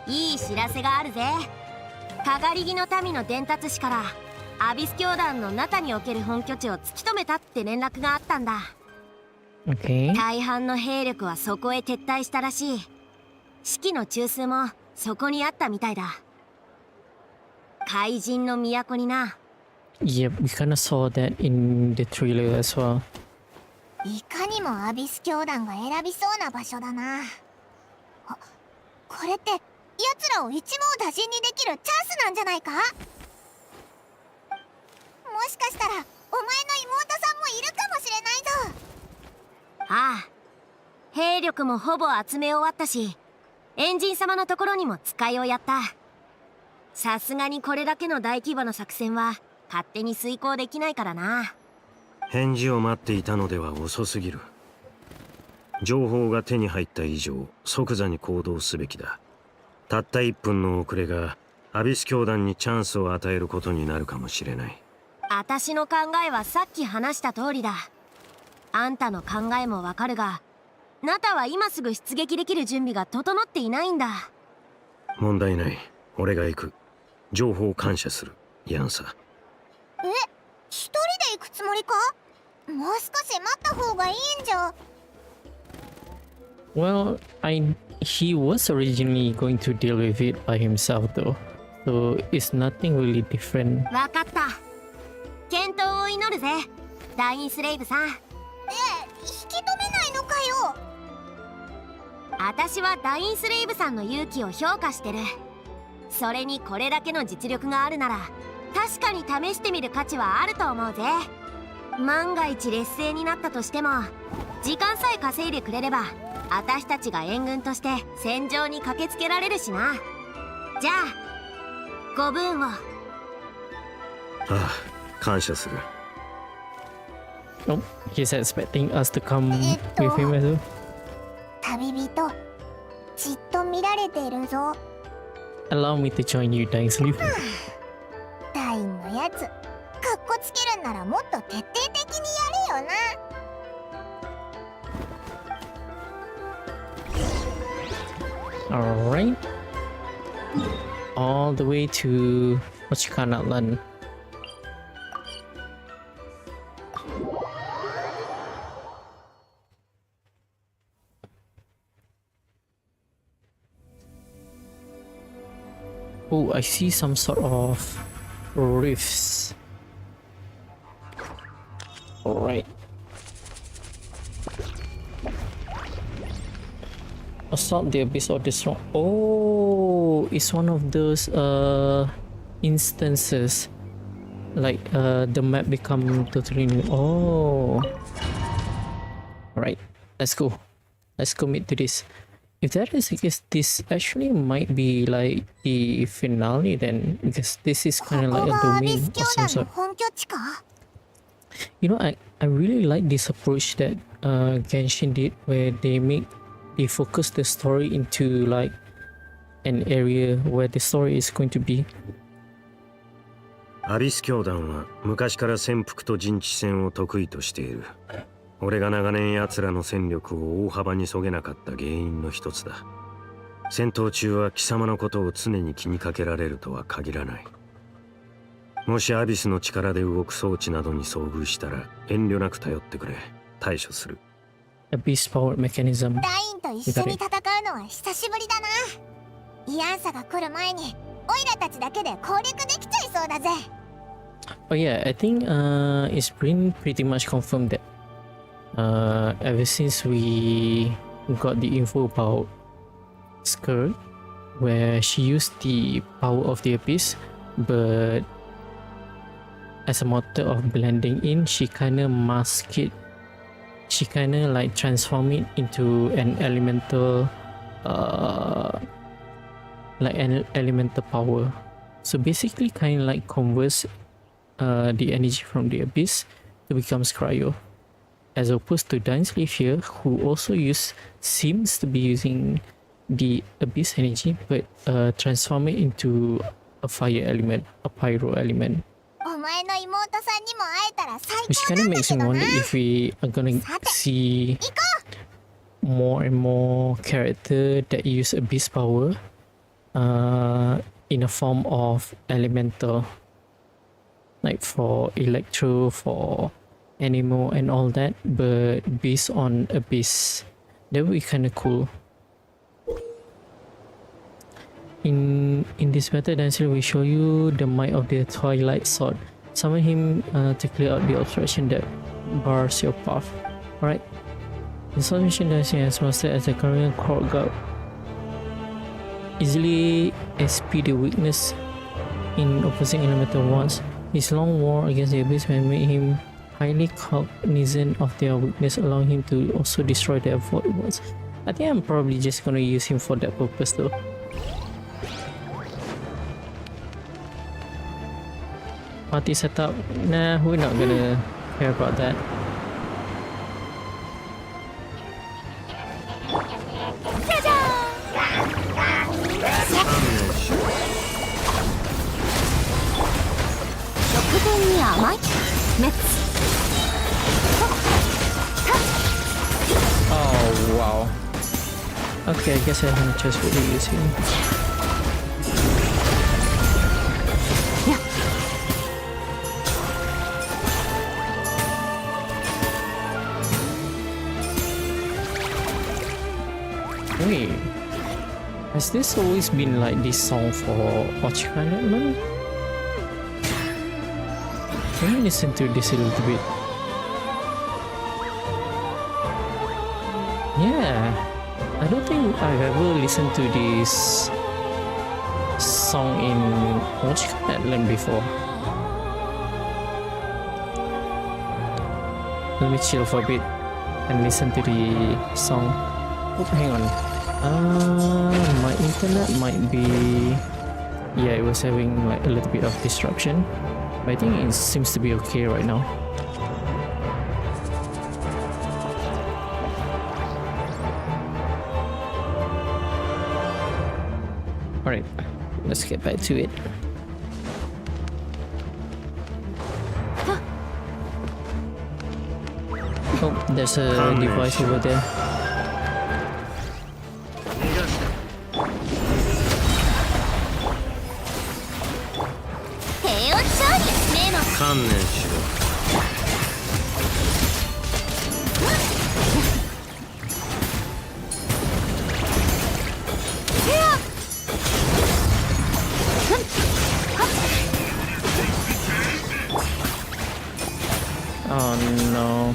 いい知らせがあるぜ。かがりぎの民の伝達師からアビス教団の中における本拠地を突き止めたって連絡があったんだ。
Okay.
大半の兵力はそこへ撤退したらしい。士気の中枢もそこにあったみたいだ。怪人の都にな。
Yep, we kinda saw that in the trailer as well.
いかにもアビス教団が選びそうな場所だな。あ、これって奴らを一網打尽にできるチャンスなんじゃないか？もしかしたらお前の妹さんもいるかもしれないぞ。
ああ、兵力もほぼ集め終わったし、エンジン様のところにも使いをやった。さすがにこれだけの大規模な作戦は勝手に遂行できないからな。
返事を待っていたのでは遅すぎる。情報が手に入った以上、即座に行動すべきだ。たった1分の遅れがアビス教団にチャンスを与えることになるかもしれない。
私の考えはさっき話した通りだ。あんたの考えもわかるが、ナタは今すぐ出撃できる準備が整っていないんだ。
問題ない。俺が行く。情報を感謝する。ヤンサ。
え、一人で行くつもりか？もう少し待った方がいいんじゃ。
Well, he was originally going to deal with it by himself though, so it's nothing really different.
わかった。健闘を祈るぜ、ダインスレイブさん。
引き止めないのかよ。
私はダインスレイブさんの勇気を評価してる。それにこれだけの実力があるなら確かに試してみる価値はあると思うぜ。万が一劣勢になったとしても時間さえ稼いでくれれば私たちが援軍として戦場に駆けつけられるしな。じゃあご分を。
ああ、感謝する。
Oh, he's expecting us to come with him as well.
旅人、じっと見られているぞ。
Allow me to join you, Dying Sleep.
ダインのやつ、かっこつけるんならもっと徹底的にやれよな。
Alright. All the way to Land. Oh, I see some sort of rifts. Alright. Assault the abyss or destroy. Oh, it's one of those instances. Like the map become totally new. Oh. Alright, let's go. Let's commit to this. If that is the case, this actually might be like the finale then, because this is kind of like a domain of some sort. You know, I really like this approach that Genshin did, where they focus the story into like an area where the story is going to be.
アビス教団は昔から潜伏と陣地戦を得意としている。俺が長年奴らの戦力を大幅にそげなかった原因の一つだ。戦闘中は貴様のことを常に気にかけられるとは限らない。もしアビスの力で動く装置などに遭遇したら遠慮なく頼ってくれ。対処する。
Abyss powered mechanism.
ダインと一緒に戦うのは久しぶりだな。イアンサが来る前にオイラたちだけで攻略できちゃいそうだぜ。
Oh yeah, I think it's been pretty much confirmed that ever since we got the info about Skirt, where she used the power of the abyss, but as a method of blending in, she kinda masked it. She kinda like transformed it into an elemental like an elemental power. So basically kinda like converts the energy from the abyss to become cryo, as opposed to Dainslave here, who also seems to be using the abyss energy, but transform it into a fire element, a pyro element.
お前の妹さんにも会えたら最
Which
高
kind
な
of
んだ
makes
け
me
どな。
wonder if we are gonna see more and more character that use abyss power in a form of elemental, like for electro, for animal and all that, but based on abyss. That would be kind of cool. In this method, answer we show you the might of the Twilight Sword. Summon him to clear out the obstruction that bars your path. Alright. The submission dancing has mastered as a current crowd guard. Easily SP the weakness in opposing elemental ones. His long war against the abyss man made him highly cognizant of their weakness, allowing him to also destroy their void ones. I think I'm probably just gonna use him for that purpose though. Party setup, nah, we're not gonna care about that. Oh wow. Okay, I guess I have no choice but to use him. Wait, has this always been like this song for Archon Quest? Can you listen to this a little bit? Yeah, I don't think I've ever listened to this song in Archon before. Let me chill for a bit and listen to the song. Oh, hang on. My internet might be... Yeah, it was having like a little bit of disruption. But I think it seems to be okay right now. Alright, let's get back to it. Oh, there's a device over there. Oh no.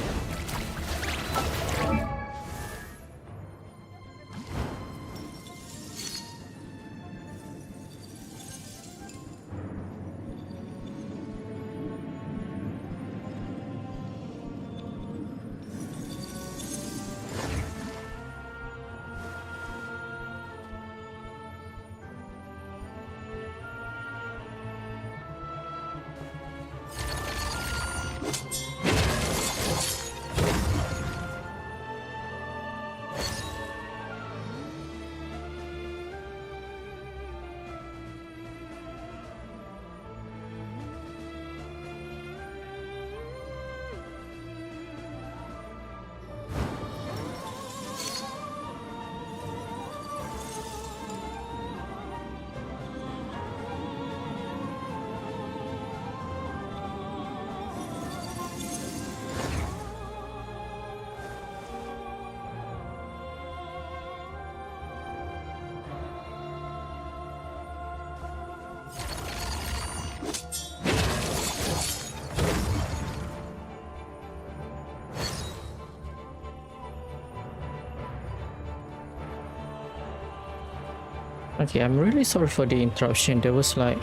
Okay, I'm really sorry for the interruption. There was like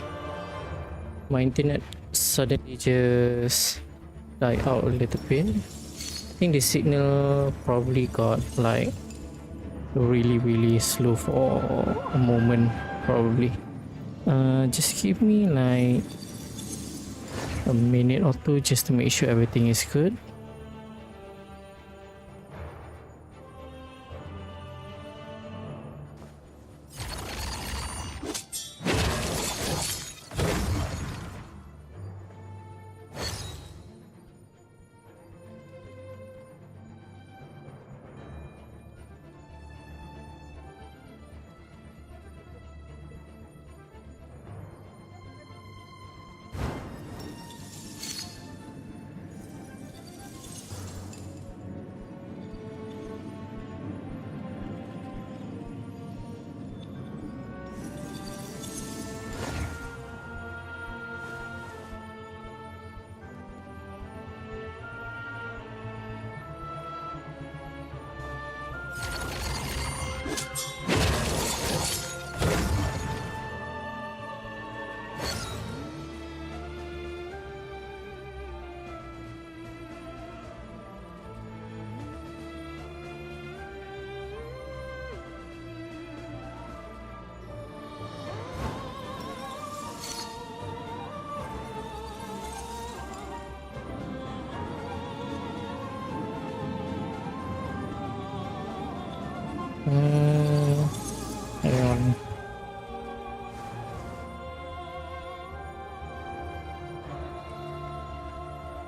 my internet suddenly just died out a little bit. I think the signal probably got like really slow for a moment probably. Just give me like a minute or two just to make sure everything is good. Hang on.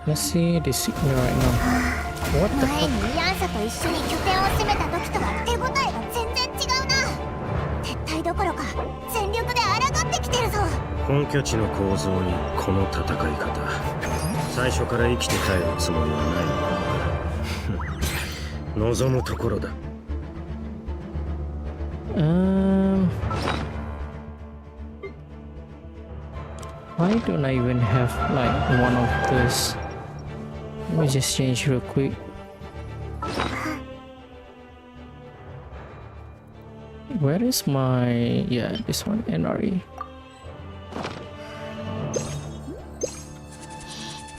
Let's see the signal right now. What the
前
fuck?
にヤンサと一緒に拠点を攻めた時とは手応えが全然違うな。撤退どころか全力で抗ってきてるぞ。
本拠地の構造にこの戦い方、最初から生きて帰るつもりはないのかな。望むところだ。
Why don't I even have like one of those? Let me just change real quick. Where is my... yeah, this one, NRE.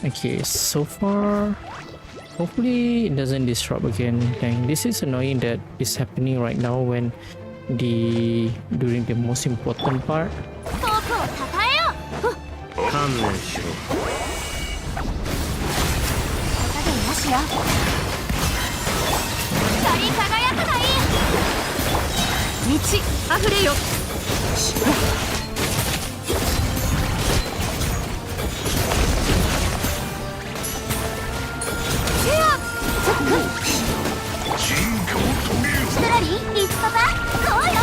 Okay, so far hopefully it doesn't disrupt again. Dang, this is annoying that is happening right now when during the most important part.
観念しろ。
影なしよ。光り輝くがいい。
満ち溢れよ。
ストラリー、リスパパ、こうよ。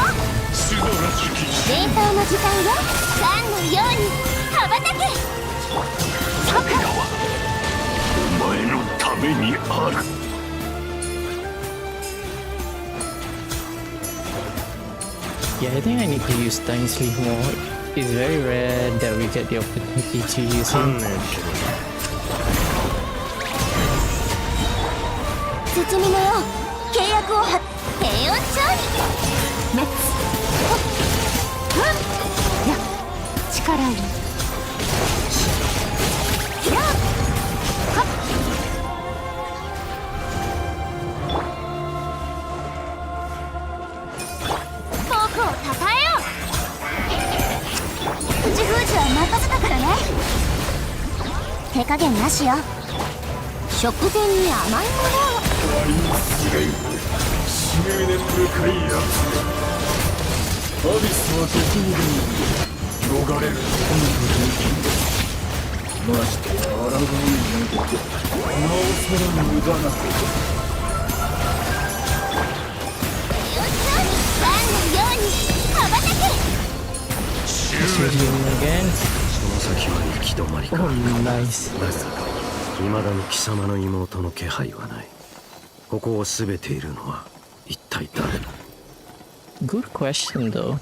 素晴らしき
冷凍の時間よ。ガンのように羽ばたけ。
桜はお前のためにある。
Yeah, I think I need to use Time Sleeve more. It's very rare that we get the opportunity to use
観
it.
念しろ。
スチミネよ、契約をは平穏調理メッツや力をやはっ僕をたたえよう。口封じは任せたからね。手加減なしよ。食前に甘いものを。
ワインスレイブ執念深いやつ。アビスはどこにでも逃れる本部できましてや抗うになおさら無駄なこと。
Again.
その先は行き止まりか。
Oh, nice.
未だに貴様の妹の気配はない。ここを全ているのは一体誰だ？
Good question though.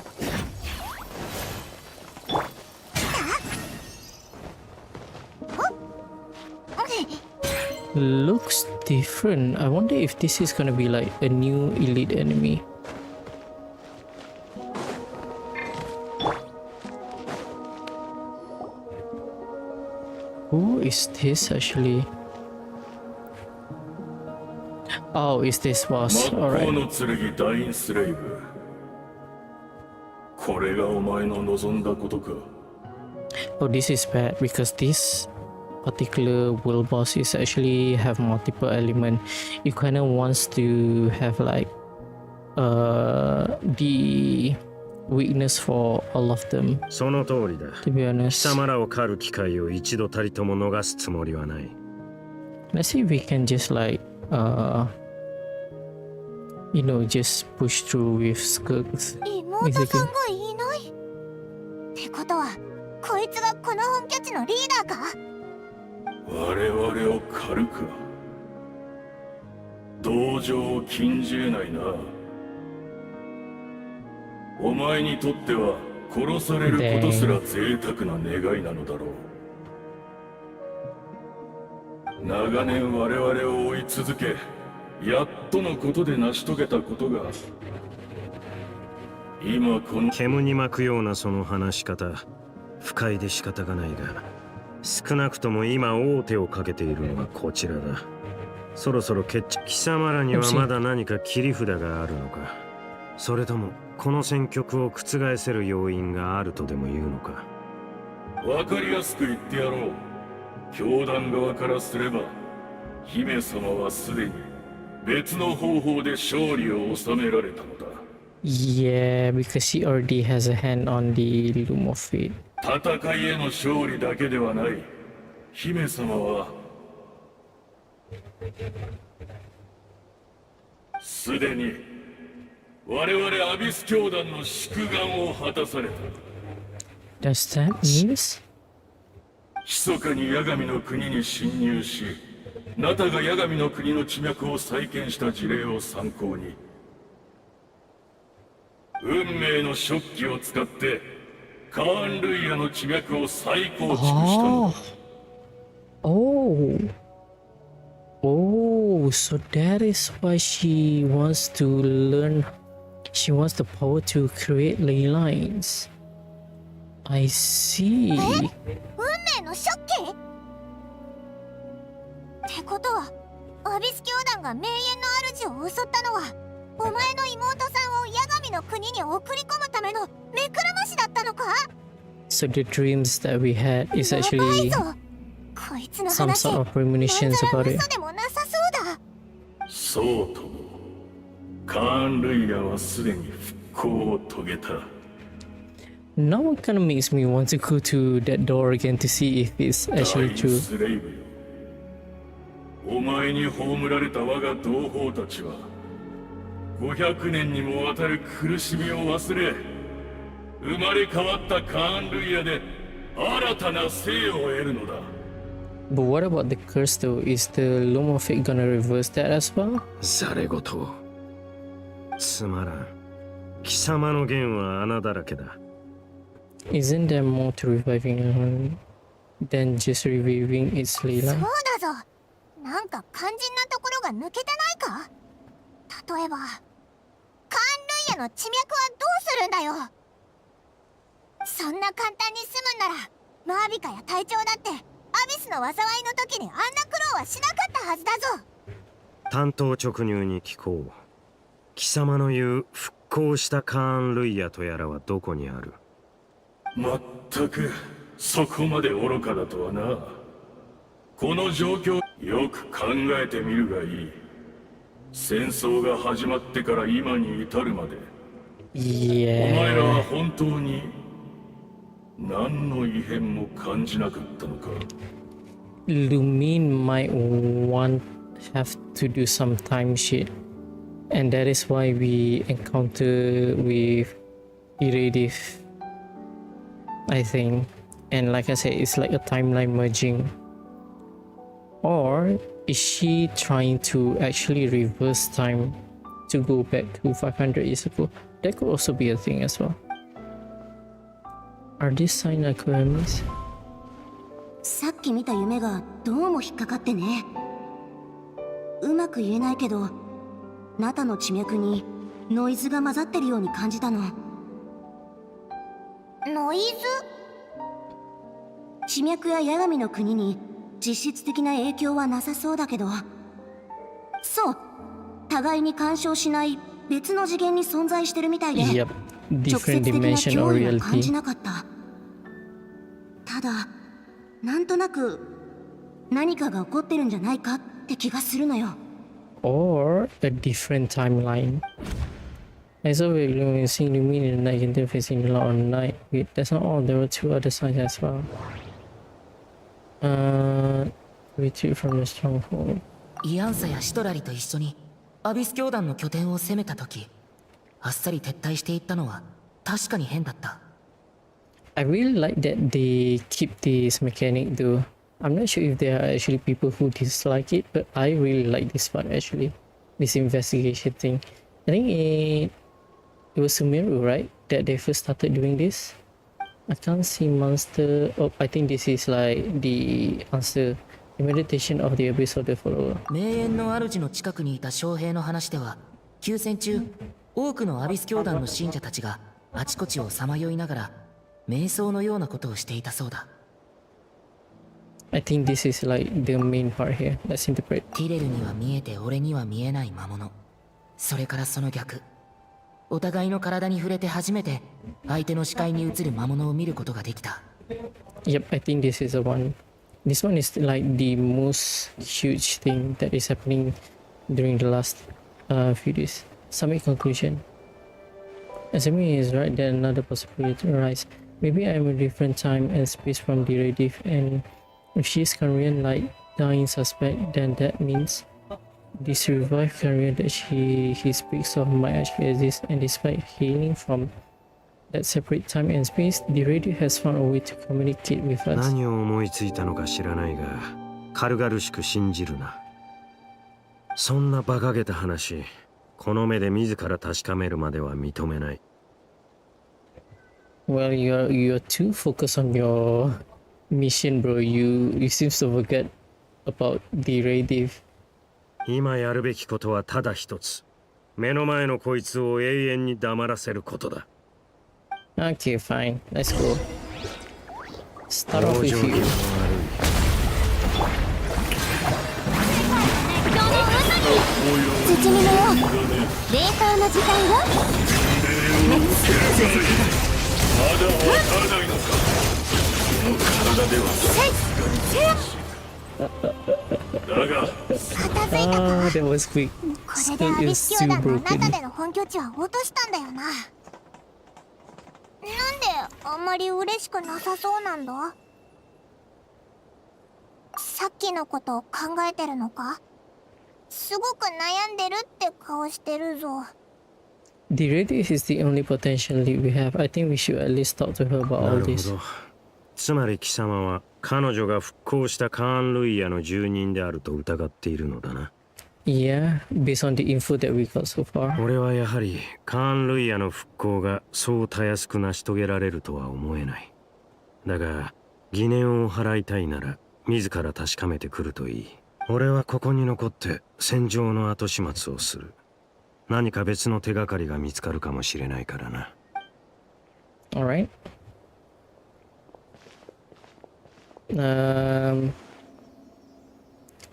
Looks different. I wonder if this is gonna be like a new elite enemy. Who is this actually? Oh, is this boss?
魔法
Alright.
の剣ダインスレイブ。これがお前の望んだことか。
Oh, this is bad because this particular world boss is actually have multiple element. You kind of wants to have like the weakness for all of them.
その通りだ。
To be
貴
honest,
様らを狩る機会を一度たりとも逃すつもりはない。
let's see if we can just like you know, just push through with skulls.
妹さんがいないってことは、こいつがこの本拠地のリーダーか。
我々を狩るか。同情を禁じ得ないな。お前にとっては殺されることすら贅沢な願いなのだろう。長年我々を追い続け、やっとのことで成し遂げたことが、今この
煙に巻くようなその話し方、不快で仕方がないが、少なくとも今王手をかけているのはこちらだ。そろそろ決着。貴様らにはまだ何か切り札があるのか、それともこの戦局を覆せる要因があるとでも言うのか。
わかりやすく言ってやろう。教団側からすれば、姫様はすでに別の方法で勝利を収められたのだ。
Yeah, because she already has a hand on the Loom of Fate.
戦いへの勝利だけではない。姫様はすでに我々アビス教団の祝願を果たされた。
Does that mean?
密かに八神の国に侵入し、ナタが八神の国の地脈を再建した事例を参考に、運命の食器を使ってカーン・ルイヤの地脈を再構築したのだ。
Oh. Oh, so that is why she wants to learn. She wants the power to create ley lines. I see.
運命の食器ってことは、アビス教団が名園の主を襲ったのは、お前の妹さんを八神の国に送り込むための目くらましだったのか？
So the dreams that we had is
やばい
actually
ぞ。こいつの
some
話、
sort of premonitions
まん
about
ざら
it.
嘘でもなさそうだ。
そうとも、カーン・ルイヤはすでに復興を遂げた。
Now it kind of makes me want to go to that door again to see if it's
ダイ
actually
ン
true.
スレイブよ。お前に葬られた我が同胞たちは、500年にもわたる苦しみを忘れ、生まれ変わったカーン・ルイヤで新たな生を得るのだ。
But what about the curse though? Is the Loom of Fate gonna reverse that as well?
ざれ言を。つまらん。貴様の言は穴だらけだ。
Isn't there more to reviving than just reviving its
そう
Leela?
だぞ。なんか肝心なところが抜けてないか？例えばカーン・ルイヤの地脈はどうするんだよ。そんな簡単に済むんならマービカや隊長だってアビスの災いの時にあんな苦労はしなかったはずだぞ。
単刀直入に聞こう。貴様の言う復興したカーン・ルイヤとやらはどこにある？
まったくそこまで愚かだとはな。この状況よく考えてみるがいい。戦争が始まってから今に至るまで、お前らは本当に何の異変も感じなかったのか？
Lumin might have to do some time shit, and that is why we encounter with Irediv, I think. And like I said, it's like a timeline merging. Or is she trying to actually reverse time to go back to 500 years ago? That could also be a thing as well. Are these sign aquariums?
さっき見た夢がどうも引っかかってね。うまく言えないけど、ナタの地脈にノイズが混ざってるように感じたの。
ノイズ？
地脈や八神の国に実質的な影響はなさそうだけど、そう、互いに干渉しない別の次元に存在してるみたいで、
Yep,
直接
different
的な
dimension
脅
or
威は感じ
reality.
なかった。ただ、なんとなく何かが起こってるんじゃないかって気がするのよ。
Or a different timeline. I saw we're seeing the meaning in the night interfacing a lot on night. Wait, that's not all. There were two other signs as well. Retreat from the stronghold.
イアンサやシトラリと一緒にアビス教団の拠点を攻めた時、あっさり撤退していったのは確かに変だった。
I really like that they keep this mechanic though. I'm not sure if there are actually people who dislike it, but I really like this part actually. This investigation thing. I think it was Sumeru, right? That they first started doing this. I can't see monster. Oh, I think this is like the answer. The meditation of the abyss of the follower.
名園の主の近くにいた将兵の話では、休戦中、多くのアビス教団の信者たちがあちこちをさまよいながら瞑想のようなことをしていたそうだ。
I think this is like the main part here. Let's interpret.
ティレルには見えて俺には見えない魔物。それからその逆。お互いの体に触れて初めて相手の視界に映る魔物を見ることができた。
Yep, I think this is the one. This one is like the most huge thing that is happening during the last few days. Summit conclusion. Assuming he is right, then another possibility arises. Maybe I'm a different time and space from the Rediff, and if she is Korean like dying suspect, then that means this revived Korean that he speaks of might actually exist, and despite healing from that separate time and space, the radio has found a way to communicate with us.
何を思いついたのか知らないが、軽々しく信じるな。そんな馬鹿げた話、この目で自ら確かめるまでは認めない。
Well, you're too focused on your mission, bro. You seem to forget about the radio.
今やるべきことはただ一つ。目の前のこいつを永遠に黙らせることだ。
Okay, fine. Let's go. Start off with you.
月見のよ冷凍の時間よ。
まだわからないのか。この体ではだが
片付いたか。
that was quick.
これでア
Still
ビ
is
ス教
too
団の
broken.
中での本拠地は落としたんだよな。なんであんまり嬉しくなさそうなんだ。さっきのことを考えてるのか。すごく悩んでるって顔してるぞ。
The radius is the only potential lead we have. I think we should at least talk to her about
な
all
るほ
this.
ど。つまり貴様は彼女が復興したカーン・ルイヤの住人であると疑っているのだな。
Yeah, based on the info that we got so far.
俺はやはりカーン・ルイヤの復興がそうたやすく成し遂げられるとは思えない。だが疑念を払いたいなら自ら確かめてくるといい。俺はここに残って戦場の後始末をする。何か別の手がかりが見つかるかもしれないからな。
Alright.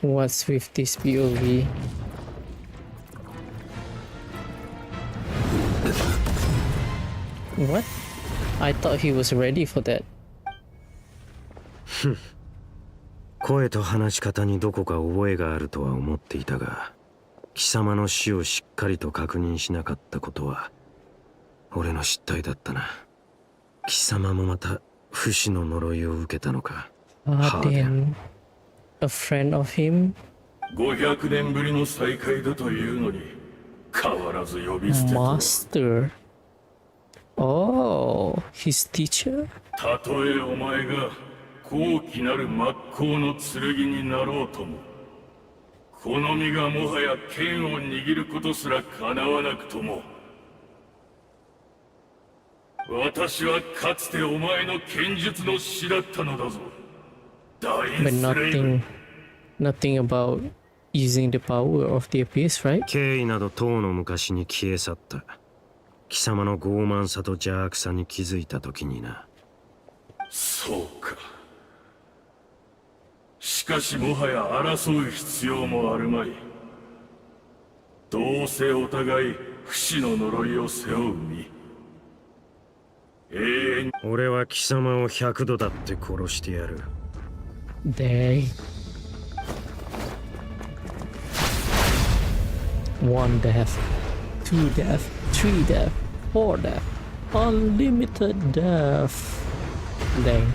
What's with this POV? What? I thought he was ready for that.
声と話し方にどこか覚えがあるとは思っていたが、貴様の死をしっかりと確認しなかったことは俺の失態だったな。貴様もまた不死の呪いを受けたのか。
Then a friend of him.
500年ぶりの再会だというのに変わらず呼び捨てと。
Master. Oh, his teacher?
たとえお前が高貴なる真っ向の剣になろうとも、この身がもはや剣を握ることすら叶わなくとも、私はかつてお前の剣術の師だったのだぞ。大
But
スレイブ。
nothing about using the power of the abyss, right?
敬意などとうの昔に消え去った。貴様の傲慢さと邪悪さに気づいた時にな。
そうか。しかしもはや争う必要もあるまい。どうせお互い不死の呪いを背負う身。永遠。
俺は貴様を100度だって殺してやる。
They. One death, two death, three death, four death, unlimited death. Dang.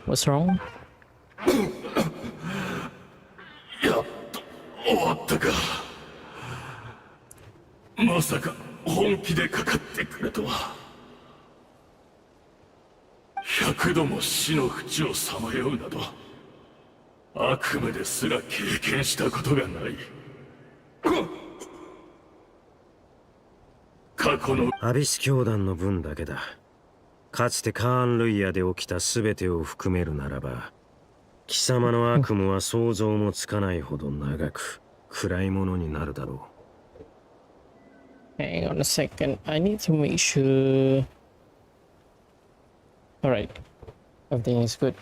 What's wrong?
やっと終わったか。まさか本気でかかってくれとは。100度も死の淵をさまようなど悪夢ですら経験したことがない。過去の
アビス教団の分だけだ。かつてカーン・ルイヤで起きた全てを含めるならば、貴様の悪夢は想像もつかないほど長く暗いものになるだろう。
Hang on a second. I need to make sure. Alright. Everything is good.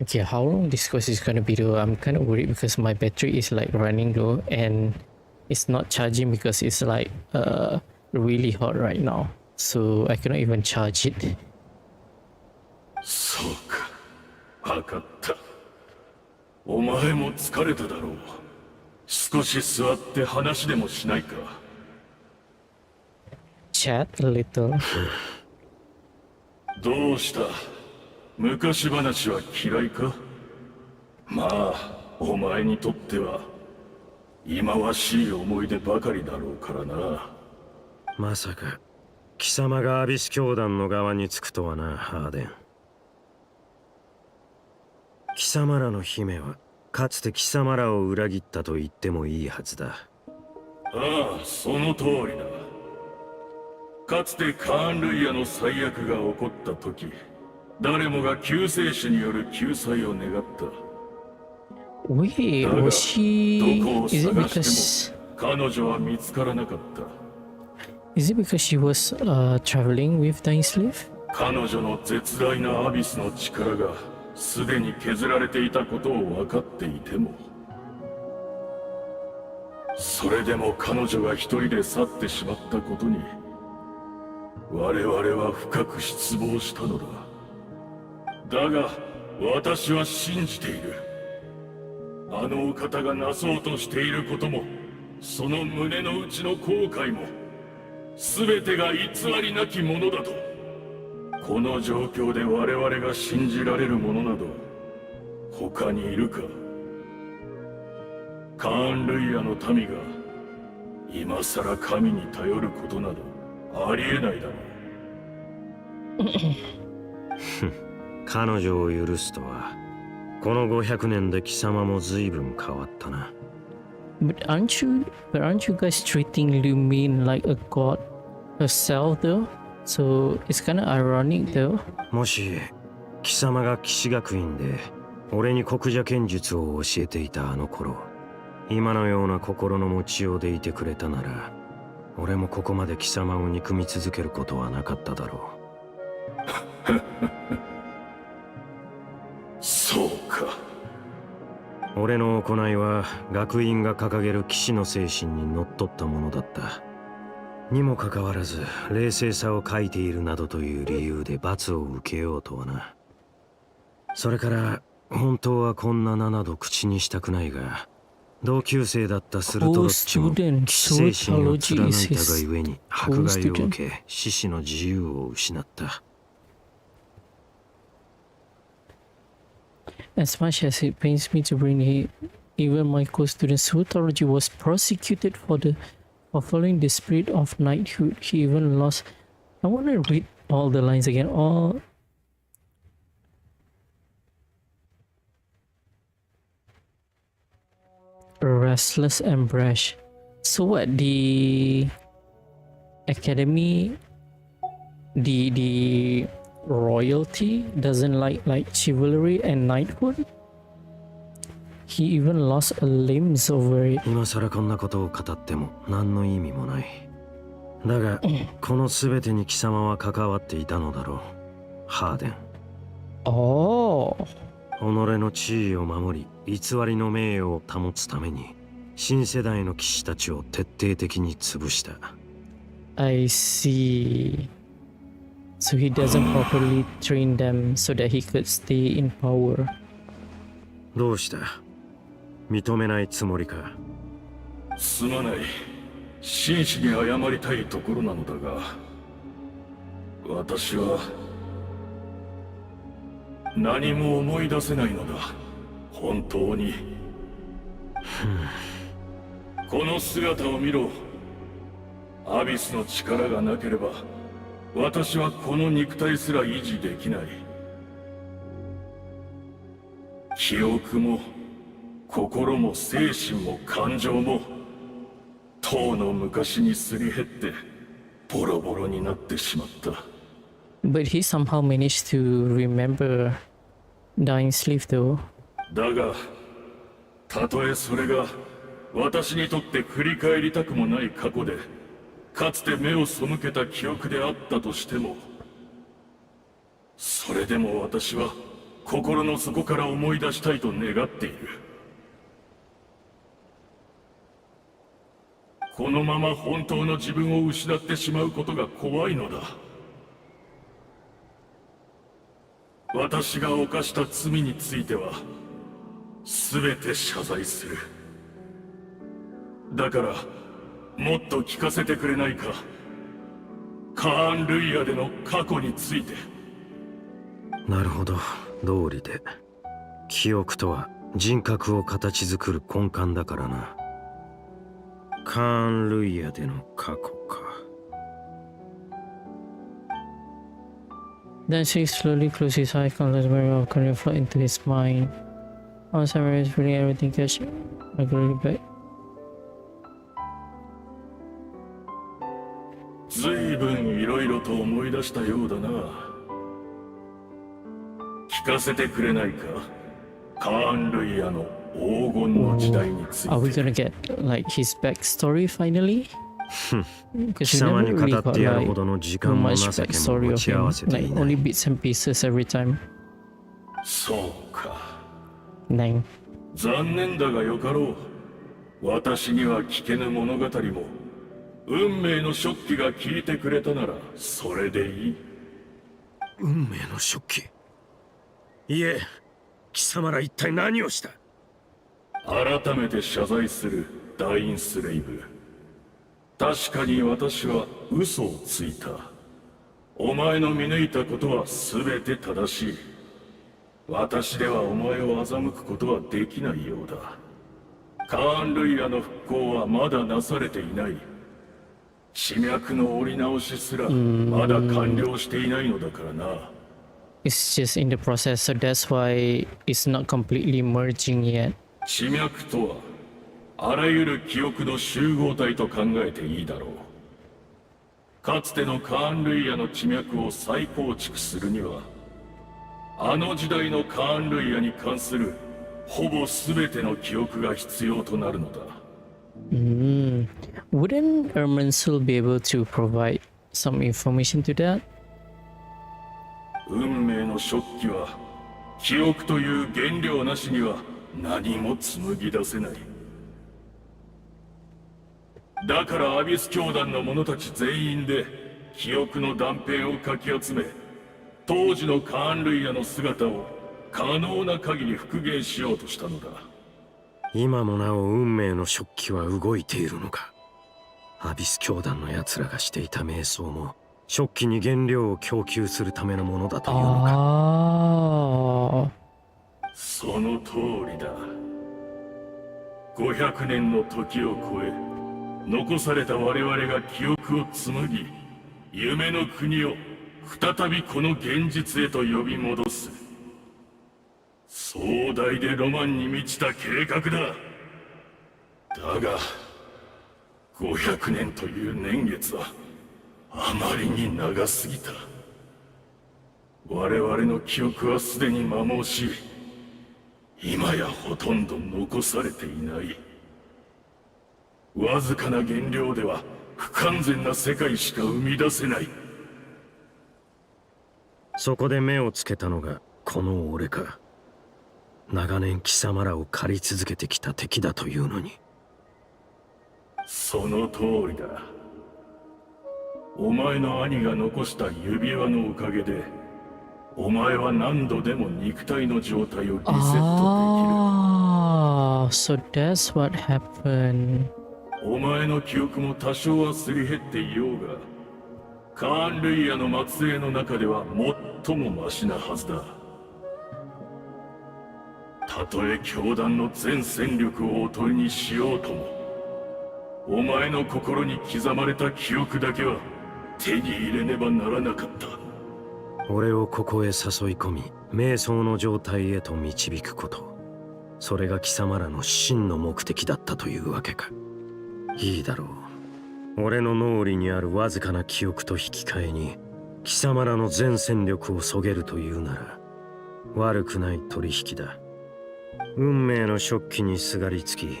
Okay, how long this course is gonna be though? I'm kind of worried because my battery is like running low and it's not charging because it's like really hot right now. So I cannot even charge it.
そうか。わかった。お前も疲れただろう。少し座って話でもしないか。
Chat a little.
どうした？昔話は嫌いか？まあ、お前にとっては忌まわしい思い出ばかりだろうからな。
まさか貴様がアビス教団の側につくとはな、ハーデン。貴様らの姫はかつて貴様らを裏切ったと言ってもいいはずだ。
ああ、その通りだ。かつてカーン・ルイヤの最悪が起こった時、誰もが救世主による救済を願った。
Wait,
だが
was she?
どこを
Is it
探
because?
しても彼女は見つからなかった。
Is it because she was traveling with the slave?
彼女の絶大なアビスの力がすでに削られていたことを分かっていても、それでも彼女が一人で去ってしまったことに我々は深く失望したのだ。だが私は信じている。あのお方がなそうとしていることも、その胸の内の後悔も全てが偽りなきものだと。この状況で我々が信じられるものなど他にいるか。カーン・ルイヤの民が今さら神に頼ることなどありえないだろう。
彼女を許すとは、この500年で貴様も随分変わったな。
But aren't you guys treating Lumin like a god herself though? So it's kind of ironic though.
もし貴様が騎士学院で俺に国者剣術を教えていたあの頃、今のような心の持ちようでいてくれたなら、俺もここまで貴様を憎み続けることはなかっただろう。
そうか。
俺の行いは学院が掲げる騎士の精神にのっとったものだった。にもかかわらず冷静さを欠いているなどという理由で罰を受けようとはな。それから本当はこんな名など口にしたくないが、同級生だったスルトロッチも騎士精神を貫いたがゆえに迫害を受け、獅子の自由を失った。
As much as it pains me to bring it, even my co-student Zoology was prosecuted for following the spirit of knighthood. He even lost. I want to read all the lines again. All restless and brash. So what? The academy, the royalty doesn't like chivalry and knighthood. He even lost a limbs over it.
今さらこんなことを語っても何の意味もない。だがこの全てに貴様は関わっていたのだろう、ハーデン。
Oh.
己の地位を守り、偽りの名誉を保つために新世代の騎士たちを徹底的に潰した。
I see. So he doesn't properly train them so that he could stay in power.
どうした？認めないつもりか？
すまない。真摯に謝りたいところなのだが、私は何も思い出せないのだ。本当に。この姿を見ろ。アビスの力がなければ私はこの肉体すら維持できない。記憶も心も精神も感情もとうの昔にすり減ってボロボロになってしまった。
But he somehow managed to remember dying sleep though.
だがたとえそれが私にとって振り返りたくもない過去で、かつて目を背けた記憶であったとしても、それでも私は心の底から思い出したいと願っている。このまま本当の自分を失ってしまうことが怖いのだ。私が犯した罪については全て謝罪する。だからもっと聞かせてくれないか。カーン・ルイヤでの過去について。
なるほど、道理で。記憶とは人格を形作る根幹だからな。カーン・ルイヤでの過去か。
Then she slowly closed his eyes, countless memories of Korea flood into his mind. On summer is feeling everything catching regularly back.
ずいぶんいろいろと思い出したようだな。聞かせてくれないか、カーン・ルイヤの黄金の時代について。
Are we gonna get like his backstory finally?
貴様に語ってやるほどの時間も情けも持ち合わせていない。
Only bits and pieces every time.
そうか。
9.
残念だがよかろう。私には聞けぬ物語も運命の食器が聞いてくれたならそれでいい。
運命の食器？いえ、貴様ら一体何をした？
改めて謝罪する、ダインスレイブ。確かに私は嘘をついた。お前の見抜いたことは全て正しい。私ではお前を欺くことはできないようだ。カーン・ルイヤの復興はまだなされていない。地脈の折り直しすらまだ完了していないのだからな。
It's just in the process, so that's why it's not completely merging yet.
地脈とはあらゆる記憶の集合体と考えていいだろう。かつてのカーン・ルイヤの地脈を再構築するには、あの時代のカーン・ルイヤに関するほぼ全ての記憶が必要となるのだ。
Wouldn't Ermansul be able to provide some information to that?
運命の食器は記憶という原料なしには何も紡ぎ出せない。だからアビス教団の者たち全員で記憶の断片をかき集め、当時のカーン・ルイヤの姿を可能な限り復元しようとしたのだ。
今もなお運命の食器は動いているのか。アビス教団の奴らがしていた瞑想も食器に原料を供給するためのものだというのか。
その通りだ。500年の時を超え、残された我々が記憶を紡ぎ、夢の国を再びこの現実へと呼び戻す。壮大でロマンに満ちた計画だ。だが500年という年月はあまりに長すぎた。我々の記憶はすでに摩耗し、今やほとんど残されていない。わずかな原料では不完全な世界しか生み出せない。
そこで目をつけたのがこの俺か。長年貴様らを狩り続けてきた敵だというのに。
その通りだ。お前の兄が残した指輪のおかげで、お前は何度でも肉体の状態をリセットできる。
So that's what happened.
お前の記憶も多少はすり減っていようが、カーン・ルイヤの末裔の中では最もマシなはずだ。たとえ教団の全戦力をおとりにしようとも、お前の心に刻まれた記憶だけは手に入れねばならなかった。
俺をここへ誘い込み、瞑想の状態へと導くこと。それが貴様らの真の目的だったというわけか。いいだろう。俺の脳裏にあるわずかな記憶と引き換えに、貴様らの全戦力をそげるというなら、悪くない取引だ。運命の食器にすがりつき、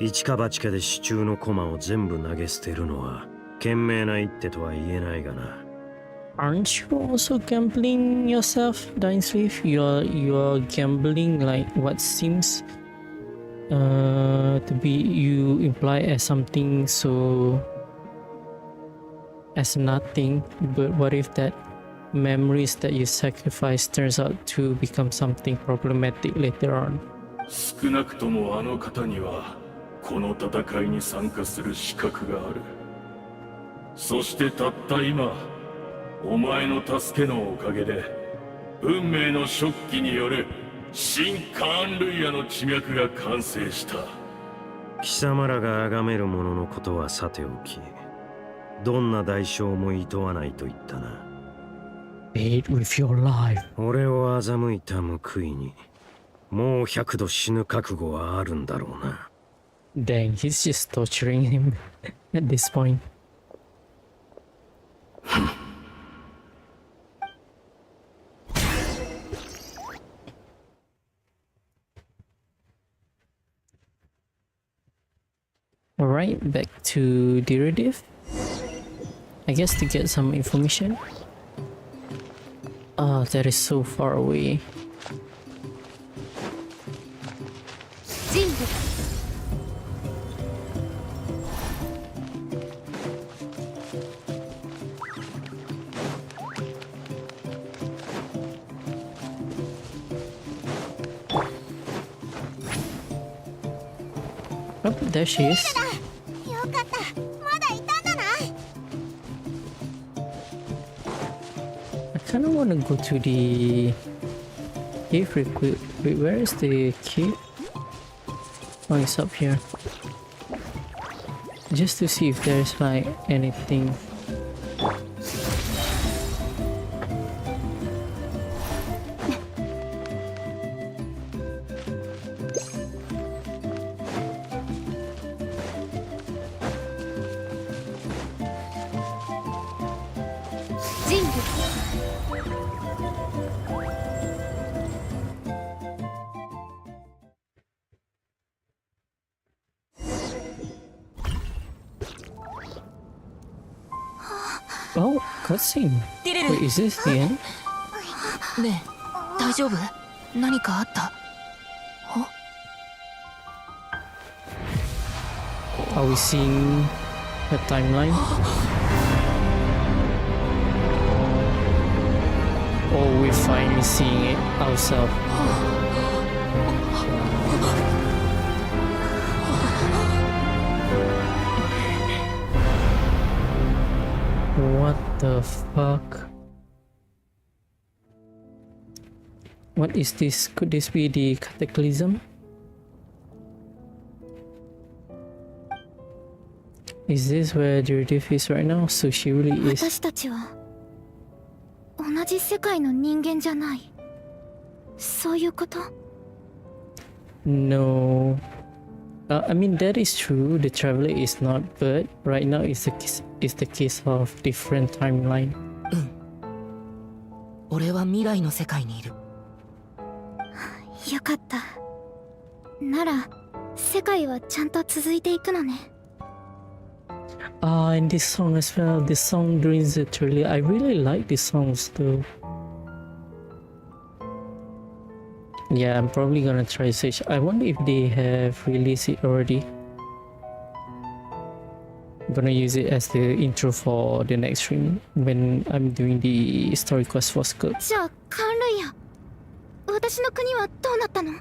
一か八かで手中の駒を全部投げ捨てるのは賢明な一手とは言えないがな。
Aren't you also gambling yourself, Dainsleif? You're gambling like what seems to be you imply as something so as nothing, but what if that memories that you sacrifice turns out to become something problematic later on?
少なくともあの方にはこの戦いに参加する資格がある。そしてたった今、お前の助けのおかげで運命の食器による新カーン・ルイヤの地脈が完成した。
貴様らが崇める者のことはさておき、どんな代償も厭わないと言ったな。
Paid with your life.
俺を欺いた報いにもう100度死ぬ覚悟はあるんだろうな。
Dang, he's just torturing him at this point. Alright, back to Deridiv. I guess to get some information. Ah, that is so far away.
人物
Oh, there she is.
よかった、まだいたんだな。
I kind of want to go to the cave real quick. Wait, where is the cave? Oh, it's up here. Just to see if there's like anything. Oh, cutscene.
ディレル
Wait, is this the end?
ねえ大丈夫何かあった
Are we seeing the timeline? Or we're finally seeing it ourselves? What the fuck? What is this? Could this be the cataclysm? Is this where Judith is right now? So she really is.
私たちは同じ世界の人間じゃない。そういうこと？
No. I mean that is true. The traveler is not, but right now it's the case of different timeline.
俺は未来の世界にいる
よかった。なら世界はちゃんと続いていくのね。
And this song as well. This song during the trailer. I really like these songs though. Yeah, I'm probably gonna try search. I wonder if they have released it already. I'm gonna use it as the intro for the next stream when I'm doing the story quest for Skull.
じゃあカンルイヤ、私の国はどうなったの？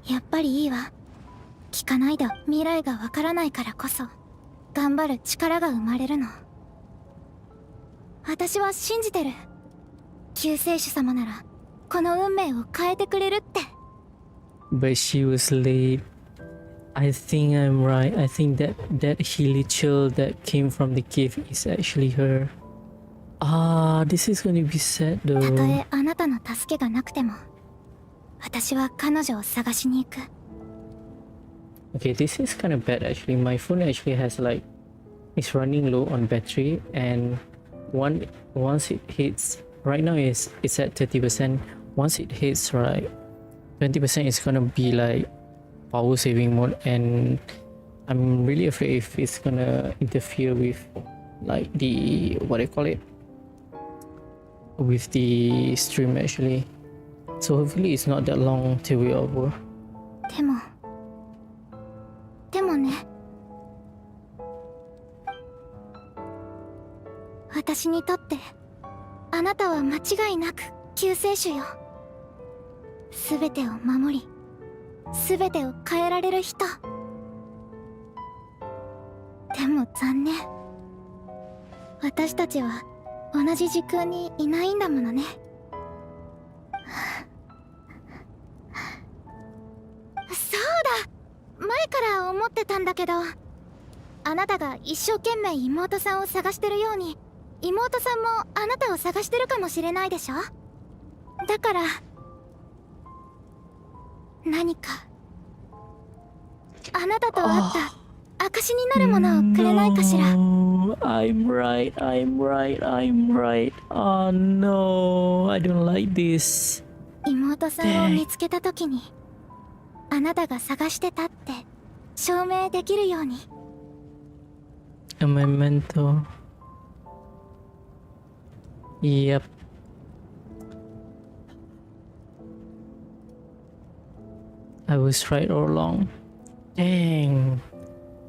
やっぱりいいわ。聞かないで。未来がわからないからこそ頑張る力が生まれるの。私は信じてる。救世主様ならこの運命を変えてくれるって。
But she was late. I think I'm right. I think that healy chill that came from the cave is actually her. Ah, this is gonna be sad
たと
though.
えあなたの助けがなくても私は彼女を探しに行く。
Okay, this is kind of bad actually. My phone actually has like it's running low on battery, and once it hits right now it's at 30%. Once it hits right 20% is gonna be like power saving mode, and I'm really afraid if it's gonna interfere with like the what do you call it, with the stream actually. So hopefully it's not that long till we're over.
でもね、私にとってあなたは間違いなく救世主よ。すべてを守り、すべてを変えられる人。でも残念、私たちは同じ時空にいないんだものね。そうだ、前から思ってたんだけど、あなたが一生懸命妹さんを探してるように、妹さんもあなたを探してるかもしれないでしょ。だから何かあなたと会った証になるものをくれないかしら。
No, I'm right. Oh no, I don't like this.
妹さんを見つけた時にあなたが探してたって証明できるように。
A memento. Yep. I was right all along. Dang.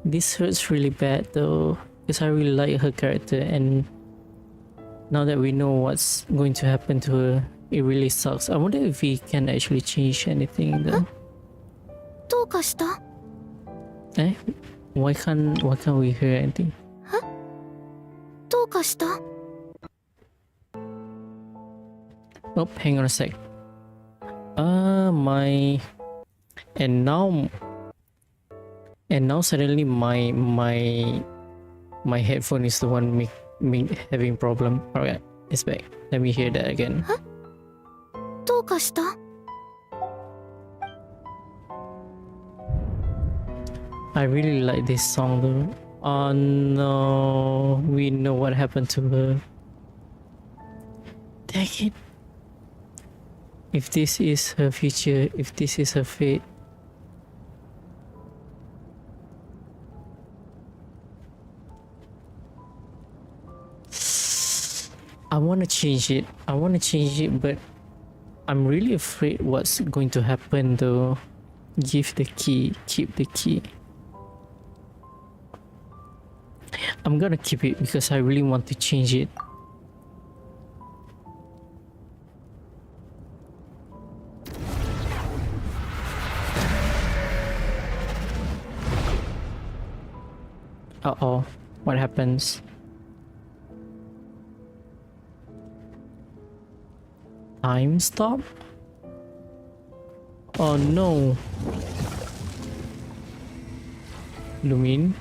This hurts really bad though, because I really like her character, and now that we know what's going to happen to her, it really sucks. I wonder if we can actually change anything though.
どうかした？
Eh? Why can't we hear anything?
どうかした？
Oh, hang on a sec. And now suddenly my headphone is the one having problem. Alright, it's back. Let me hear that again.
どうかした？
I really like this song though. Oh no, we know what happened to her. Dang it. If this is her future, if this is her fate. I want to change it. But I'm really afraid what's going to happen though. Give the key, keep the key. I'm gonna keep it because I really want to change it. Uh-oh, what happens? Time stop? Oh no. Lumin?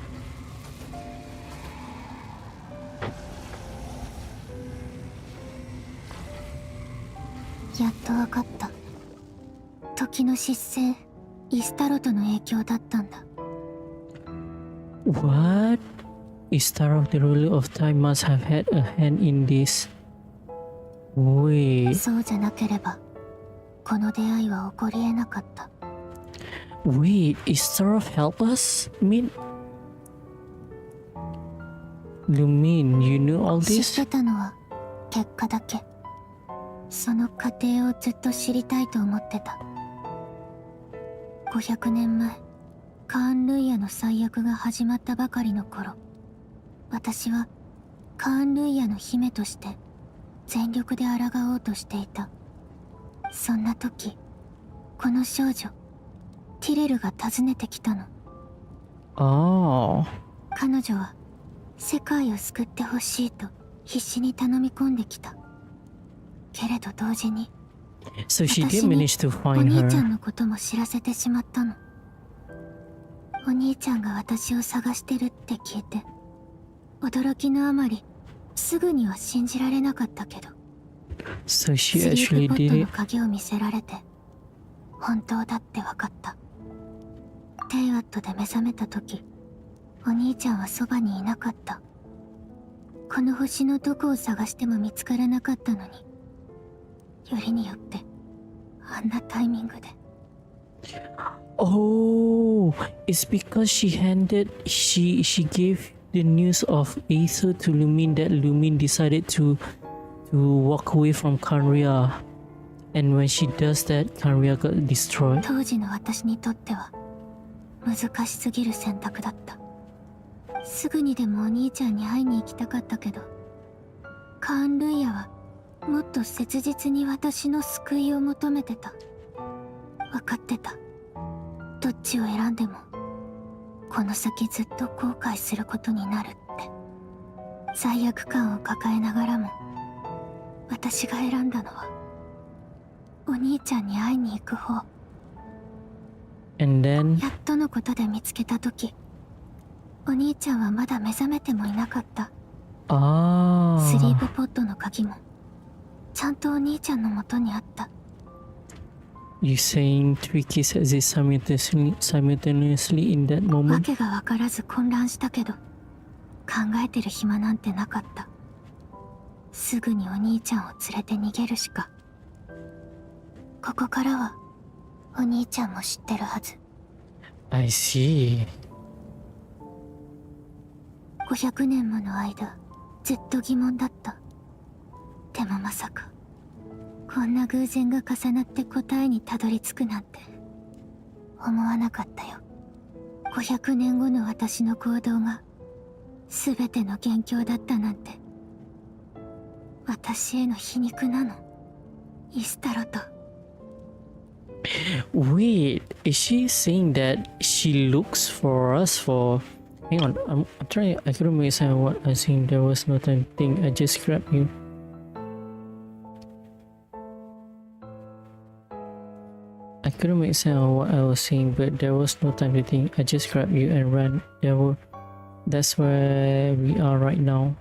やっとわかった。時の失勢、イスタロトの影響だったんだ。
What? Istarok, the ruler of time, must have had a hand in this. Wait.
そうじゃなければ、この出会いは起こり得なかった。
Wait, Istarok help us? Lumin, you knew all
知
this?
ってたのは結果だけ。その過程をずっと知りたいと思ってた。500年前、カーン・ルイヤの最悪が始まったばかりの頃、私はカーン・ルイヤの姫として全力で抗おうとしていた。そんな時、この少女ティレルが訪ねてきたの。
Oh.
彼女は世界を救ってほしいと必死に頼み込んできた。けれど同時に
So she
私
did
に
manage to
お
find
兄ちゃ
her.
んのことも知らせてしまったの。お兄ちゃんが私を探してるって聞いて、驚きのあまりすぐには信じられなかったけど、
So
ス
she
リー
actually
プポッ
did
トの
it.
鍵を見せられて本当だって分かった。テイワットで目覚めた時、お兄ちゃんはそばにいなかった。この星のどこを探しても見つからなかったのに、よりによってあんなタイミングで。
Oh, it's because she gave the news of Aether to Lumin that Lumin decided to walk away from Kanria. And when she does that, Kanria got destroyed.
当時の私にとっては難しすぎる選択だった。すぐにでもお兄ちゃんに会いに行きたかったけど、カーン・ルイヤはもっと切実に私の救いを求めてた。分かってた。どっちを選んでもこの先ずっと後悔することになるって。罪悪感を抱えながらも私が選んだのはお兄ちゃんに会いに行く方。
And then
やっとのことで見つけた時、お兄ちゃんはまだ目覚めてもいなかった。スリー
ah,
プポットの鍵もちゃんとお兄ちゃんの元にあった。
you saying three keys exist simultaneously in that
わ
moment?
けが分からず混乱したけど、考えてる暇なんてなかった。すぐにお兄ちゃんを連れて逃げるしか。ここからはお兄ちゃんも知ってるはず。
I see.
500年もの間ずっと疑問だった。でもまさかこんな偶然が重なって答えにたどり着くなんて思わなかったよ。500年後の私の行動が全ての元凶だったなんて、私への皮肉なの、イスタロト。
Wait, is she saying that she looks for us for... Hang on, I'm trying... I couldn't make sense of what I was saying. There was no time to think. I just grabbed you. I couldn't make sense of what I was saying, but there was no time to think. I just grabbed you and ran. That's where we are right now.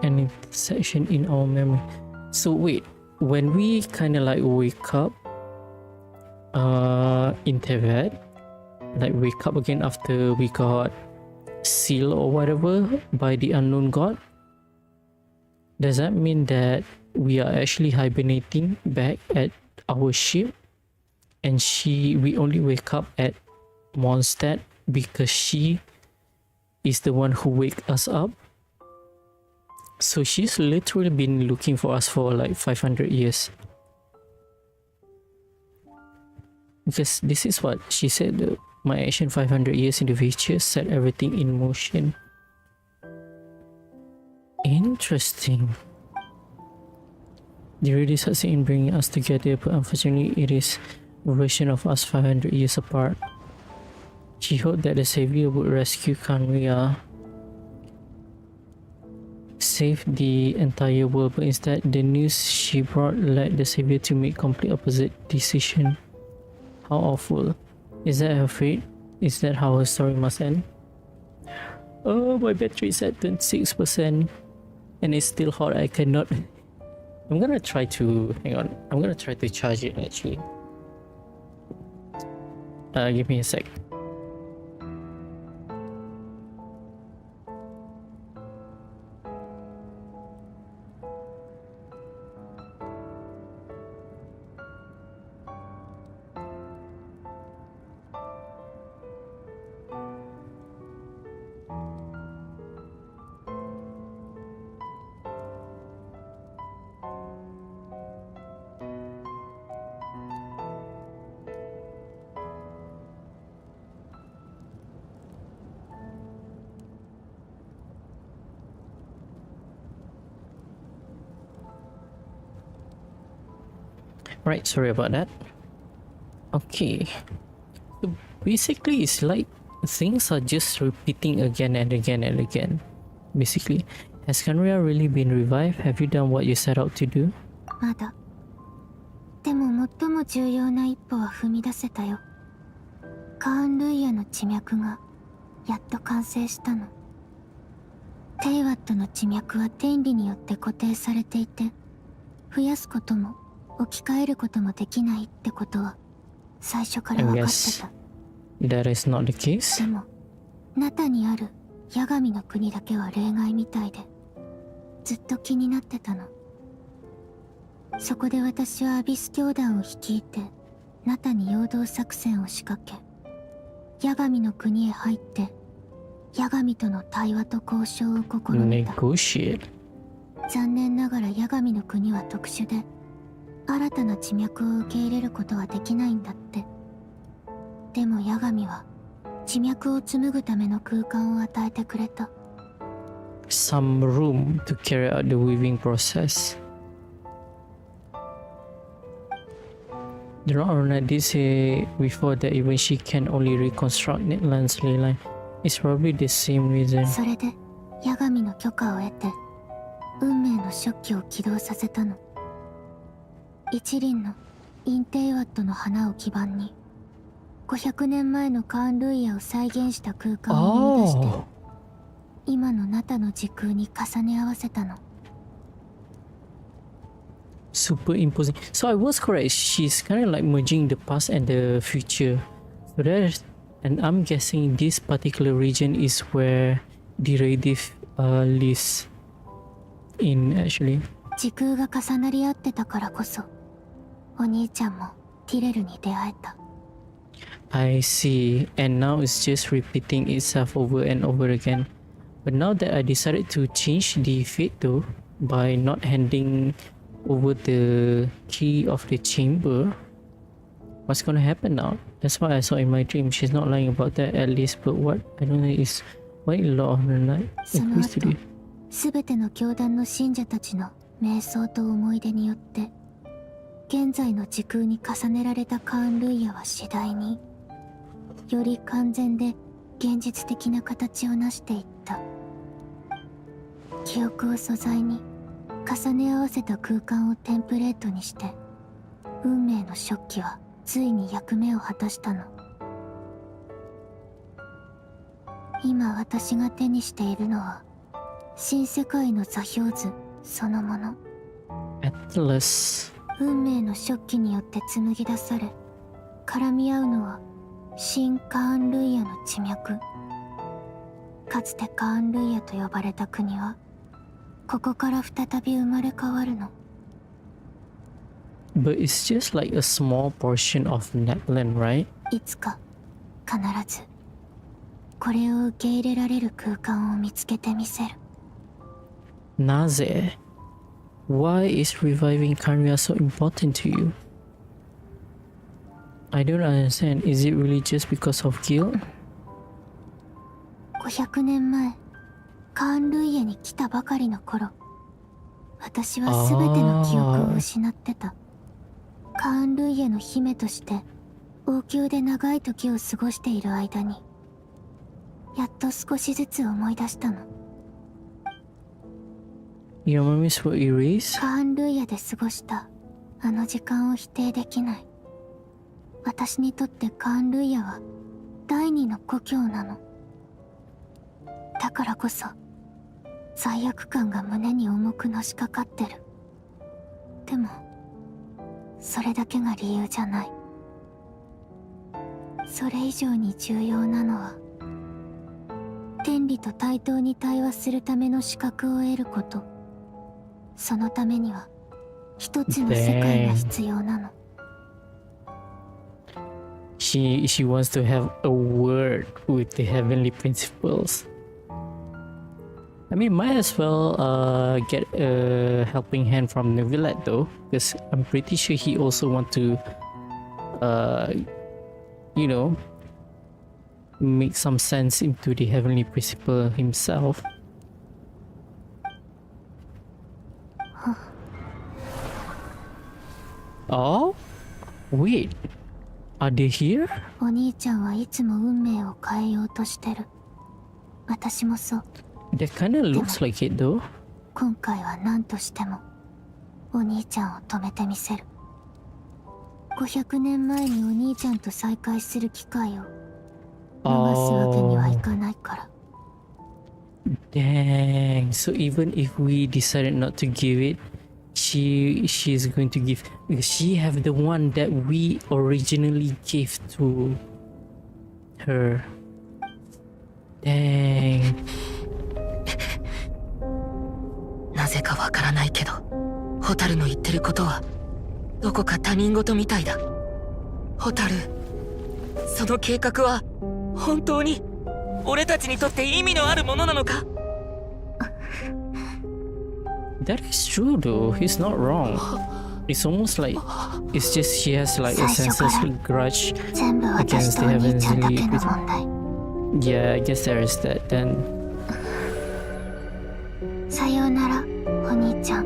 An intersection in our memory. So wait, when we kind of like wake up in Teyvat, like wake up again after we got sealed or whatever by the unknown god, does that mean that we are actually hibernating back at our ship, and we only wake up at Mondstadt because she is the one who wake us up? So she's literally been looking for us for like 500 years. Because this is what she said, my action 500 years in the future set everything in motion. Interesting. They really succeed in bringing us together, but unfortunately it is a version of us 500 years apart. She hoped that the savior would rescue Kanria, save the entire world, but instead the news she brought led the savior to make complete opposite decision. How awful. Is that her fate? Is that how her story must end? Oh, my battery is at 26% and it's still hot. I cannot. I'm gonna try to hang on. I'm gonna try to charge it actually. Give me a sec. Right, sorry about that. Okay. So basically it's like things are just repeating again and again and again. Basically. Has Kanria really been revived? Have you done what you set out to do?
まだ。でも最も重要な一歩は踏み出せたよ。カーン・ルイヤの地脈がやっと完成したの。テイワットの地脈は天理によって固定されていて、増やすことも置き換えることもできないってことは最初から分かってた。
That is not the case.
でも、ナタにある八神の国だけは例外みたいで、ずっと気になってたの。そこで私はアビス教団を率いて、ナタに陽動作戦を仕掛け、八神の国へ入って、八神との対話と交渉を試みた。
Negotiate.
残念ながら八神の国は特殊で、新たな地脈を受け入れることはできないんだって。でも八神は地脈を紡ぐための空間を与えてくれた。
Some room to carry out the weaving process. The Rona did say before that even she can only reconstruct Netland's ley line. It's probably the same reason.
それで八神の許可を得て、運命の食器を起動させたの。一輪のインテイワットの花を基盤に500年前のカーン・ルイヤを再現した空間を生み出して、今のナタの時空に重ね合わせたの。
Superimposing. So I was correct. She's kind of like merging the past and the future. So there's, and I'm guessing this particular region is where the Radiff lives in actually.
時空が重なり合ってたからこそ、お兄ちゃんもティレルに出会えた。
I see. And now it's just repeating itself over and over again. But now that I decided to change the fate though, by not handing over the key of the chamber, what's gonna happen now? That's what I saw in my dream. She's not lying about that at least, but what I don't know is why a lot of the night increased today.
すべての教団の信者たちの瞑想と思い出によって、現在の時空に重ねられたカーン・ルイヤは次第により完全で現実的な形を成していった。記憶を素材に重ね合わせた空間をテンプレートにして、運命の食器はついに役目を果たしたの。今私が手にしているのは新世界の座標図そのもの。
Atlas.
運命の食器によって紡ぎ出され、絡み合うのは新カーン・ルイヤの地脈。かつてカーン・ルイヤと呼ばれた国はここから再び生まれ変わるの。
But it's just like a small portion of Netland, right?
いつか必ずこれを受け入れられる空間を見つけてみせる。
Naze, why is reviving Karia so important to you? I don't understand. Is it really just because of guilt?
500年前カーン・ルイエに来たばかりの頃、私は全ての記憶を失ってた。カーン・ルイエの姫として王宮で長い時を過ごしている間に、やっと少しずつ思い出したの。
Your memories were erased?
カーン・ルイエで過ごしたあの時間を否定できない。私にとってカーン・ルイエは第二の故郷なの。だからこそ罪悪感が胸に重くのしかかってる。でもそれだけが理由じゃない。それ以上に重要なのは、天理と対等に対話するための資格を得ること。そのためには一つの世界が必要なの。
She wants to have a word with the heavenly principles. I mean, might as well get a helping hand from Neuvillette though, because I'm pretty sure he also want to, you know, make some sense into the heavenly principle himself. Oh, wait, are they here?
お兄ちゃんはいつも運命を変えようとしてる。私もそう。
That kinda looks like it though.
今回は何としてもお兄ちゃんを止めてみせる。500年前にお兄ちゃんと再会する機会を逃すわけにはいかないから。
Dang, so even if we decided not to give it, she's going to give, because she have the one that we originally gave to her. Dang.
なぜかわからないけど、ホタルの言ってることはどこか他人事みたいだ。ホタル、その計画は本当に俺たちにとって意味のあるものなのか？
That is true though, he's not wrong. It's almost like it's just she has like a senseless grudge
全部私
against
と
the
お兄ちゃんだけ
heavenly.
の問題。
Yeah, I guess there is that then.
さようならお兄ちゃん。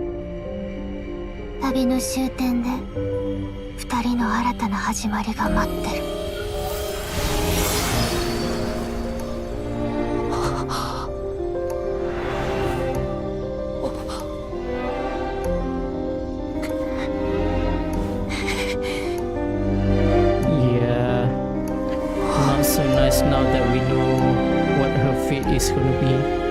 旅の終点で二人の新たな始まりが待ってる。
Yeah, not so nice now that we know what her fate is gonna be.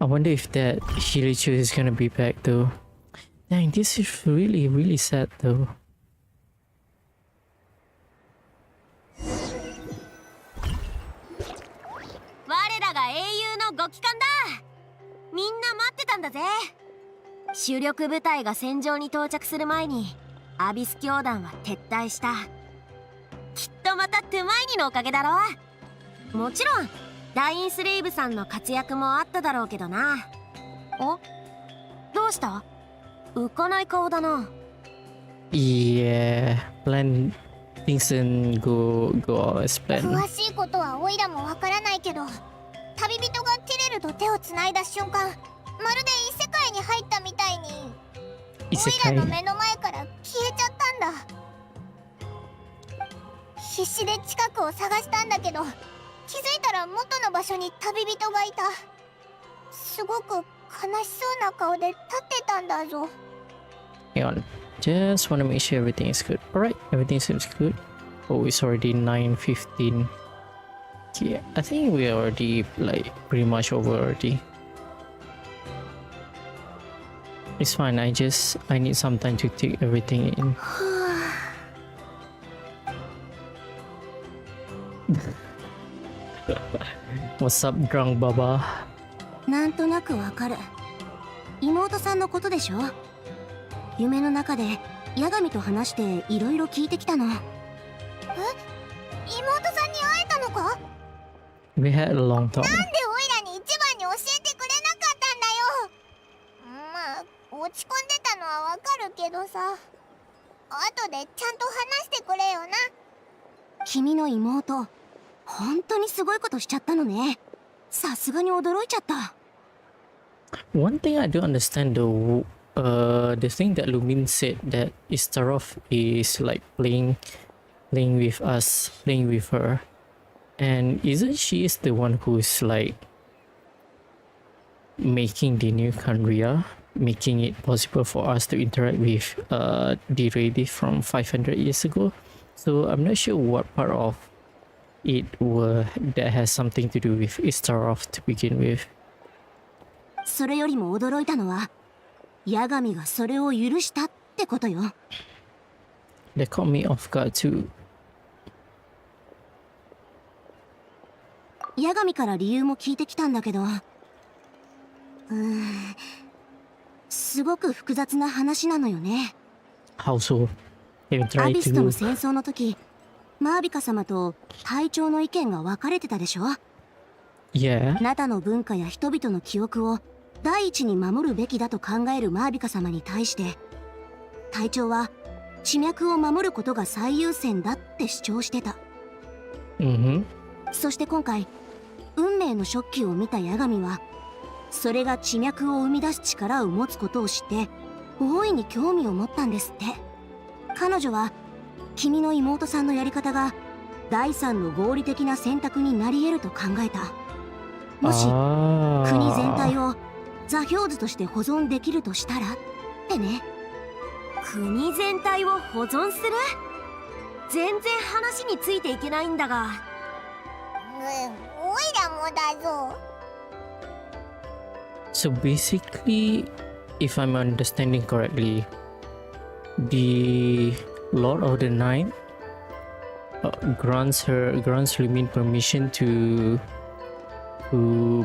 I wonder if that Shilichu is gonna be back though. Dang, this is really sad though.
我らが英雄のご帰還だ。みんな待ってたんだぜ。主力部隊が戦場に到着する前にアビス教団は撤退した。きっとまたトゥマイニのおかげだろう。もちろんダインスレイブさんの活躍もあっただろうけどな。お、どうした？浮かない顔だな。
Yeah, plan things didn't go as planned.
詳しいことはオイラもわからないけど、旅人がティレルと手をつないだ瞬間、まるで異世界に入ったみたいに
異世界。
オイラの目の前から消えちゃったんだ。必死で近くを探したんだけど、気づいたら元の場所に旅人がいた。すごく悲しそうな顔で立ってたんだぞ。
Hang on, just wanna make sure everything is good. Alright, everything seems good. Oh, it's already 9:15. Yeah, I think we're already like pretty much over already. It's fine, I need some time to take everything in. What's up, drunk Baba?
なんとなくわかる。妹さんのことでしょ。夢の中で八神と話していろいろ聞いてきたの。
妹さんに会えたのか？
We had a long talk.
なんでオイラに一番に教えてくれなかったんだよ。まあ落ち込んでたのはわかるけどさ、後でちゃんと話してくれよな。
君の妹、本当にすごいことしちゃったのね。さすがに驚いちゃった。
One thing I don't understand though, the thing that Lumin said that Istarov is like playing with us, playing with her, and isn't she is the one who's like making the new Khaenri'ah, making it possible for us to interact with the Redi from 500 years ago? So I'm not sure what part of it that has something to do with Istarov to begin with.
それよりも驚いたのは、八神がそれを許したってことよ。
That caught me off guard too.
八神から理由も聞いてきたんだけど、すごく複雑な話なのよね。
How so? Can you
ア
try
ビスとの
to?
戦争の時、マービカ様と隊長の意見が分かれてたでしょ。
Yeah.
ナタの文化や人々の記憶を第一に守るべきだと考えるマービカ様に対して、隊長は地脈を守ることが最優先だって主張してた。そして今回運命の食器を見た八神は、それが地脈を生み出す力を持つことを知って大いに興味を持ったんですって。彼女は君の妹さんのやり方が第三の合理的な選択になり得ると考えた。もし国全体を座標図として保存できるとしたらってね。国全体を保存する？全然話についていけないんだが。
オイラもだぞ。
So basically, if I'm understanding correctly, the Lord of the Night grants Lumin permission to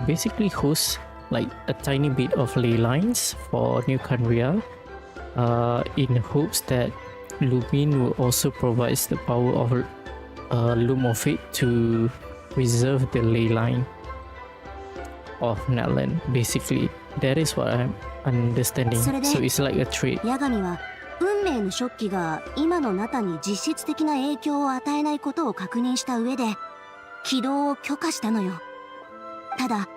basically host like a tiny bit of ley lines for New Khaenri'ah, in hopes that Lumin will also provide the power of Loom of Fate to preserve the ley line of Natlan. Basically, that is what I'm understanding. So it's like a trade.
八神は運命の食器が今のナタに実質的な影響を与えないことを確認した上で起動を許可したのよ。ただ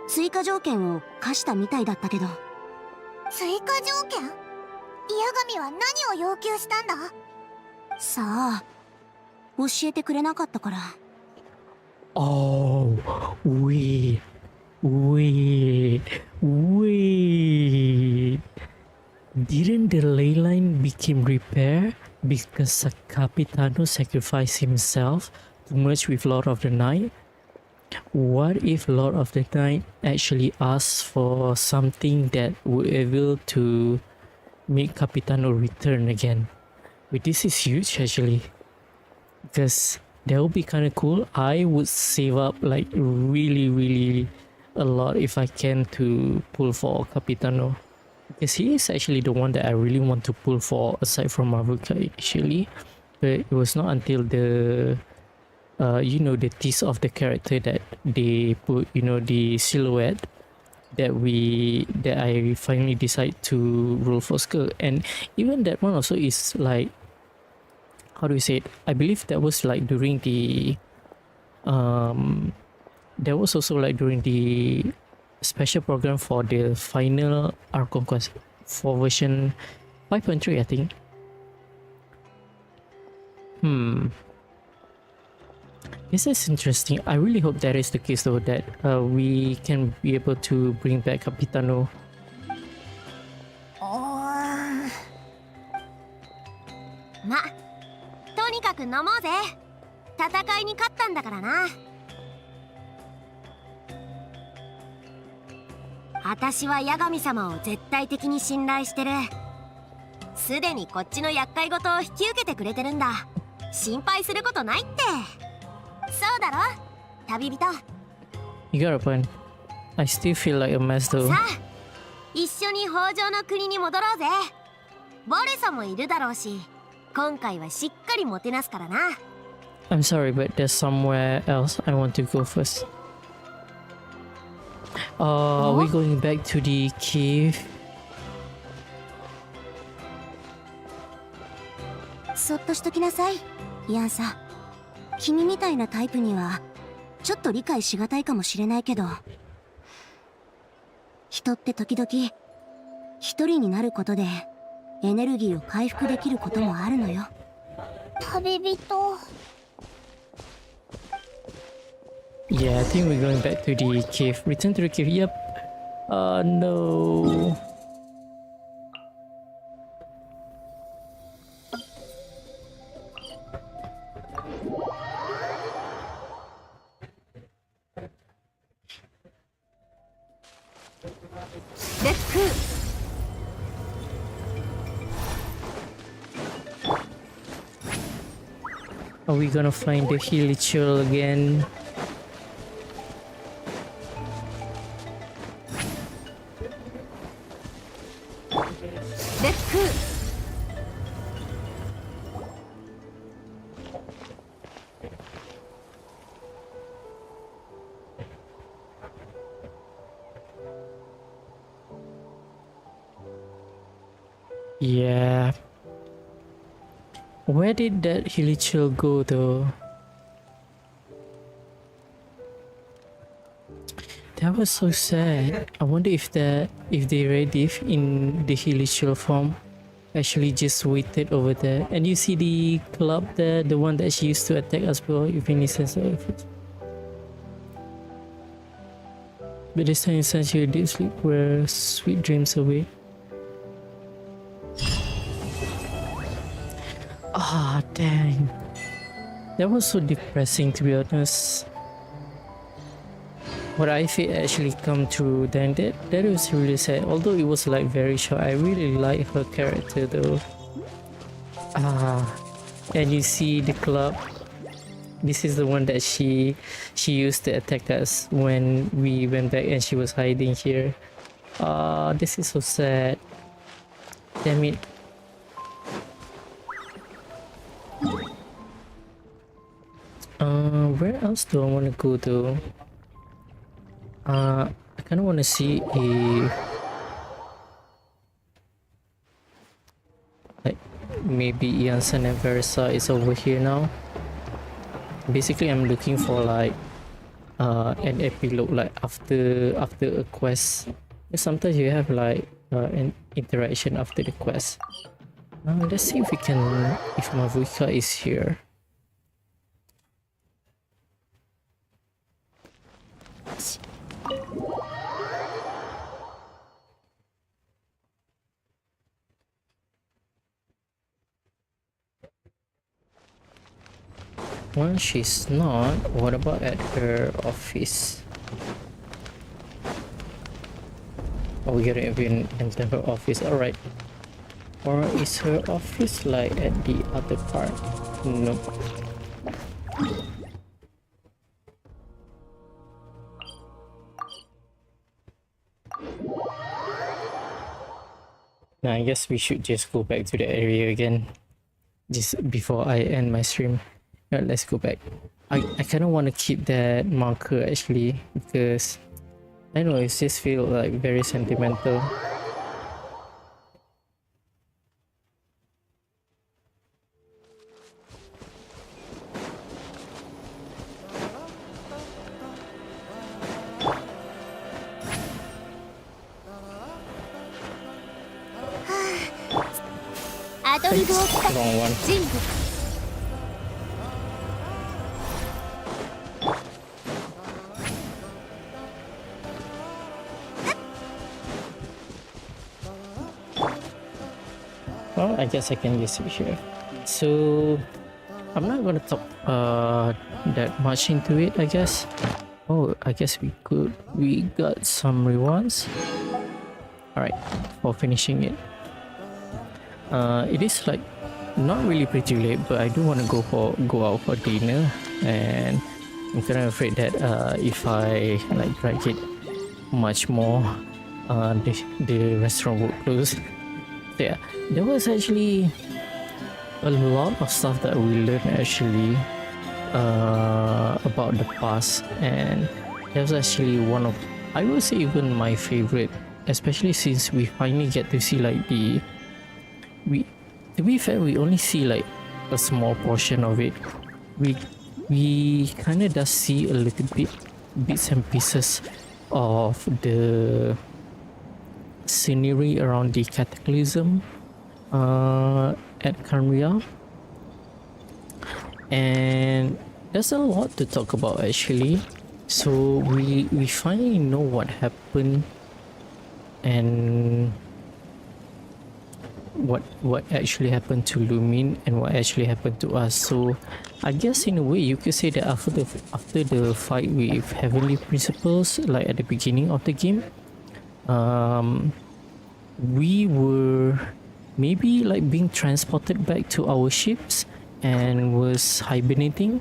追加条件を課したみたいだったけど。
追加条件？八神は何を要求したんだ？
さあ、教えてくれなかったから。
Oh, wait. Didn't the ley line become repair because Capitano sacrificed himself to merge with Lord of the Night? What if Lord of the Night actually asks for something that would able to make Capitano return again? Wait, this is huge actually, because that would be kind of cool. I would save up like really a lot if I can to pull for Capitano, because he is actually the one that I really want to pull for aside from Maruka initially. But it was not until the the tease of the character that they put, the silhouette, that I finally decide to roll for Skull. And even that one also is like, how do we say it? I believe that was like during the there was also like during the special program for the final Archon Quest for version 5.3, I think. This is interesting. I really hope that is the case though, that we can be able to bring back Capitano.
ま、とにかく飲もうぜ。戦いに勝ったんだからな。私は八神様を絶対的に信頼してる。すでにこっちの厄介事を引き受けてくれてるんだ。心配することないって。そうだろ、旅人。
You got a point. I still feel like a mess though.
さあ、一緒に北条の国に戻ろうぜ。ボルソもいるだろうし、今回はしっかりもてなすからな。
I'm sorry, but there's somewhere else I want to go first. Are we going back to the cave?
そっとしときなさい、イアンさん。君みたいなタイプにはちょっと理解しがたいかもしれないけど、人って時々一人になることでエネルギーを回復できることもあるのよ。
旅人。
Yeah, I think we're going back to the cave. Return to the cave. Yep. No. Are we gonna find the Hilichurl again? Yeah. Where did that Hilichurl go though? That was so sad. I wonder if the Rediff in the Hilichurl form actually just waited over there. And you see the club there, the one that she used to attack as well, if any sense of effort. But this time essentially deep sleep where sweet dreams await. Ah, dang. That was so depressing, to be honest. What I feel actually come true, then that was really sad. Although it was like very short, I really like her character though. And you see the club. This is the one that she used to attack us when we went back and she was hiding here. This is so sad. Damn it. Where else do I want to go though? I kind of want to see if like maybe Iansan and Versa is over here now. Basically, I'm looking for like an epilogue, like after a quest. Sometimes you have like an interaction after the quest. Let's see if Mavuika is here. Well, she's not. What about at her office? Oh, we gotta even enter her office. Alright. Or is her office like at the other part? Nope. Now I guess we should just go back to the area again. Just before I end my stream. Alright, let's go back. I kind of want to keep that marker actually because I don't know, it just feels like very sentimental. Wrong one. Well, I guess I can use it here. So I'm not gonna talk that much into it, I guess. Oh, I guess we got some rewards. Alright, for finishing it. It is like not really pretty late, but I do want to go out for dinner, and I'm kind of afraid that if I like drag it much more, the restaurant would close. So yeah, there was actually a lot of stuff that we learned actually about the past, and that was actually one of, I would say, even my favorite, especially since we finally get to see like to be fair, we only see like a small portion of it. We kind of does see a little bits and pieces of the scenery around the cataclysm at Kanria, and there's a lot to talk about actually. So we finally know what happened and what actually happened to Lumin and what actually happened to us. So I guess in a way you could say that after the fight with Heavenly Principles, like at the beginning of the game, we were maybe like being transported back to our ships and was hibernating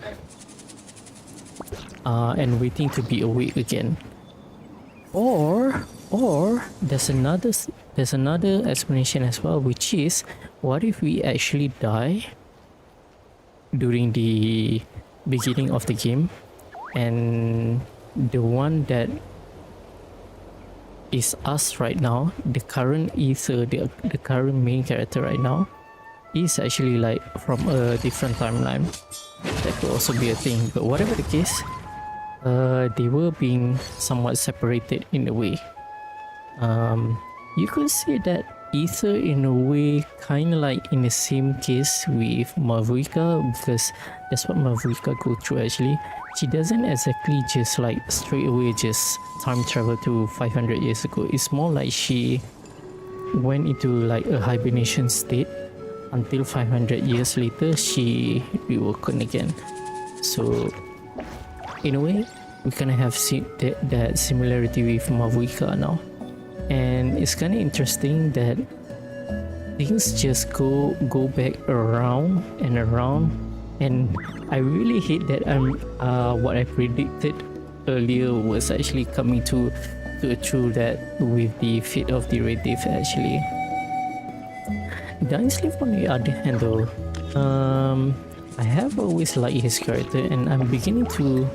and waiting to be awake again. Or there's another explanation as well, which is, what if we actually die during the beginning of the game, and the one that is us right now, the current Ether, the current main character right now, is actually like from a different timeline. That could also be a thing, but whatever the case, they were being somewhat separated in a way. You could say that Ether in a way kind of like in the same case with miHoYo, because that's what miHoYo go through actually. She doesn't exactly just like straight away just time travel to 500 years ago. It's more like she went into like a hibernation state until 500 years later she reawoken again. So in a way we kind of have seen that similarity with miHoYo now. And it's kind of interesting that things just go back around and around, and I really hate that what I predicted earlier was actually coming to true, that with the fate of the Red Death actually. Dainsleif on the other hand though, I have always liked his character, and I'm beginning to,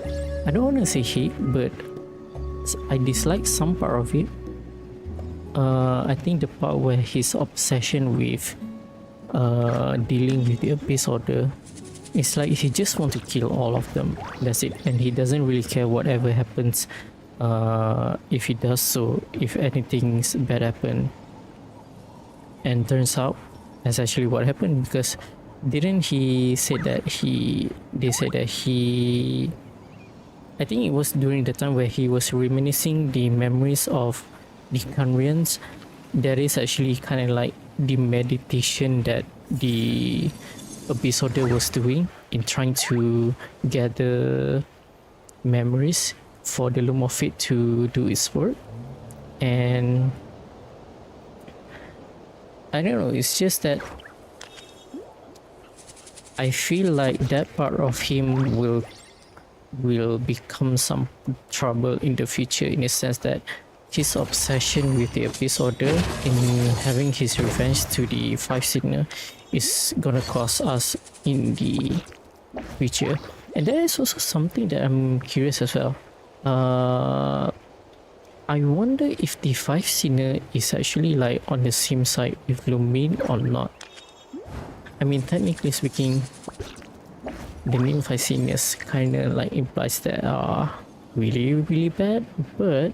I don't want to say hate, but I dislike some part of it. I think the part where his obsession with dealing with the Abyss Order, it's like he just wants to kill all of them, that's it, and he doesn't really care whatever happens if he does so, if anything's bad happen. And turns out that's actually what happened, because didn't he say that they said that he, I think it was during the time where he was reminiscing the memories of the Kanrians, that is actually kind of like the meditation that the Abyss Order was doing in trying to gather memories for the Loom of Fate to do its work. And I don't know, it's just that I feel like that part of him will become some trouble in the future, in the sense that his obsession with the Abyss Order in having his revenge to the Five Signer is gonna cost us in the future. And that is also something that I'm curious as well. I wonder if the Five Signer is actually like on the same side with Lumin or not. I mean, technically speaking, the name Five Signers kinda like implies that are really, really bad, but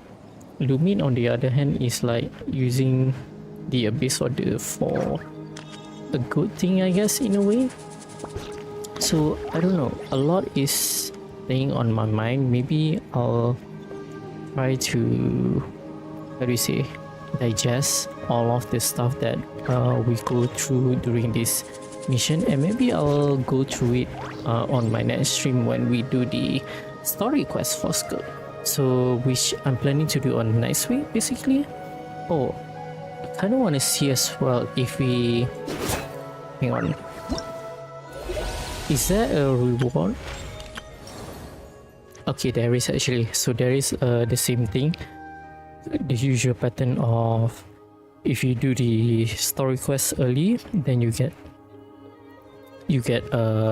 Lumin on the other hand is like using the Abyss Order for a good thing, I guess, in a way. So I don't know, a lot is playing on my mind. Maybe I'll try to, how do you say, digest all of the stuff that we go through during this mission, and maybe I'll go through it on my next stream when we do the story quest for Skull. So which I'm planning to do on next week basically. Oh, I kind of want to see as well if we, hang on, is there a reward? Okay, there is actually. So there is the same thing. the usual pattern of if you do the story quest early, then you get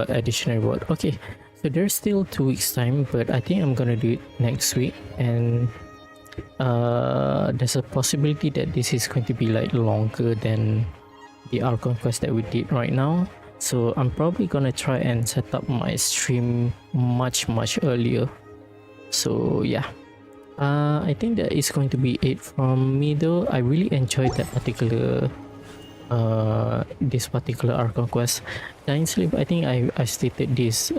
additional reward. Okay, so there's still 2 weeks time, but I think I'm gonna do it next week, and there's a possibility that this is going to be like longer than the Archon Quest that we did right now. So I'm probably gonna try and set up my stream much earlier. So yeah, I think that is going to be it from me though. I really enjoyed that particular this particular Archon Quest. Dying Sleep, I think I stated this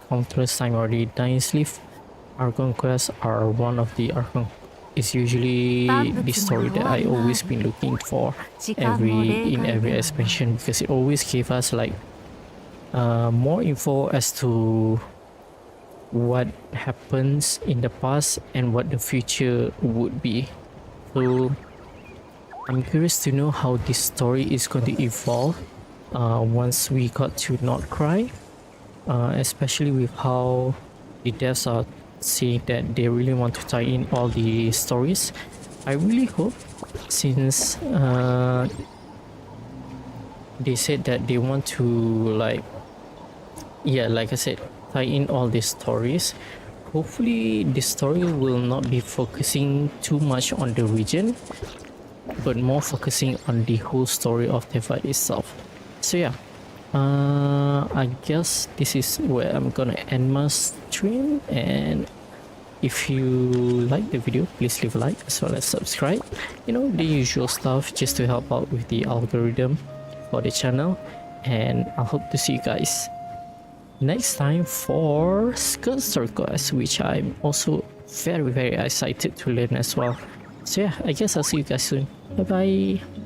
countless time already. Dying Sleep Archon Quests are one of the Archon, it's usually the story that I always been looking for in every expansion, because it always gave us like more info as to what happens in the past and what the future would be. So I'm curious to know how this story is going to evolve once we got to Not Cry, especially with how the devs are saying that they really want to tie in all the stories. I really hope, since they said that they want to like I said, tie in all these stories. Hopefully the story will not be focusing too much on the region, but more focusing on the whole story of Teyvat itself. So yeah, I guess this is where I'm gonna end my stream, and if you like the video, please leave a like as well as subscribe. You know, the usual stuff, just to help out with the algorithm for the channel. And I hope to see you guys next time for Skirt Quest, which I'm also very excited to learn as well. So yeah, I guess I'll see you guys soon. Bye bye.